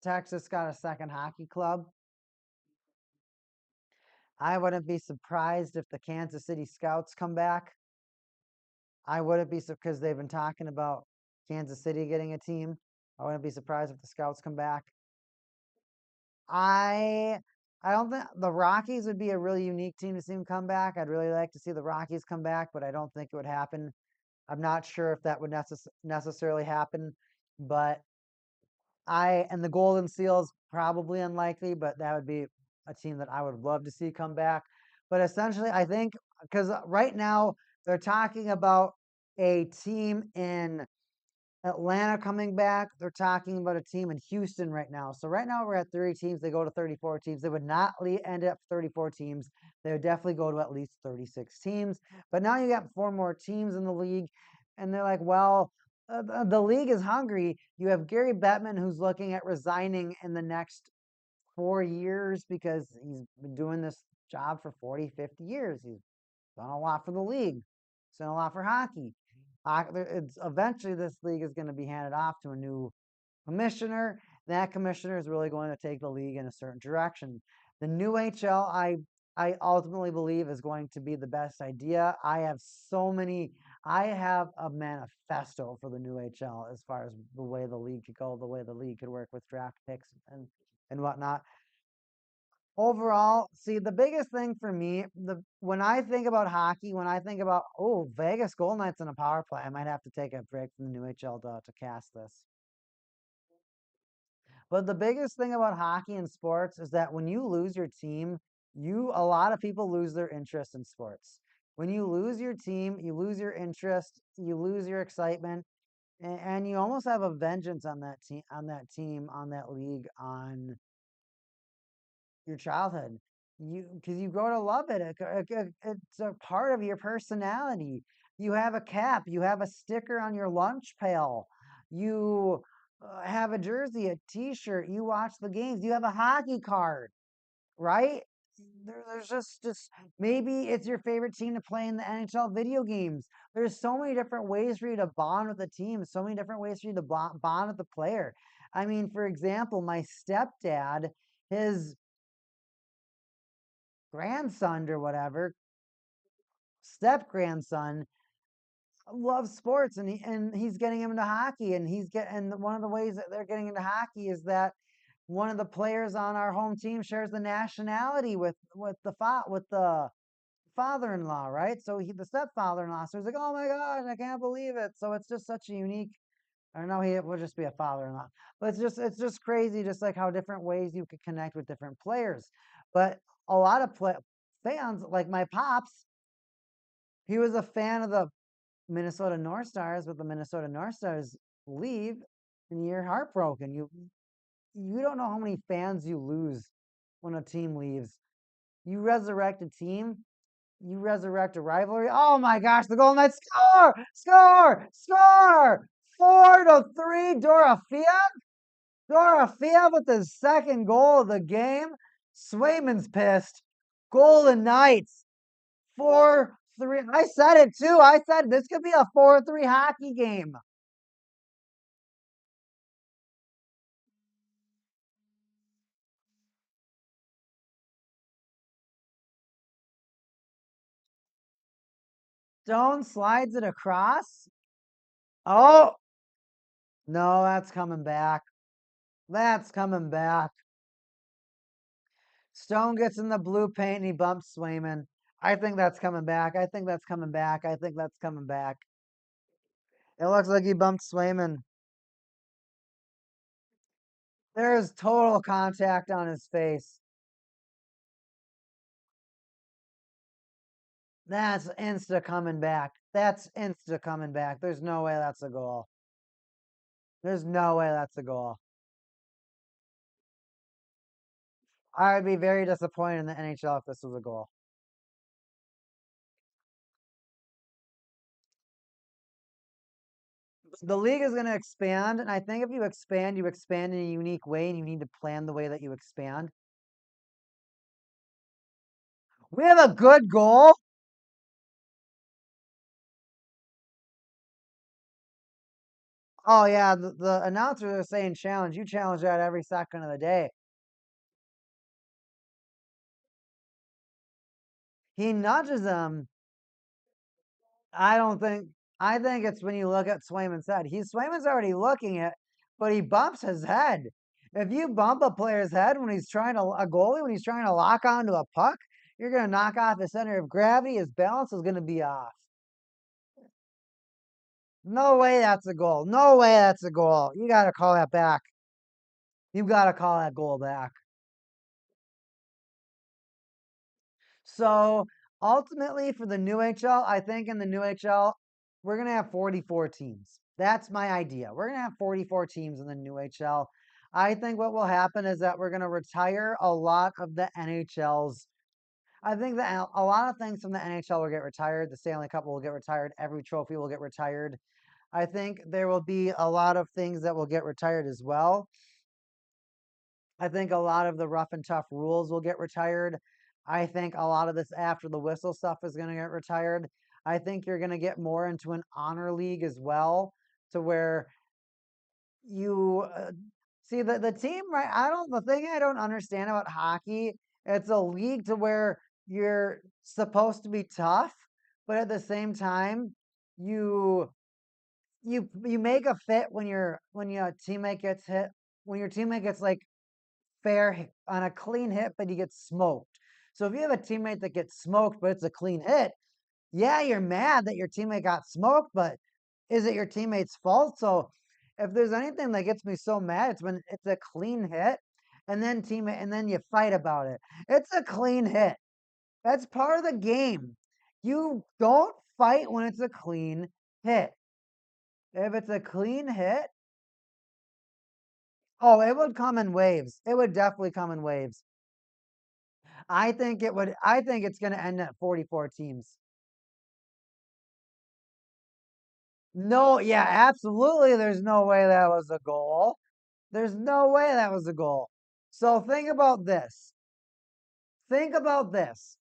Texas got a second hockey club. I wouldn't be surprised if the Kansas City Scouts come back. I wouldn't be, because they've been talking about Kansas City getting a team. I wouldn't be surprised if the Scouts come back. I I don't think the Rockies would be a really unique team to see them come back. I'd really like to see the Rockies come back, but I don't think it would happen. I'm not sure if that would necessarily happen but and the Golden Seals probably unlikely, but that would be a team that I would love to see come back. But essentially, I think because right now they're talking about a team in Atlanta coming back. They're talking about a team in Houston right now. So right now we're at 30 teams. They go to 34 teams. They would not end up 34 teams. They would definitely go to at least 36 teams. But now you got 4 more teams in the league, and they're like, well, the league is hungry. You have Gary Bettman who's looking at resigning in the next 4 years because he's been doing this job for 40, 50 years. He's done a lot for the league. He's done a lot for hockey. It's eventually this league is going to be handed off to a new commissioner. That commissioner is really going to take the league in a certain direction. The new HL, I ultimately believe is going to be the best idea. I have a manifesto for the new HL as far as the way the league could go, the way the league could work with draft picks and whatnot. Overall, see the biggest thing for me, when I think about hockey, when I think about Vegas Golden Knights in a power play, I might have to take a break from the new HL to cast this. But the biggest thing about hockey and sports is that when you lose your team, a lot of people lose their interest in sports. When you lose your team, you lose your interest, you lose your excitement, and you almost have a vengeance on that team, on that league, on your childhood. Because you grow to love it. It's a part of your personality. You have a cap, you have a sticker on your lunch pail, you have a jersey, a T-shirt. You watch the games. You have a hockey card, right? There's just maybe it's your favorite team to play in the NHL video games. There's so many different ways for you to bond with the team. So many different ways for you to bond with the player. I mean, for example, my stepdad, his grandson or whatever, step grandson, loves sports, and he's getting him into hockey, and one of the ways that they're getting into hockey is that one of the players on our home team shares the nationality with the father-in-law, right? So the stepfather-in-law, so he's like, oh my gosh, I can't believe it. So it's just such a unique. I don't know, he will just be a father-in-law, but it's just crazy, just like how different ways you could connect with different players. But a lot of fans, like my pops, he was a fan of the Minnesota North Stars, but the Minnesota North Stars leave, and you're heartbroken. You don't know how many fans you lose when a team leaves. You resurrect a team, you resurrect a rivalry. Oh my gosh, the Golden Knights score! Score! Score! 4-3, Dorothea with the second goal of the game. Swayman's pissed. Golden Knights 4-3. I said it too. I said this could be a 4-3 hockey game. Stone slides it across. Oh, no, that's coming back. That's coming back. Stone gets in the blue paint and he bumps Swayman. I think that's coming back. I think that's coming back. I think that's coming back. It looks like he bumped Swayman. There's total contact on his face. That's insta coming back. That's insta coming back. There's no way that's a goal. There's no way that's a goal. I would be very disappointed in the NHL if this was a goal. The league is going to expand, and I think if you expand in a unique way, and you need to plan the way that you expand. We have a good goal. Oh yeah, the announcers are saying challenge. You challenge that every second of the day. He nudges him. I don't think. I think it's when you look at Swayman's head. Swayman's already looking at, but he bumps his head. If you bump a player's head when he's trying to a goalie when he's trying to lock onto a puck, you're going to knock off his center of gravity. His balance is going to be off. No way that's a goal. No way that's a goal. You got to call that back. You got to call that goal back. So ultimately, for the new HL, I think in the new HL, we're going to have 44 teams. That's my idea. We're going to have 44 teams in the new HL. I think what will happen is that we're going to retire a lot of the NHL's. I think that a lot of things from the NHL will get retired. The Stanley Cup will get retired. Every trophy will get retired. I think there will be a lot of things that will get retired as well. I think a lot of the rough and tough rules will get retired. I think a lot of this after the whistle stuff is going to get retired. I think you're going to get more into an honor league as well, to where you see the team, right? The thing I don't understand about hockey, it's a league to where you're supposed to be tough, but at the same time, you you make a fit when your teammate gets hit, when your teammate gets like on a clean hit, but he gets smoked. So if you have a teammate that gets smoked, but it's a clean hit, yeah, you're mad that your teammate got smoked, but is it your teammate's fault? So if there's anything that gets me so mad, it's when it's a clean hit and then you fight about it. It's a clean hit. That's part of the game. You don't fight when it's a clean hit. If it's a clean hit, oh, it would come in waves. It would definitely come in waves. I think it's going to end at 44 teams. No, yeah, absolutely. There's no way that was a goal. There's no way that was a goal. So think about this. Think about this.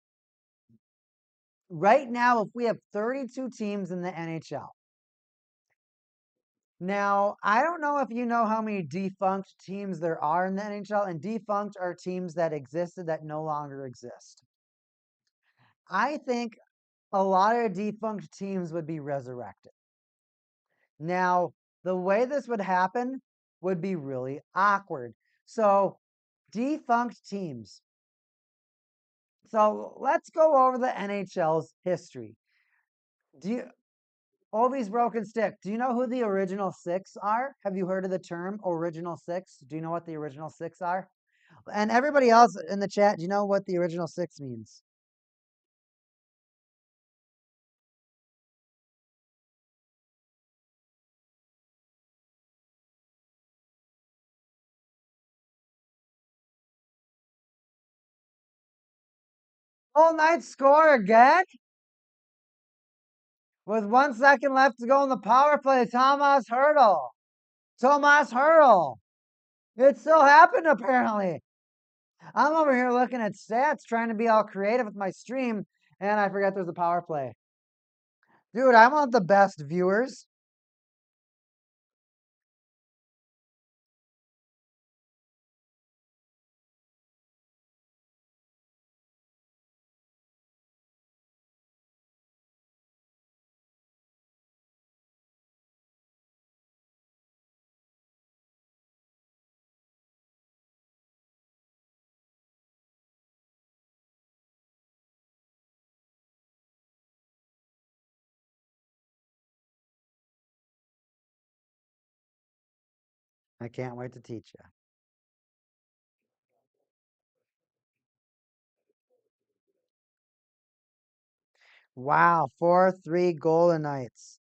Right now, if we have 32 teams in the NHL, now I don't know if you know how many defunct teams there are in the NHL, and defunct are teams that existed that no longer exist. I think a lot of defunct teams would be resurrected. Now, the way this would happen would be really awkward. So, defunct teams. So, let's go over the NHL's history. Do you Ovi's broken stick? Do you know who the original six are? Have you heard of the term original six? Do you know what the original six are? And everybody else in the chat, do you know what the original six means? All night score again? With 1 second left to go in the power play, Thomas Hurdle. Tomas Hurdle. It still happened apparently. I'm over here looking at stats, trying to be all creative with my stream, and I forgot there's a power play. Dude, I want the best viewers. I can't wait to teach you. Wow, 4-3 Golden Knights.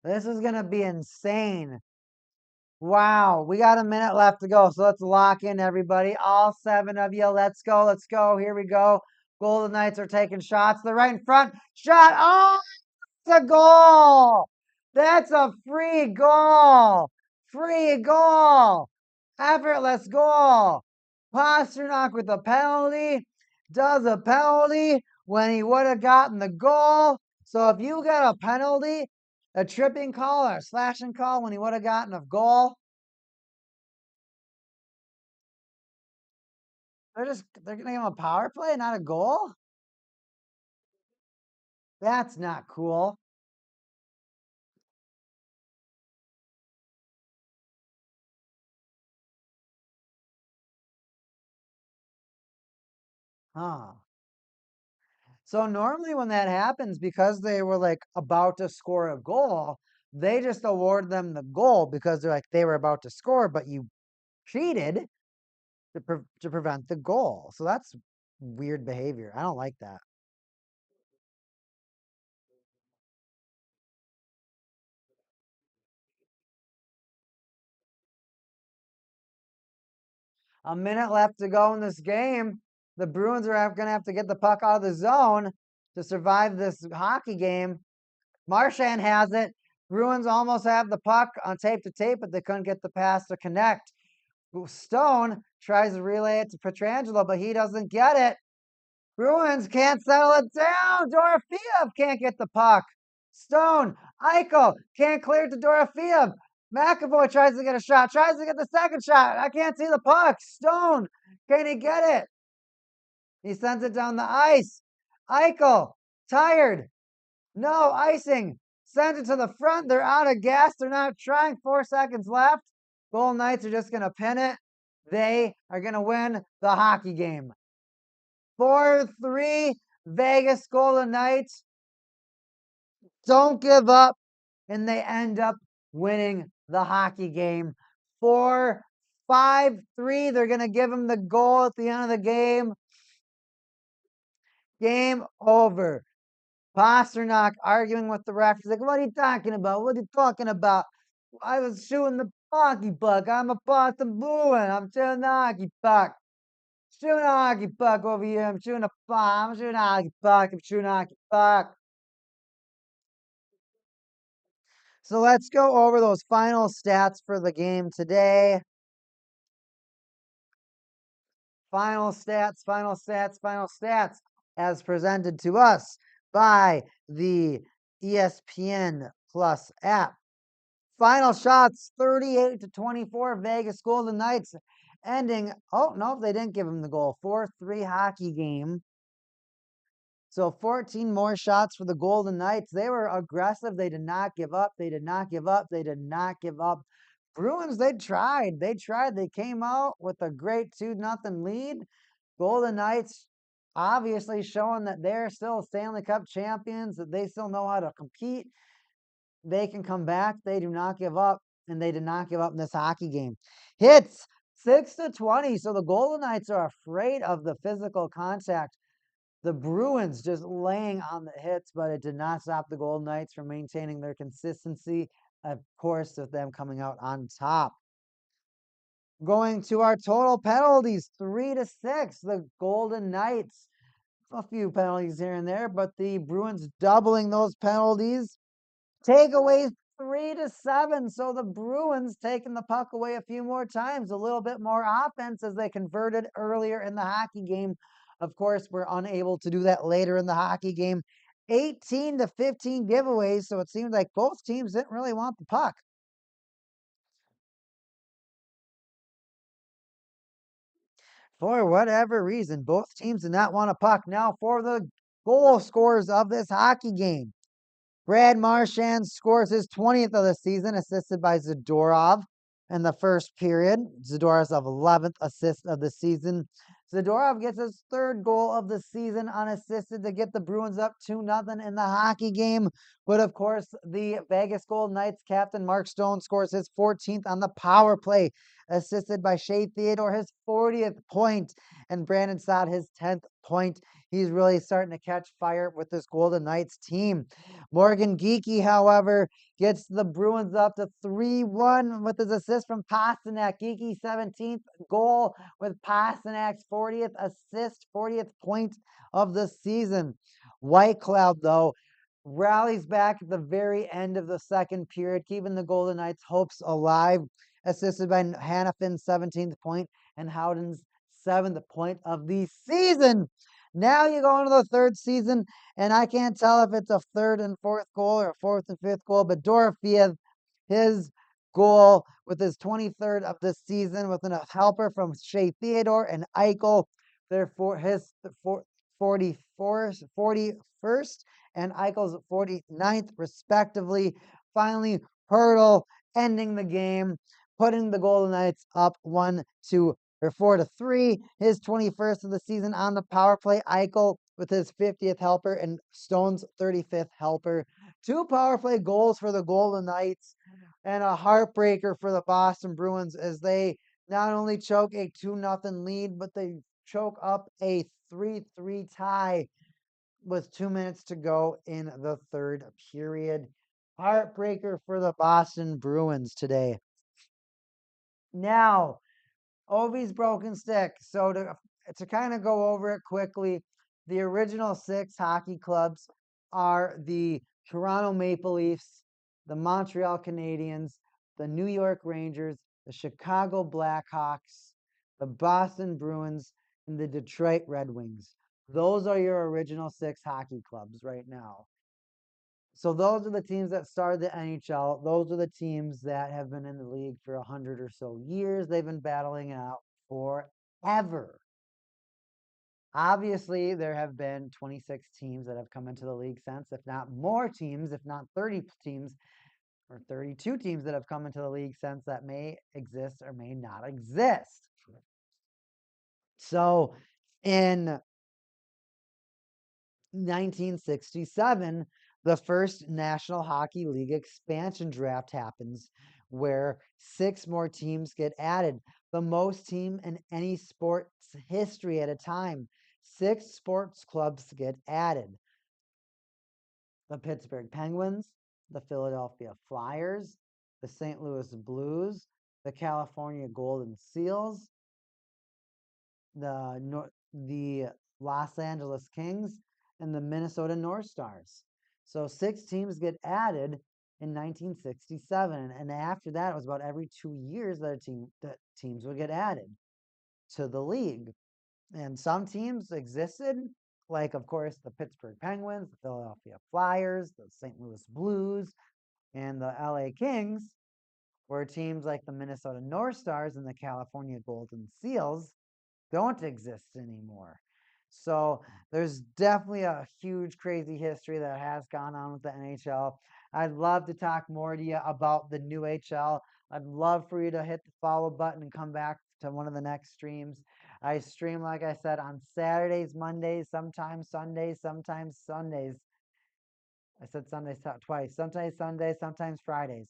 This is going to be insane. Wow, we got a minute left to go, so let's lock in, everybody. All 7 of you, let's go, let's go. Here we go. Golden Knights are taking shots. They're right in front. Shot. Oh, it's a goal. That's a free goal. Free goal. Effortless goal. Pasternak with a penalty. Does a penalty when he would have gotten the goal. So if you got a penalty, a tripping call or a slashing call when he would have gotten a goal, they're gonna give him a power play, not a goal? That's not cool. Huh. So normally when that happens, because they were like about to score a goal, they just award them the goal because they're like they were about to score, but you cheated to prevent the goal. So that's weird behavior. I don't like that. A minute left to go in this game. The Bruins are going to have to get the puck out of the zone to survive this hockey game. Marchand has it. Bruins almost have the puck on tape to tape, but they couldn't get the pass to connect. Stone tries to relay it to Petrangelo, but he doesn't get it. Bruins can't settle it down. Dorofeev can't get the puck. Stone, Eichel can't clear it to Dorofeev. McAvoy tries to get a shot, tries to get the second shot. I can't see the puck. Stone, can he get it? He sends it down the ice. Eichel, tired. No, icing. Sends it to the front. They're out of gas. They're not trying. 4 seconds left. Golden Knights are just going to pin it. They are going to win the hockey game. 4-3 Vegas Golden Knights don't give up, and they end up winning the hockey game. 4-5-3. They're going to give them the goal at the end of the game. Game over. Pasternak arguing with the ref. He's like, what are you talking about? What are you talking about? I was shooting the hockey puck. I'm a Boston Bruin. I'm shooting the hockey puck. Shooting a hockey puck over here. I'm shooting a puck. I'm shooting a hockey puck. I'm shooting a hockey puck. So let's go over those final stats for the game today. Final stats, final stats, final stats, as presented to us by the ESPN Plus app. Final shots 38-24 Vegas Golden Knights ending. Oh, no, they didn't give him the goal. 4-3 hockey game. So 14 more shots for the Golden Knights. They were aggressive. They did not give up. They did not give up. They did not give up. Bruins, they tried. They tried. They came out with a great 2-0 lead. Golden Knights obviously showing that they're still Stanley Cup champions, that they still know how to compete. They can come back. They do not give up, and they did not give up in this hockey game. Hits 6-20. So the Golden Knights are afraid of the physical contact. The Bruins just laying on the hits, but it did not stop the Golden Knights from maintaining their consistency, of course, with them coming out on top. Going to our total penalties, 3-6. The Golden Knights, a few penalties here and there, but the Bruins doubling those penalties. Takeaways 3-7. So the Bruins taking the puck away a few more times, a little bit more offense as they converted earlier in the hockey game. Of course, we're unable to do that later in the hockey game. 18-15 giveaways. So it seemed like both teams didn't really want the puck. For whatever reason, both teams did not want a puck. Now for the goal scorers of this hockey game. Brad Marchand scores his 20th of the season, assisted by Zadorov in the first period. Zadorov's 11th assist of the season. Zadorov gets his third goal of the season unassisted to get the Bruins up 2-0 in the hockey game. But of course, the Vegas Golden Knights captain Mark Stone scores his 14th on the power play, assisted by Shea Theodore, his 40th point, and Brandon Saad, his 10th point. He's really starting to catch fire with this Golden Knights team. Morgan Geekie, however, gets the Bruins up to 3-1 with his assist from Pasternak. Geekie 17th goal with Pasternak's 40th assist, 40th point of the season. White Cloud, though, rallies back at the very end of the second period, keeping the Golden Knights' hopes alive, assisted by Hannafin's 17th point and Howden's 7th point of the season. Now you go into the third season, and I can't tell if it's a third and fourth goal or a fourth and fifth goal, but Dorofeev, his goal with his 23rd of the season with a helper from Shea Theodore and Eichel, therefore his 41st and Eichel's 49th, respectively. Finally, Hurdle ending the game, putting the Golden Knights up 1-0 or 4-3. His 21st of the season on the power play. Eichel with his 50th helper and Stone's 35th helper. 2 power play goals for the Golden Knights and a heartbreaker for the Boston Bruins as they not only choke a 2-0 lead, but they choke up a 3-3 tie with 2 minutes to go in the third period. Heartbreaker for the Boston Bruins today. Now, Ovi's broken stick. So to kind of go over it quickly, the original 6 hockey clubs are the Toronto Maple Leafs, the Montreal Canadiens, the New York Rangers, the Chicago Blackhawks, the Boston Bruins, and the Detroit Red Wings. Those are your original 6 hockey clubs right now. So those are the teams that started the NHL. Those are the teams that have been in the league for 100 or so years. They've been battling it out forever. Obviously, there have been 26 teams that have come into the league since, if not more teams, if not 30 teams or 32 teams that have come into the league since that may exist or may not exist. So in 1967, the first National Hockey League expansion draft happens where 6 more teams get added, the most team in any sport's history at a time. 6 sports clubs get added. The Pittsburgh Penguins, the Philadelphia Flyers, the St. Louis Blues, the California Golden Seals, the Los Angeles Kings, and the Minnesota North Stars. So 6 teams get added in 1967, and after that, it was about every 2 years that teams would get added to the league. And some teams existed, like of course the Pittsburgh Penguins, the Philadelphia Flyers, the St. Louis Blues, and the LA Kings, where teams like the Minnesota North Stars and the California Golden Seals don't exist anymore. So there's definitely a huge, crazy history that has gone on with the NHL. I'd love to talk more to you about the new HL. I'd love for you to hit the follow button and come back to one of the next streams. I stream, like I said, on Saturdays, Mondays, sometimes Sundays, sometimes Sundays. I said Sundays twice. Sometimes Sundays, sometimes Fridays.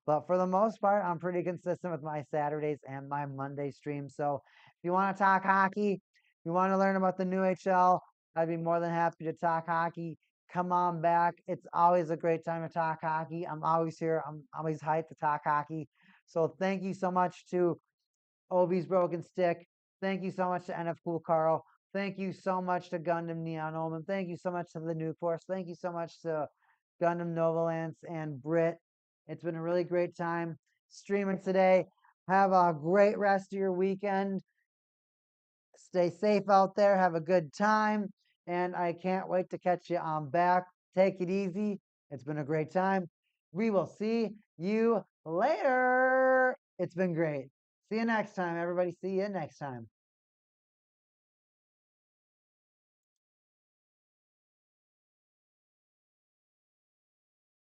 But for the most part, I'm pretty consistent with my Saturdays and my Monday streams. So if you want to talk hockey, if you want to learn about the new HL, I'd be more than happy to talk hockey. Come on back. It's always a great time to talk hockey. I'm always here. I'm always hyped to talk hockey. So thank you so much to Obi's Broken Stick. Thank you so much to NF Cool Carl. Thank you so much to Gundam Neon Omen. Thank you so much to the New Force. Thank you so much to Gundam Novalance and Brit. It's been a really great time streaming today. Have a great rest of your weekend. Stay safe out there. Have a good time. And I can't wait to catch you on back. Take it easy. It's been a great time. We will see you later. It's been great. See you next time, everybody. See you next time.